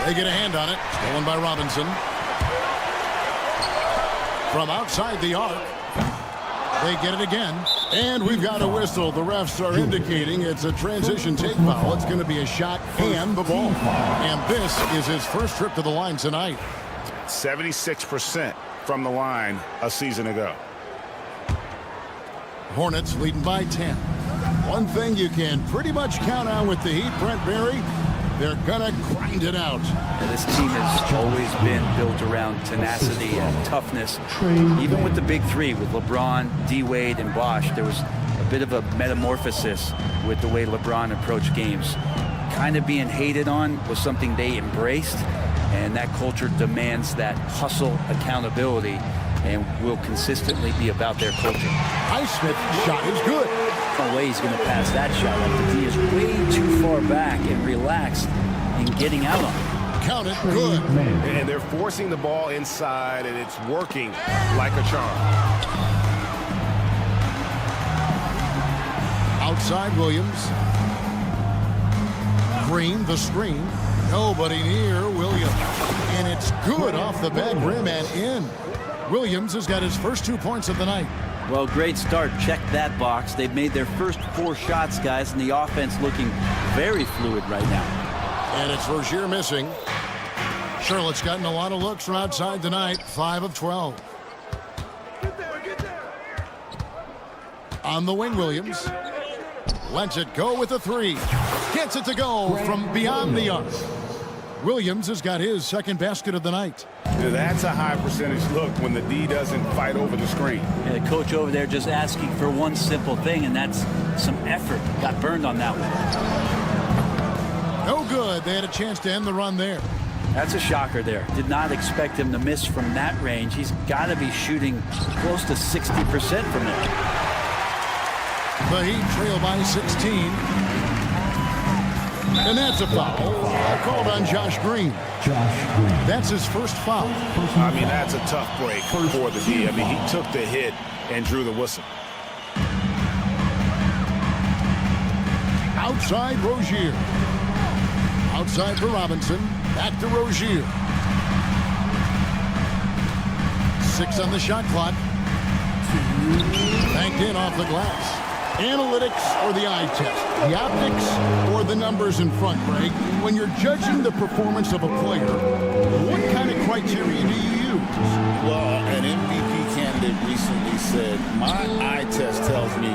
They get a hand on it. Stolen by Robinson. From outside the arc. They get it again. And we've got a whistle. The refs are indicating it's a transition take foul. It's going to be a shot and the ball. And this is his first trip to the line tonight. 76% from the line a season ago. Hornets leading by 10. One thing you can pretty much count on with the Heat, Brent Berry, they're going to grind it out. And this team has always been built around tenacity and toughness. Even with the big three, with LeBron, D-Wade, and Bosh, there was a bit of a metamorphosis with the way LeBron approached games. Kind of being hated on was something they embraced, and that culture demands that hustle accountability and will consistently be about their culture. Highsmith's shot is good. No way he's going to pass that shot. Like the D is way too far back and relaxed in getting out on it. Count it, good. And they're forcing the ball inside, and it's working like a charm. Outside Williams. Green, the screen. Nobody near Williams. And it's Good off the back rim and in. Williams has got his first 2 points of the night. Well, great start. Check that box. They've made their first 4 shots, guys, and the offense looking very fluid right now. And it's Rozier missing. Charlotte's gotten a lot of looks from outside tonight, 5 of 12. On the wing, Williams lets it go with a 3. Gets it to go from beyond the arc. Williams has got his second basket of the night. That's a high percentage look when the D doesn't fight over the screen. Yeah, the coach over there just asking for one simple thing, and that's some effort. Got burned on that one. No good. They had a chance to end the run there. That's a shocker there. Did not expect him to miss from that range. He's got to be shooting close to 60% from there. The Heat trail by 16. And that's a foul. Called on Josh Green. That's his first foul. I mean, that's a tough break for the D. I mean, he took the hit and drew the whistle. Outside Rozier. Outside for Robinson. Back to Rozier. 6 on the shot clock. Banked in off the glass. Analytics or the eye test? The optics or the numbers in front, Greg? When you're judging the performance of a player, what kind of criteria do you use? Well, an MVP candidate recently said, my eye test tells me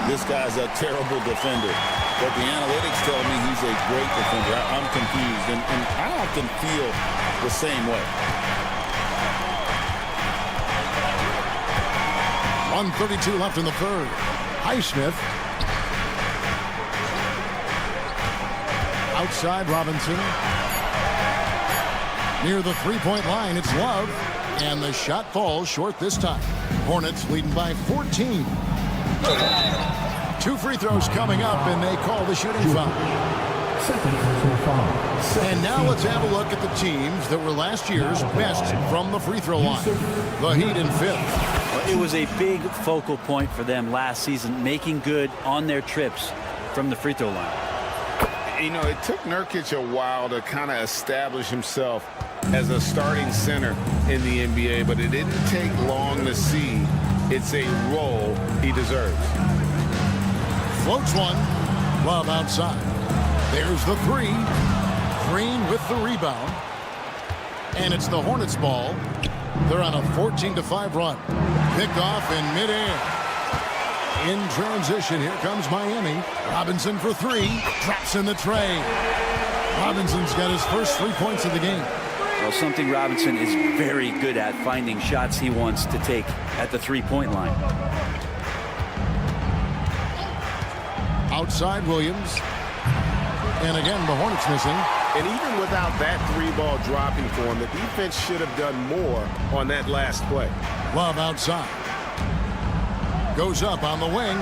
this guy's a terrible defender, but the analytics tell me he's a great defender. I'm confused, and I often feel the same way. 1:32 left in the third. Highsmith. Outside Robinson. Near the three-point line, it's Love. And the shot falls short this time. Hornets leading by 14. 2 free throws coming up, and they call the shooting foul. And now let's have a look at the teams that were last year's best from the free throw line. The Heat in 5th. Well, it was a big focal point for them last season, making good on their trips from the free throw line. You know, it took Nurkic a while to kind of establish himself as a starting center in the NBA, but it didn't take long to see it's a role he deserves. Floats one. Love outside. There's the 3. Green with the rebound. And it's the Hornets ball. They're on a 14-5 run. Picked off in midair. In transition, here comes Miami. Robinson for 3. Drops in the tray. Robinson's got his first 3 points of the game. Well, something Robinson is very good at, finding shots he wants to take at the three-point line. Outside Williams. And again, the Hornets missing. And even without that 3-ball dropping for him, the defense should have done more on that last play. Love outside. Goes up on the wing.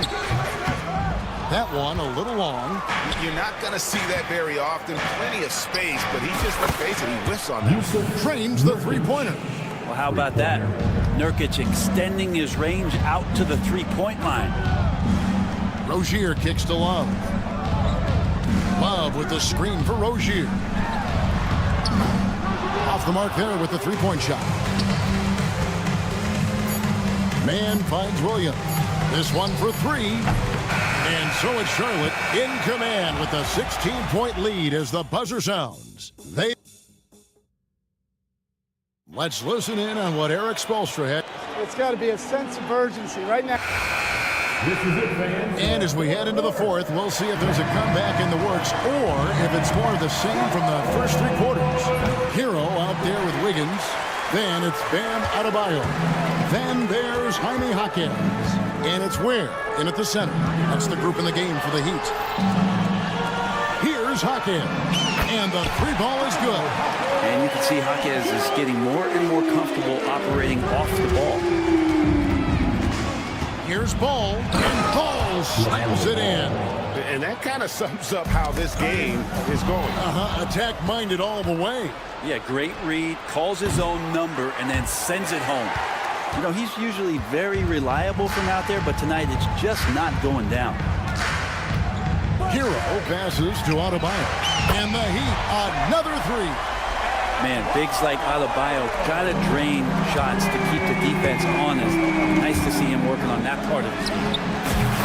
That one a little long. You're not going to see that very often. Plenty of space, but he just, let's face it, he whiffs on that. Trains the three-pointer. Well, how about that? Nurkic extending his range out to the three-point line. Rozier kicks to Love. Love with the screen for Rozier. Off the mark there with the three-point shot. Man finds Williams. This one for 3. And so it's Charlotte in command with a 16-point lead as the buzzer sounds. Let's listen in on what Eric Spoelstra had. It's got to be a sense of urgency right now. And as we head into the fourth, we'll see if there's a comeback in the works or if it's more of the same from the first 3 quarters. Hero out there with Wiggins. Then it's Bam Adebayo. Then there's Jaime Jaquez. And it's Ware in at the center. That's the group in the game for the Heat. Here's Jaquez. And the 3-ball is good. And you can see Jaquez is getting more and more comfortable operating off the ball. Here's Ball, and Ball slams it in. And that kind of sums up how this game is going. Attack-minded all the way. Yeah, great read, calls his own number, and then sends it home. You know, he's usually very reliable from out there, but tonight it's just not going down. Hero passes to Adebayo. And the Heat, another 3. Man, bigs like Adebayo got to drain shots to keep the defense honest. Nice to see him working on that part of his game.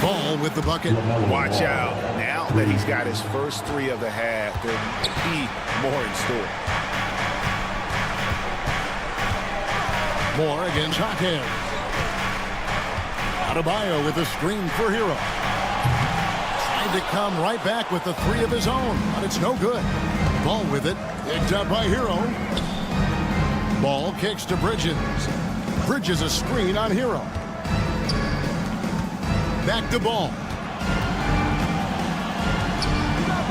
Ball with the bucket. Watch out. Now that he's got his first 3 of the half, there may be more in store. Moore against Hawkins. Adebayo with a screen for Hero. Trying to come right back with the 3 of his own, but it's no good. Ball with it. Picked up by Hero. Ball kicks to Bridges. Bridges a screen on Hero. Back to Ball.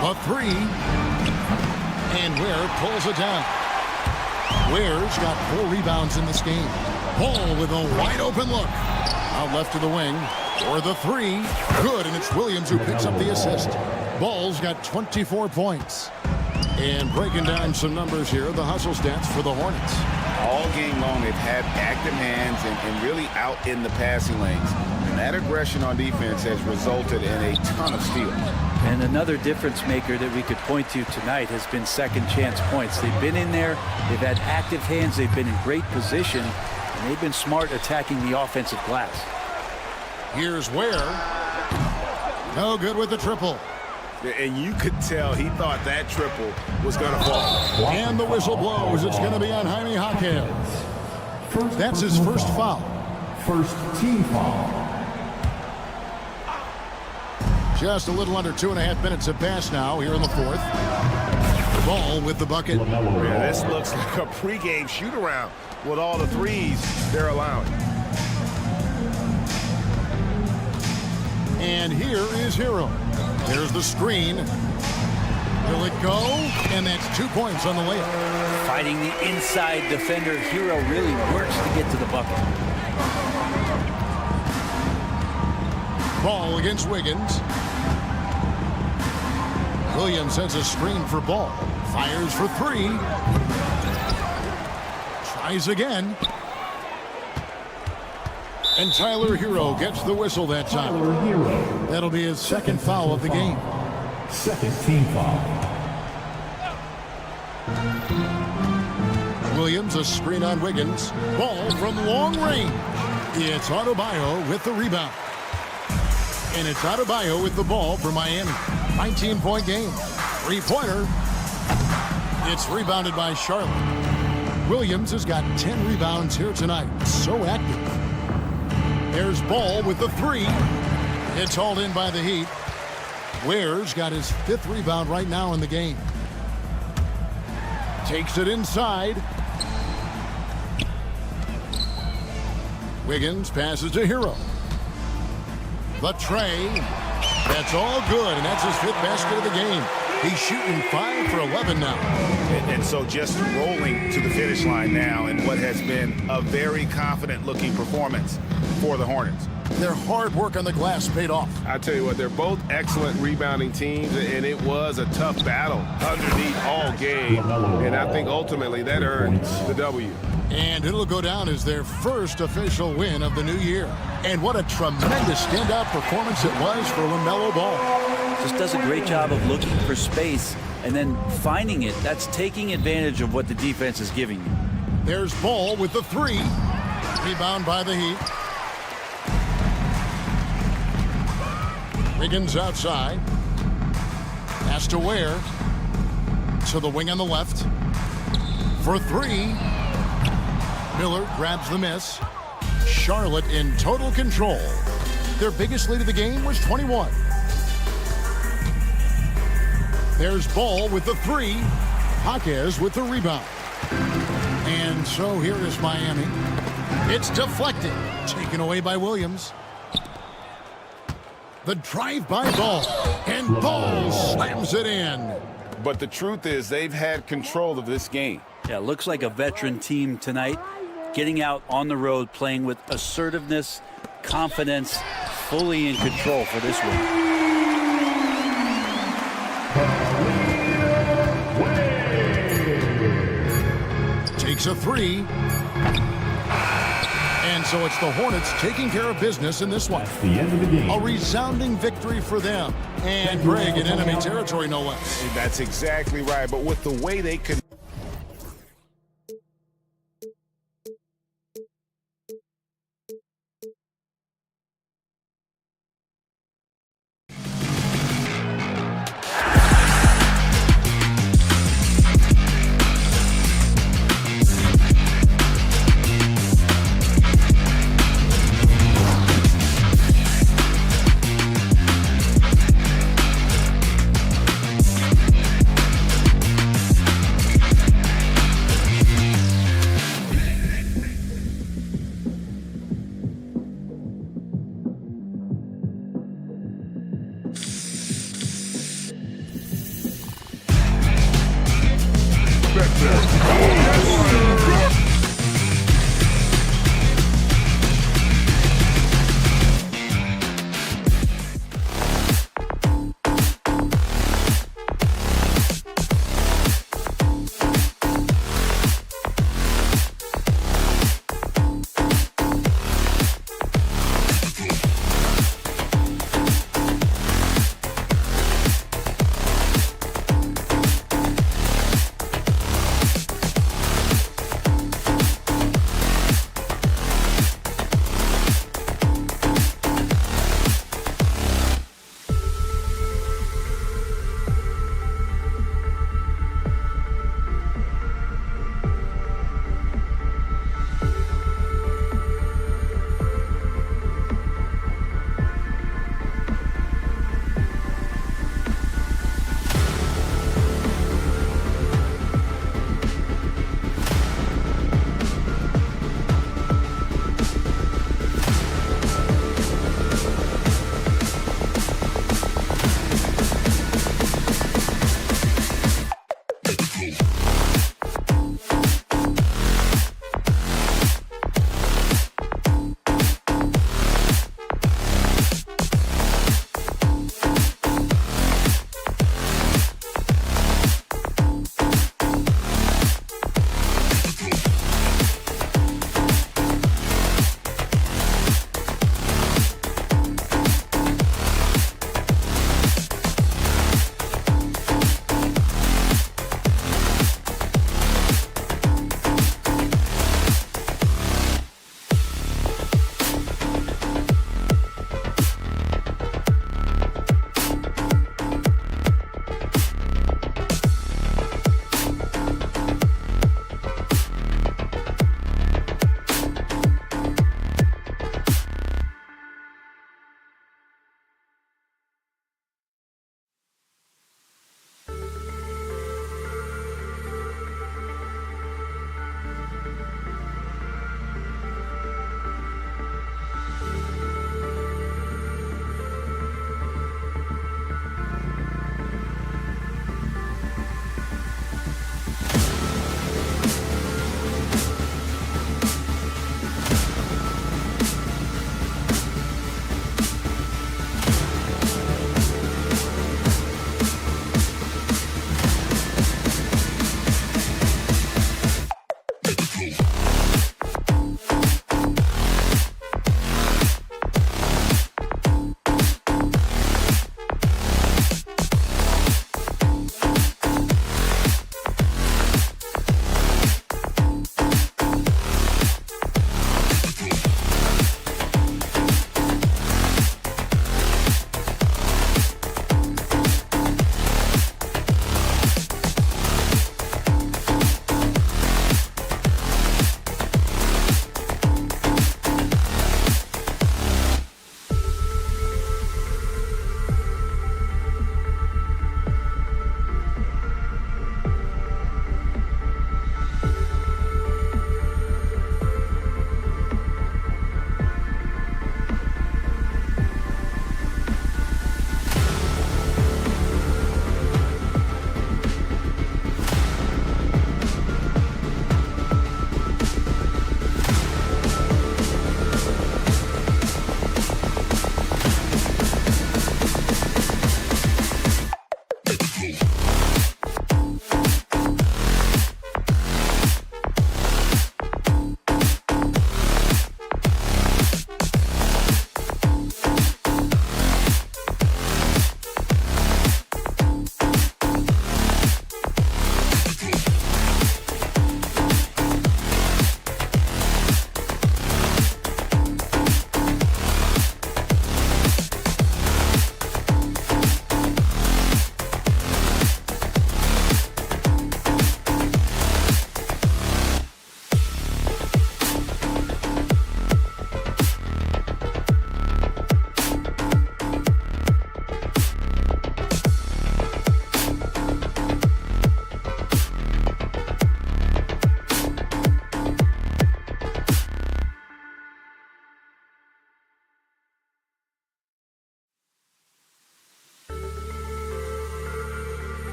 A 3. And Ware pulls it down. Ware's got 4 rebounds in this game. Ball with a wide open look. Out left to the wing. For the 3. Good, and it's Williams who picks up the assist. Ball's got 24 points. And breaking down some numbers here, the hustle stats for the Hornets. All game long, they've had active hands and really out in the passing lanes. And that aggression on defense has resulted in a ton of steals. And another difference maker that we could point to tonight has been second chance points. They've been in there, they've had active hands, they've been in great position, and they've been smart attacking the offensive glass. Here's Ware. No good with the triple. And you could tell he thought that triple was going to fall. And the whistle blows. It's going to be on Jaime Hawkins. That's his first foul. First team foul. Just a little under 2.5 minutes have passed now here in the 4th. Ball with the bucket. Man, this looks like a pregame shoot-around with all the 3s they're allowing. And here is Hero. There's the screen. Will it go? And that's 2 points on the layup. Fighting the inside defender, Hero really works to get to the bucket. Ball against Wiggins. Williams has a screen for Ball. Fires for 3. Tries again. And Tyler Hero gets the whistle that time. That'll be his second foul of the game. Second team foul. Williams a screen on Wiggins. Ball from long range. It's Adebayo with the rebound. And it's Adebayo with the ball for Miami. 19-point game. 3-pointer. It's rebounded by Charlotte. Williams has got 10 rebounds here tonight. So active. There's Ball with the 3. It's hauled in by the Heat. Ware's got his 5th rebound right now in the game. Takes it inside. Wiggins passes to Hero. The tray. That's all good, and that's his 5th basket of the game. He's shooting 5 for 11 now. And so just rolling to the finish line now in what has been a very confident-looking performance for the Hornets. Their hard work on the glass paid off. I tell you what, they're both excellent rebounding teams, and it was a tough battle underneath all game. And I think ultimately that earned the W. And it'll go down as their first official win of the new year. And what a tremendous standout performance it was for LaMelo Ball. Just does a great job of looking for space and then finding it. That's taking advantage of what the defense is giving you. There's Ball with the 3. Rebound by the Heat. Wiggins outside. Pass to Ware. To the wing on the left. For 3. Miller grabs the miss. Charlotte in total control. Their biggest lead of the game was 21. There's Ball with the 3. Hawkins with the rebound. And so here is Miami. It's deflected. Taken away by Williams. The drive by Ball. And Ball slams it in. But the truth is they've had control of this game. Yeah, looks like a veteran team tonight. Getting out on the road, playing with assertiveness, confidence, fully in control for this one. Takes a 3. And so it's the Hornets taking care of business in this one. The end of the game. A resounding victory for them. And Greg in enemy territory, no less. That's exactly right. But with the way they could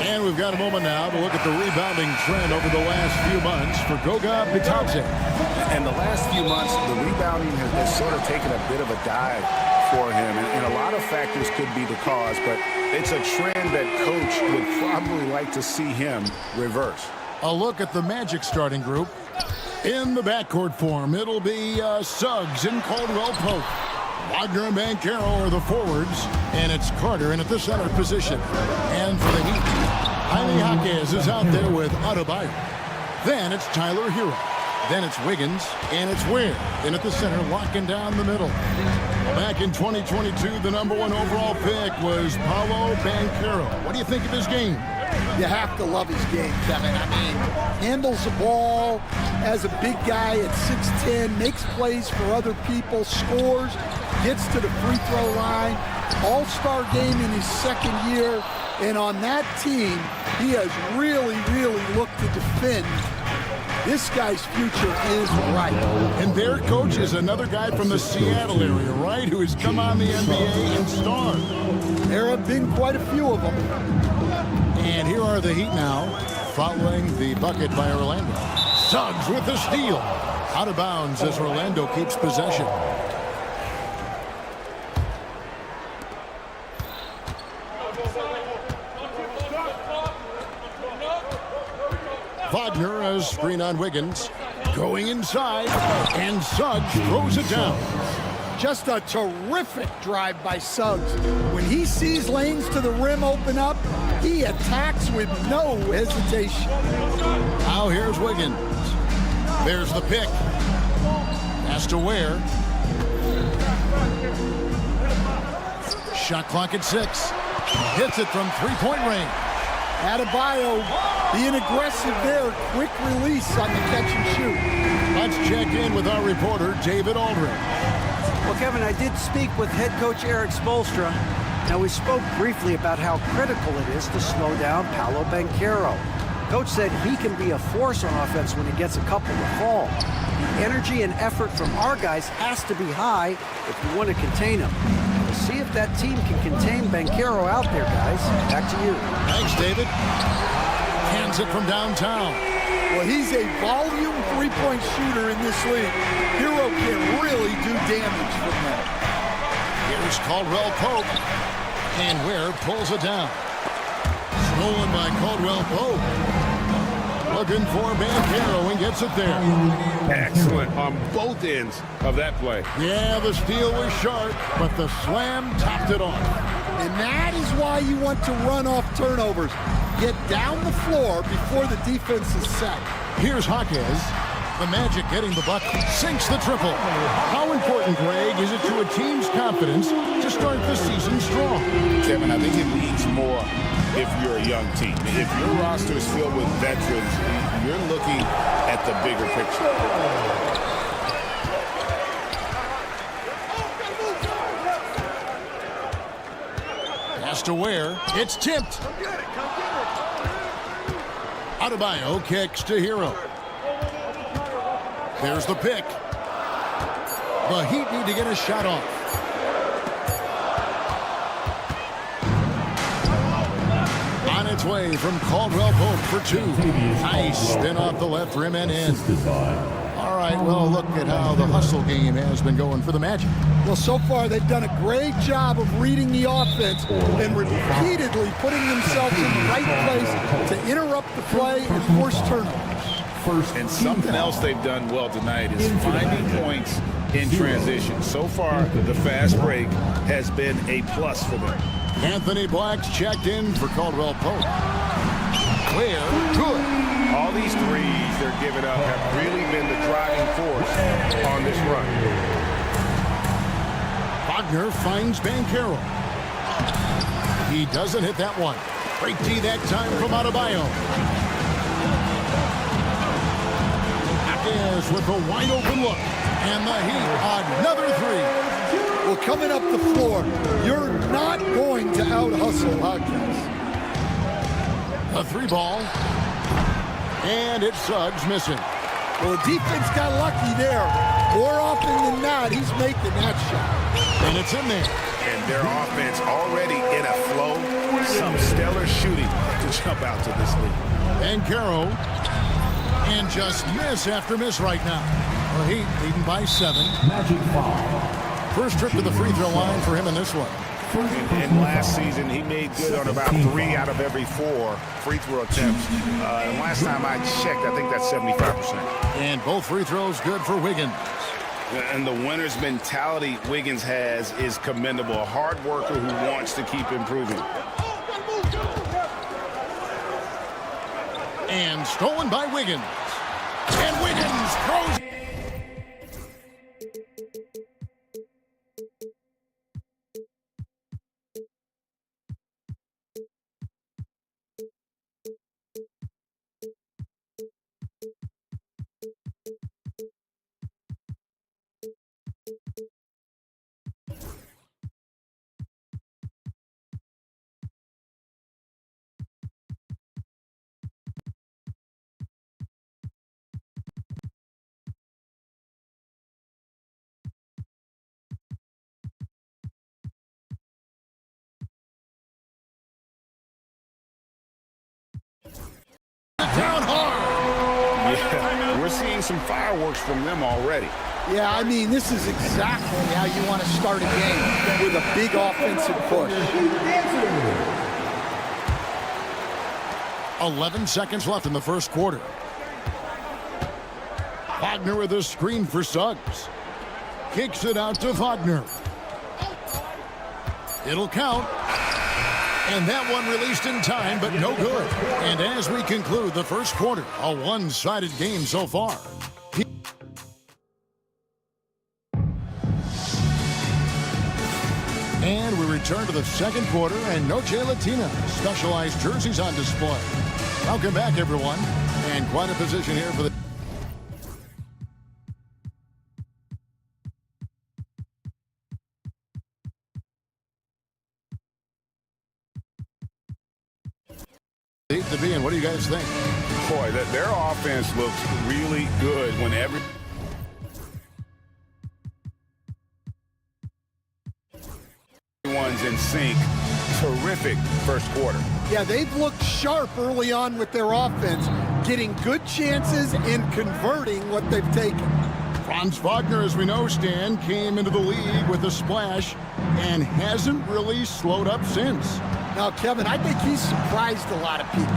And we've got a moment now to look at the rebounding trend over the last few months for Goga Bitadze. And the last few months, the rebounding has sort of taken a bit of a dive for him. And a lot of factors could be the cause, but it's a trend that Coach would probably like to see him reverse. A look at the Magic starting group. In the backcourt form, it'll be Suggs and Caldwell Pope. Wagner and Banchero are the forwards, and it's Carter in at the center position. And for the Heat, Jaime Jaquez is out there with Adebayo. Then it's Tyler Hero. Then it's Wiggins, and it's Ware in at the center, locking down the middle. Back in 2022, the number 1 overall pick was Paolo Banchero. What do you think of his game? You have to love his game, Kevin. I mean, handles the ball as a big guy at 6'10", makes plays for other people, scores, gets to the free throw line, all-star game in his second year, and on that team, he has really, really looked to defend. This guy's future is bright. And their coach is another guy from the Seattle area, right, who has come on the NBA and starred. There have been quite a few of them. And here are the Heat now, following the bucket by Orlando. Suggs with the steal. Out of bounds as Orlando keeps possession. Wagner has screen on Wiggins. Going inside, and Suggs throws it down. Just a terrific drive by Suggs. When he sees lanes to the rim open up, he attacks with no hesitation. Now here's Wiggins. There's the pick. Has to Ware. Shot clock at 6. Hits it from three-point range. Adebayo being aggressive there. Quick release on the catch and shoot. Let's check in with our reporter, David Aldridge. Well, Kevin, I did speak with head coach Eric Spoelstra. Now, we spoke briefly about how critical it is to slow down Paolo Banchero. Coach said he can be a force on offense when he gets a couple to fall. The energy and effort from our guys has to be high if we want to contain him. We'll see if that team can contain Banchero out there, guys. Back to you. Thanks, David. Hands it from downtown. Well, he's a volume three-point shooter in this league. Hero can really do damage from that. Here's Caldwell Pope. And Ware pulls it down. Stolen by Caldwell Pope. Looking for Banchero and gets it there. Excellent on both ends of that play. Yeah, the steal was sharp, but the slam topped it off. And that is why you want to run off turnovers. Get down the floor before the defense is set. Here's Jaquez. The Magic getting the bucket. Sinks the triple. How important, Greg, is it to a team's confidence to start the season strong? Kevin, I think it means more if you're a young team. If your roster is filled with veterans, you're looking at the bigger picture. Has to Ware. It's tipped. Adebayo kicks to Hero. There's the pick. The Heat need to get a shot off. On its way from Caldwell Pope for 2. Nice spin off the left rim and in. All right, well, look at how the hustle game has been going for the Magic. Well, so far they've done a great job of reading the offense and repeatedly putting themselves in the right place to interrupt the play and force turnovers. And something else they've done well tonight is finding points in transition. So far, the fast break has been a plus for them. Anthony Black's checked in for Caldwell Pope. Ware, good. All these threes they're giving up have really been the driving force on this run. Wagner finds Banchero. He doesn't hit that one. Break D that time from Adebayo. Jaquez with a wide open look. And the Heat, another three. Well, coming up the floor, you're not going to out-hustle Jaquez. A 3-ball. And it's Suggs missing. Well, the defense got lucky there. More often than not, he's making that shot. And it's in there. And their offense already in a flow. Some stellar shooting to jump out to this lead. And Caro, and just miss after miss right now. Well, Heat leading by 7. Magic foul. First trip to the free throw line for him in this one. And last season, he made good on about 3 out of every 4 free throw attempts. And last time I checked, I think that's 75%. And both free throws good for Wiggins. And the winner's mentality Wiggins has is commendable. A hard worker who wants to keep improving. And stolen by Wiggins. And Wiggins throws. Down hard. Yeah, we're seeing some fireworks from them already. Yeah, I mean, this is exactly how you want to start a game, with a big offensive push. 11 seconds left in the first quarter. Wagner with a screen for Suggs. Kicks it out to Wagner. It'll count. And that one released in time, but no good. And as we conclude the first quarter, a one-sided game so far. And we return to the second quarter, and no Latina. Specialized jerseys on display. Welcome back, everyone. And quite a position here for the... to be in. What do you guys think? Boy, their offense looks really good when everyone's in sync. Terrific first quarter. Yeah, they've looked sharp early on with their offense, getting good chances and converting what they've taken. Franz Wagner, as we know, Stan, came into the league with a splash and hasn't really slowed up since. Now, Kevin, I think he's surprised a lot of people.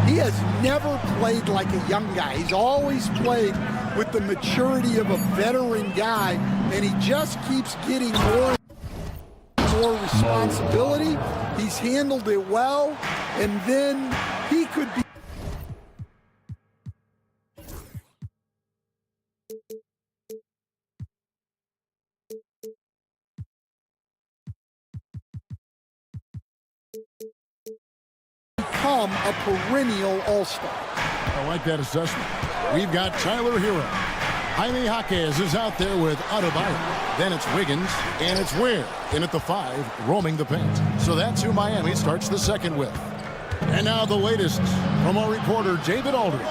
He has never played like a young guy. He's always played with the maturity of a veteran guy, and he just keeps getting more and more responsibility. He's handled it well, and then he could be a perennial all-star. I like that assessment. We've got Tyler Hero. Jaime Jaquez is out there with Adebayo. Then it's Wiggins, and it's Ware in at the 5, roaming the paint. So that's who Miami starts the second with. And now the latest from our reporter, David Aldridge.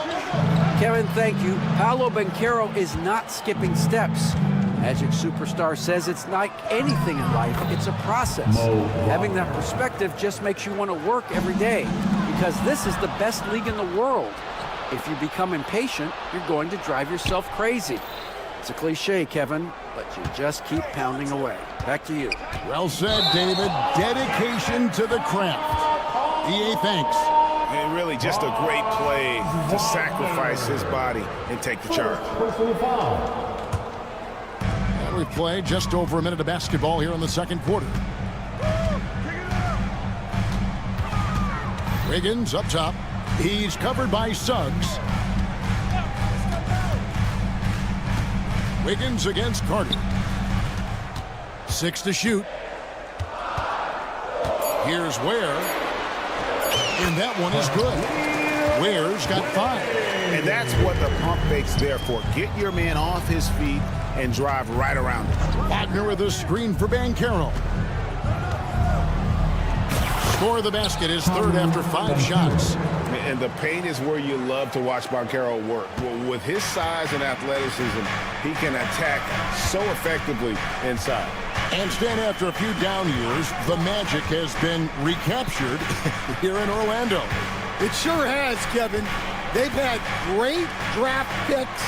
Kevin, thank you. Paolo Banchero is not skipping steps. Magic Superstar says it's like anything in life, it's a process. Having that perspective just makes you want to work every day, because this is the best league in the world. If you become impatient, you're going to drive yourself crazy. It's a cliche, Kevin, but you just keep pounding away. Back to you. Well said, David. Dedication to the craft. EA, thanks. And really just a great play to sacrifice his body and take the charge. And we've played just over a minute of basketball here in the second quarter. Wiggins up top. He's covered by Suggs. Wiggins against Carter. 6 to shoot. Here's Ware. And that one is good. Ware's got 5. And that's what the pump fake's there for. Get your man off his feet and drive right around him. Wagner with a screen for Banchero. Score of the basket is third after 5 shots. And the paint is where you love to watch Banchero work. Well, with his size and athleticism, he can attack so effectively inside. And Stan, after a few down years, the magic has been recaptured here in Orlando. It sure has, Kevin. They've had great draft picks.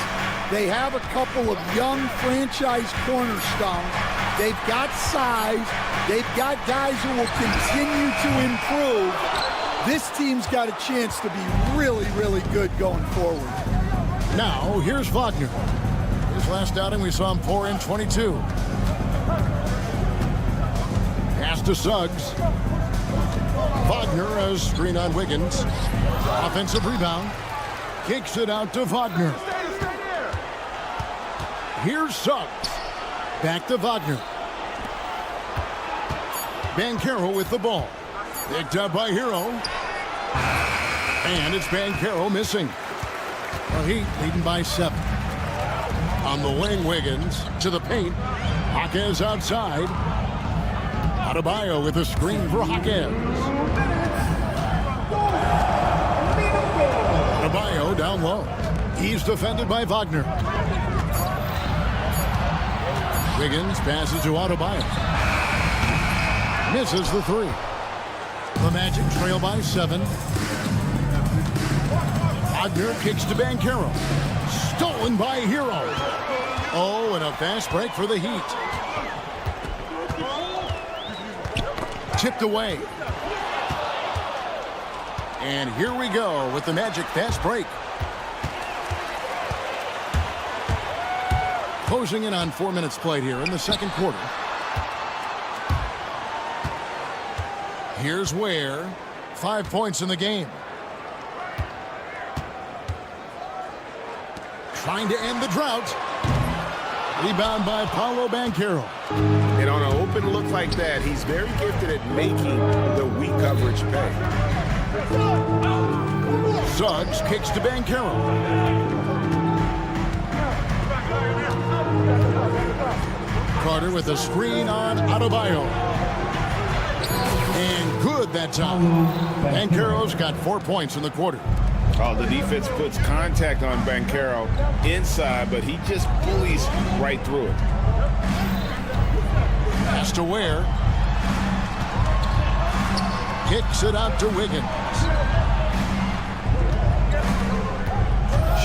They have a couple of young franchise cornerstones. They've got size. They've got guys who will continue to improve. This team's got a chance to be really, really good going forward. Now, here's Wagner. His last outing, we saw him pour in 22. Pass to Suggs. Wagner has screen on Wiggins. Offensive rebound. Kicks it out to Wagner. Here's Suggs. Back to Wagner. Banchero with the ball. Picked up by Hero. And it's Banchero missing. Well, Heat leading by 7. On the wing, Wiggins to the paint. Jaquez outside. Adebayo with a screen for Jaquez. Adebayo down low. He's defended by Wagner. Wiggins passes to Adebayo. Misses the 3. The Magic trail by 7. Wagner kicks to Banchero. Stolen by Hero. Oh, and a fast break for the Heat. Tipped away. And here we go with the Magic fast break. Closing in on 4 minutes played here in the second quarter. Here's Ware. 5 points in the game. Trying to end the drought. Rebound by Paolo Banchero. And on an open look like that, he's very gifted at making the weak coverage pay. Suggs kicks to Banchero. Carter with a screen on Adebayo. And good that time. Banchero's got 4 points in the quarter. Oh, the defense puts contact on Banchero inside, but he just bullies right through it. Pass to Ware. Kicks it out to Wiggins.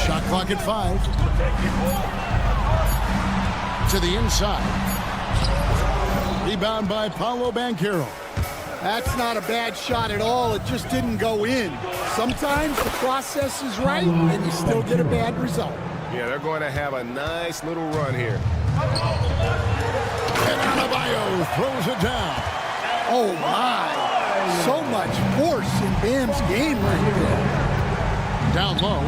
Shot clock at 5. To the inside. Rebound by Paolo Banchero. That's not a bad shot at all. It just didn't go in. Sometimes the process is right, and you still get a bad result. Yeah, they're going to have a nice little run here. And Adebayo throws it down. Oh, my. So much force in Bam's game right there. Down low.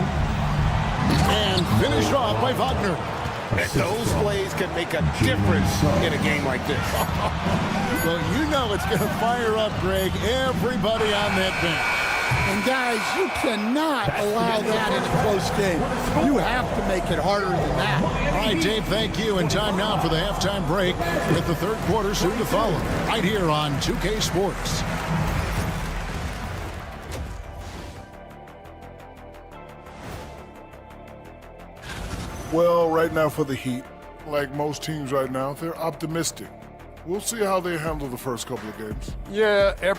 And finished off by Wagner. And those plays can make a difference in a game like this. Well, you know it's going to fire up, Greg, everybody on that bench. And, guys, you cannot allow that in a close game. You have to make it harder than that. All right, Dave, thank you. And time now for the halftime break with the third quarter soon to follow. Right here on 2K Sports. Well, right now for the Heat, like most teams right now, they're optimistic. We'll see how they handle the first couple of games. Yeah,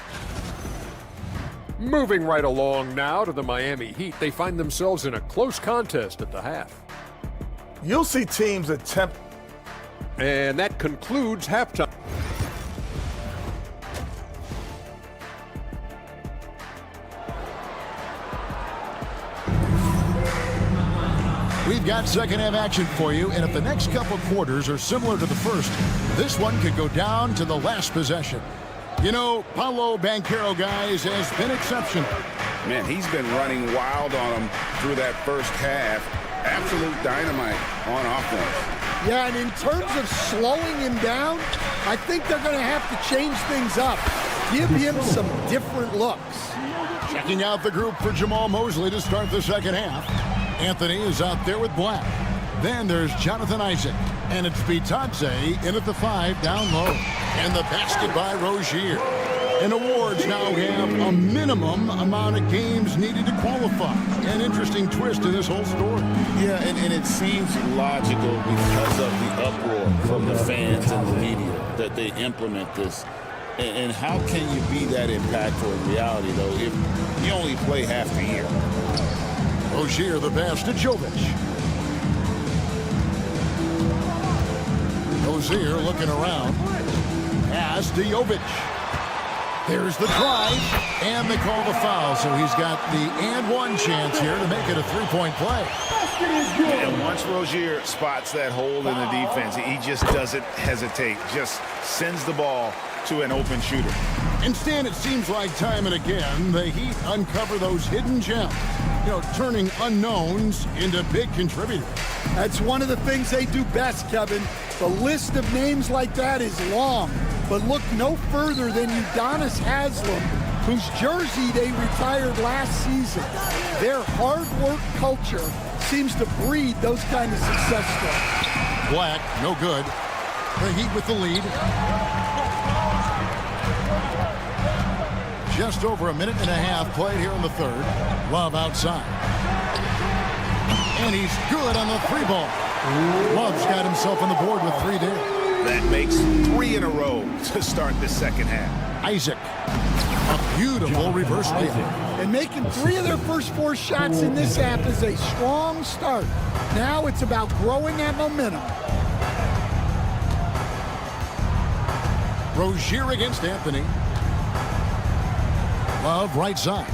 moving right along now to the Miami Heat. They find themselves in a close contest at the half. You'll see teams attempt. And that concludes halftime. We've got second half action for you, and if the next couple quarters are similar to the first, this one could go down to the last possession. You know, Paolo Banchero, guys, has been exceptional. Man, he's been running wild on him through that first half. Absolute dynamite on offense. Yeah, and in terms of slowing him down, I think they're going to have to change things up. Give him some different looks. Checking out the group for Jamal Mosley to start the second half. Anthony is out there with Black. Then there's Jonathan Isaac. And it's Bitadze in at the 5 down low. And the basket by Rozier. And awards now have a minimum amount of games needed to qualify. An interesting twist to this whole story. Yeah, and it seems logical because of the uproar from the fans and the media that they implement this. And how can you be that impactful in reality, though, if you only play half the year? Rozier the pass to Jovic. Rozier looking around. Pass to Jovic. There's the drive, and they call the foul. So he's got the and one chance here to make it a three-point play. And once Rozier spots that hole in the defense, he just doesn't hesitate. Just sends the ball to an open shooter. And Stan, it seems like time and again, the Heat uncover those hidden gems. You know, turning unknowns into big contributors. That's one of the things they do best, Kevin. The list of names like that is long, but look no further than Udonis Haslem, whose jersey they retired last season. Their hard work culture seems to breed those kind of success stories. Black, no good. The Heat with the lead. Just over a minute and a half played here in the third. Love outside. And he's good on the three ball. Love's got himself on the board with three there. That makes 3 in a row to start the second half. Isaac. A beautiful reverse layup. And making 3 of their first 4 shots in this half is a strong start. Now it's about growing that momentum. Rozier against Anthony. Love right side.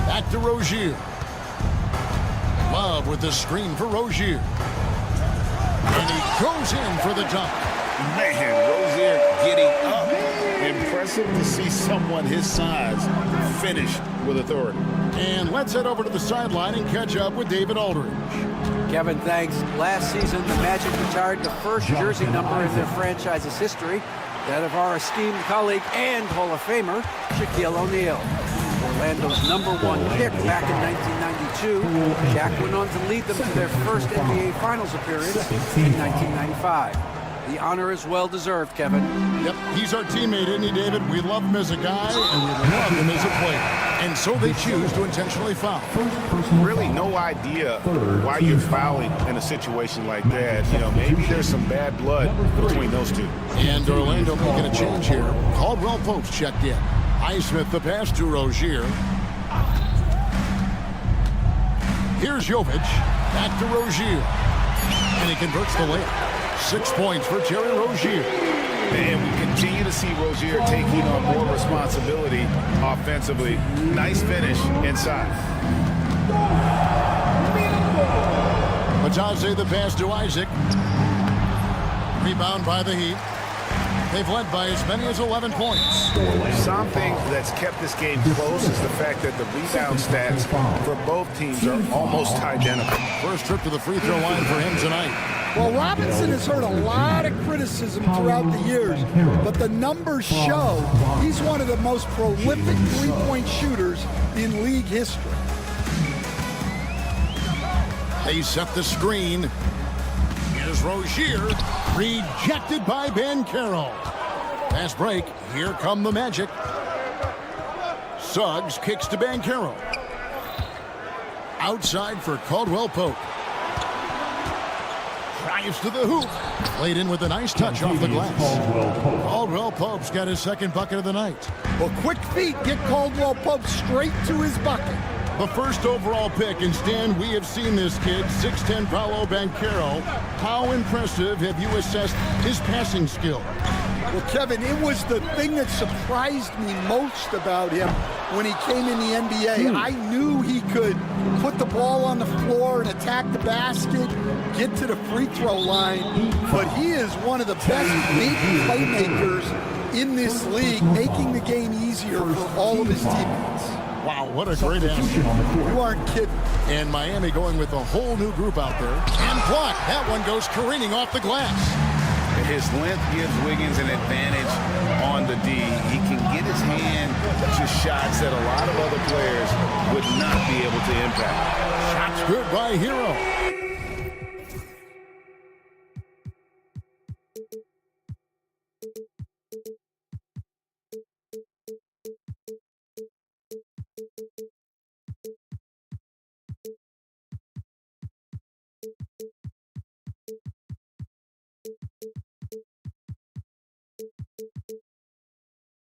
Back to Rozier. Love with the screen for Rozier. And he goes in for the dunk. Man, Rozier getting up. Impressive to see someone his size finish with authority. And let's head over to the sideline and catch up with David Aldridge. Kevin, thanks. Last season, the Magic retired the first jersey number in their franchise's history, that of our esteemed colleague and Hall of Famer, Shaquille O'Neal. Orlando's #1 pick back in 1992, Shaq went on to lead them to their first NBA Finals appearance in 1995. The honor is well-deserved, Kevin. Yep, he's our teammate, isn't he, David? We love him as a guy, and we love him as a player. And so they choose to intentionally foul. Really no idea why you're fouling in a situation like that. You know, maybe there's some bad blood between those two. And Orlando making a change here. Caldwell Pope's checked in. Highsmith the pass to Rozier. Here's Jovic. Back to Rozier. And he converts the layup. 6 points for Terry Rozier. And we continue to see Rozier taking on more responsibility offensively. Nice finish inside. Matadze the pass to Isaac. Rebound by the Heat. They've led by as many as 11 points. Something that's kept this game close is the fact that the rebound stats for both teams are almost identical. First trip to the free throw line for him tonight. Well, Robinson has heard a lot of criticism throughout the years, but the numbers show he's one of the most prolific three-point shooters in league history. They set the screen. Here's Rozier, rejected by Banchero. Fast break, here come the Magic. Suggs kicks to Banchero. Outside for Caldwell Pope. Drives to the hoop. Played in with a nice touch off the glass. Caldwell Pope's got his second bucket of the night. Well, quick feet get Caldwell Pope straight to his bucket. The first overall pick, and Stan, we have seen this kid, 6'10" Paolo Banchero. How impressive have you assessed his passing skill? Well, Kevin, it was the thing that surprised me most about him when he came in the NBA. I knew he could put the ball on the floor and attack the basket, get to the free throw line, but he is one of the best big playmakers in this league, making the game easier for all of his teammates. Wow, what a great answer. You aren't kidding. And Miami going with a whole new group out there. And blocked. That one goes careening off the glass. His length gives Wiggins an advantage on the D. He can get his hand to shots that a lot of other players would not be able to impact. Shots good by Hero.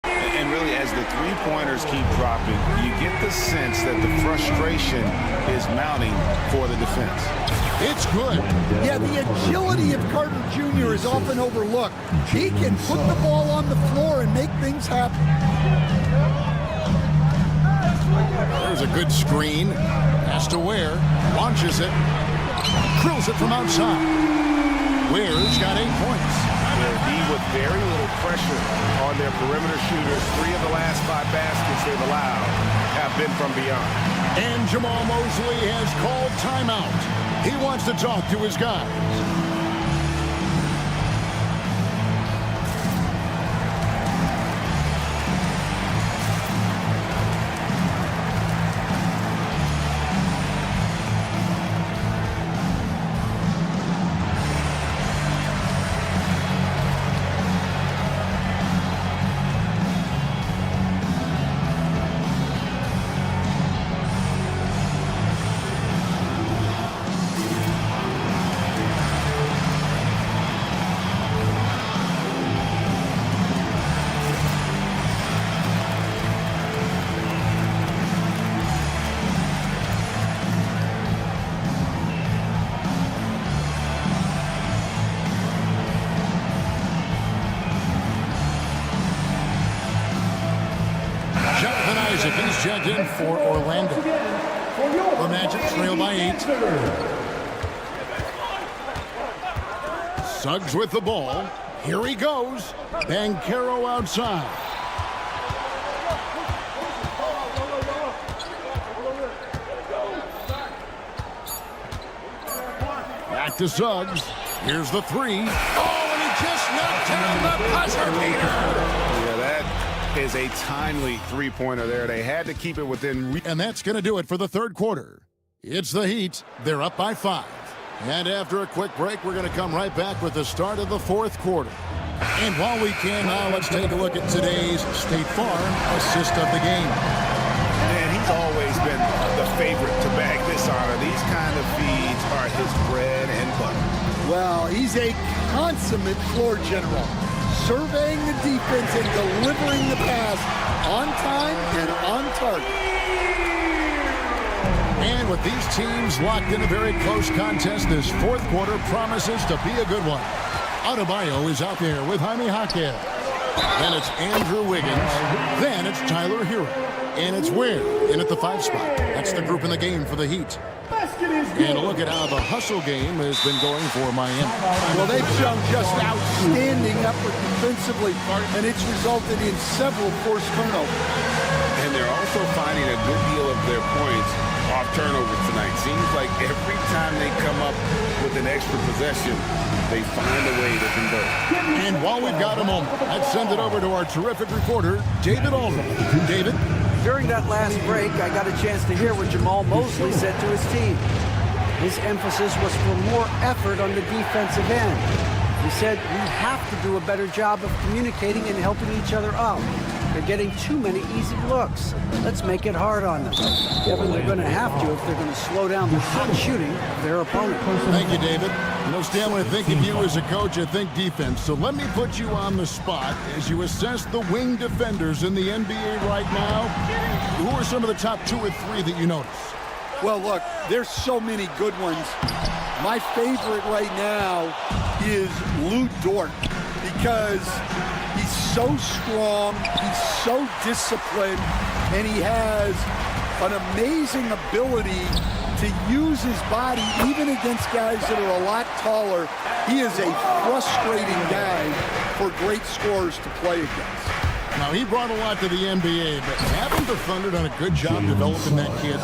And really, as the three-pointers keep dropping, you get the sense that the frustration is mounting for the defense. It's good. Yeah, the agility of Carter Jr. is often overlooked. He can put the ball on the floor and make things happen. There's a good screen. Pass to Ware. Launches it. Drills it from outside. Ware's got 8 points. Will be with very little pressure on their perimeter shooters. 3 of the last 5 baskets they've allowed have been from beyond. And Jamal Mosley has called timeout. He wants to talk to his guys. He's checked in for Orlando. The Magic trail by 8. Suggs with the ball. Here he goes. Banchero outside. Back to Suggs. Here's the 3. Oh, and he just knocked down the buzzer beater. Yeah, that is a timely three-pointer there. They had to keep it within and that's going to do it for the third quarter. It's the Heat. They're up by 5. And after a quick break, we're going to come right back with the start of the fourth quarter. And while we can now, let's take a look at today's State Farm assist of the game. Man, he's always been the favorite to bag this honor. These kind of feeds are his bread and butter. Well, he's a consummate floor general, surveying the defense and delivering the pass on time and on target. And with these teams locked in a very close contest, this fourth quarter promises to be a good one. Adebayo is out there with Jaime Jaquez. Then it's Andrew Wiggins. Then it's Tyler Hero. And it's Ware in at the 5 spot. That's the group in the game for the Heat. And look at how the hustle game has been going for Miami. Well, they've shown just outstanding effort defensively, and it's resulted in several forced turnovers. And they're also finding a good deal of their points off turnovers tonight. Seems like every time they come up with an extra possession, they find a way to convert. And while we've got a moment, let's send it over to our terrific reporter, David Aldridge. David? During that last break, I got a chance to hear what Jamal Mosley said to his team. His emphasis was for more effort on the defensive end. He said, we have to do a better job of communicating and helping each other out. They're getting too many easy looks. Let's make it hard on them. Kevin, they're going to have to if they're going to slow down the hot shooting of their opponent. Thank you, David. You know, Stan, when I think of you as a coach, I think defense. So let me put you on the spot as you assess the wing defenders in the NBA right now. Who are some of the top 2 or 3 that you notice? Well, look, there's so many good ones. My favorite right now is Lou Dort because he's so strong, he's so disciplined, and he has an amazing ability to use his body even against guys that are a lot taller. He is a frustrating guy for great scorers to play against. Now, he brought a lot to the NBA, but haven't the Thunder done a good job developing that kid?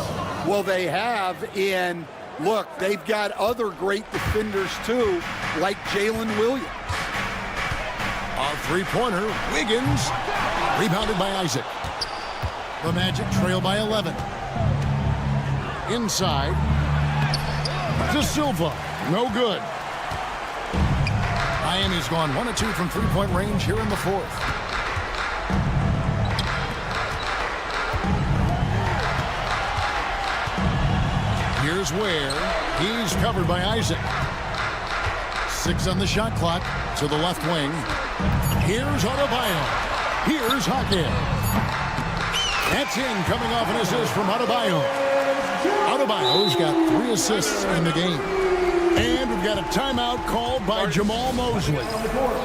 Well, they have, and look, they've got other great defenders too, like Jalen Williams. A three-pointer, Wiggins, rebounded by Isaac. The Magic trail by 11. Inside, De Silva, no good. Miami's gone 1 of 2 from three-point range here in the fourth. Here's Ware. He's covered by Isaac. 6 on the shot clock to the left wing. Here's Adebayo. Here's Hawkins. That's in, coming off an assist from Adebayo. Adebayo's got 3 assists in the game. And we've got a timeout called by Jamal Mosley.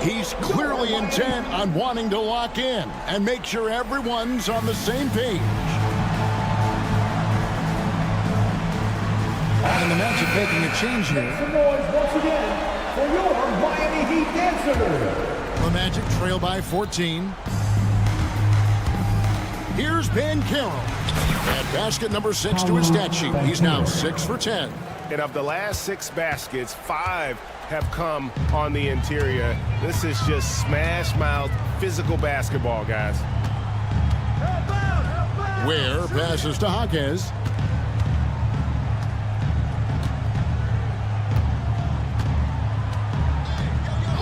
He's clearly intent on wanting to lock in and make sure everyone's on the same page. And the Magic making a change here. Make some noise once again for your Miami Heat dancer. The Magic trail by 14. Here's Banchero. And basket number 6 to his stat sheet. He's now 6 for 10. And of the last 6 baskets, 5 have come on the interior. This is just smash-mouth physical basketball, guys. Ware passes to Hawkins.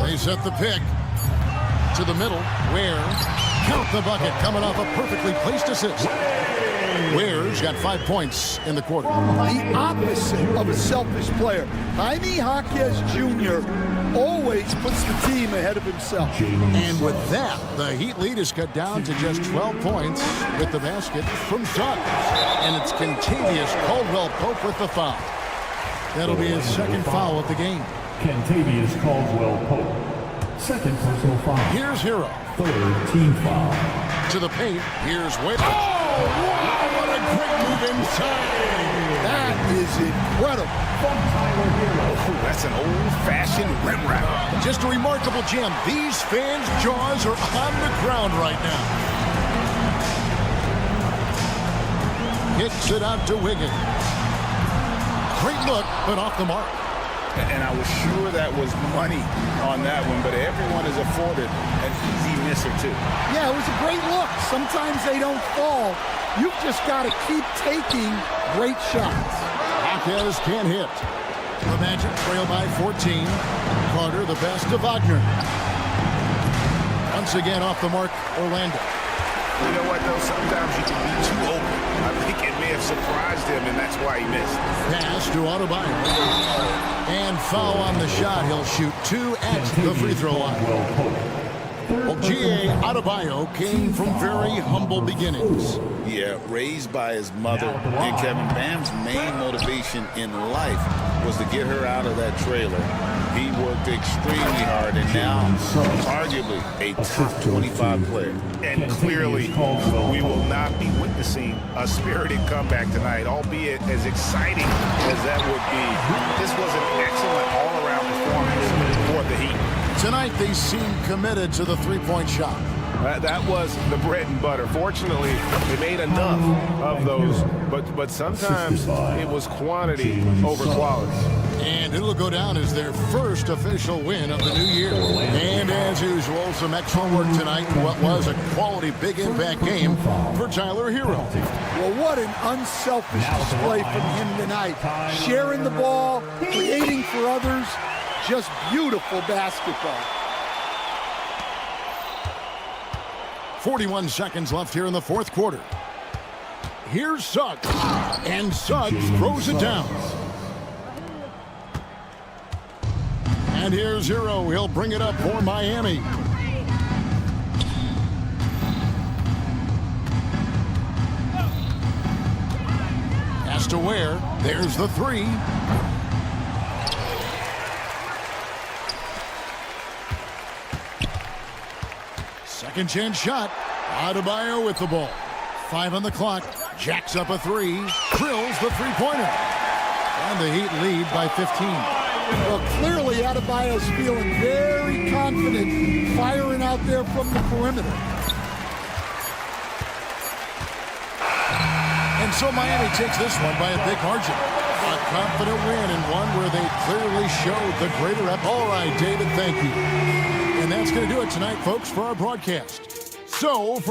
They set the pick to the middle. Ware, count the bucket, coming off a perfectly placed assist. Ware's got 5 points in the quarter. The opposite of a selfish player. Jaime Jaquez Jr. always puts the team ahead of himself. And with that, the Heat lead is cut down to just 12 points with the basket from Suggs. And it's Kentavious Caldwell-Pope with the foul. That'll be his 2nd foul of the game. Kentavious Caldwell-Pope. 2nd personal foul. Here's Hero. 3rd team foul. To the paint. Here's Wade. Oh, wow, what a great move inside. That is incredible. Oh, that's an old-fashioned rim wrap. Just a remarkable jam. These fans' jaws are on the ground right now. Hits it out to Wiggins. Great look, but off the mark. And I was sure that was money on that one, but everyone is afforded an easy misser, too. Yeah, it was a great look. Sometimes they don't fall. You've just got to keep taking great shots. Hawkins can't hit. The Magic trail by 14. Carter, the best to Wagner. Once again off the mark, Orlando. You know what, though? Sometimes you can be too open. I think it may have surprised him, and that's why he missed. Pass to Adebayo. And foul on the shot. He'll shoot 2 at the free throw line. Well, G.A. Adebayo came from very humble beginnings. Yeah, raised by his mother. And Kevin Bam's main motivation in life was to get her out of that trailer. He worked extremely hard, and now arguably a top 25 player. And clearly, we will not be witnessing a spirited comeback tonight, albeit as exciting as that would be. This was an excellent all-around performance for the Heat. Tonight, they seem committed to the three-point shot. That was the bread and butter. Fortunately, they made enough of those, but sometimes it was quantity over quality. And it'll go down as their first official win of the new year. And as usual, some excellent work tonight in what was a quality big impact game for Tyler Hero. Well, what an unselfish display from him tonight. Sharing the ball, creating for others, just beautiful basketball. 41 seconds left here in the fourth quarter. Here's Suggs, and Suggs throws it down. And here's Hero. He'll bring it up for Miami. Pass to Ware. There's the three. Second chance shot. Adebayo with the ball. 5 on the clock. Jacks up a three. Drills the three-pointer. And the Heat lead by 15. Well, clearly Adebayo's feeling very confident firing out there from the perimeter. And so Miami takes this one by a big margin. A confident win and one where they clearly showed the greater effort. All right, David, thank you. And that's going to do it tonight, folks, for our broadcast. So...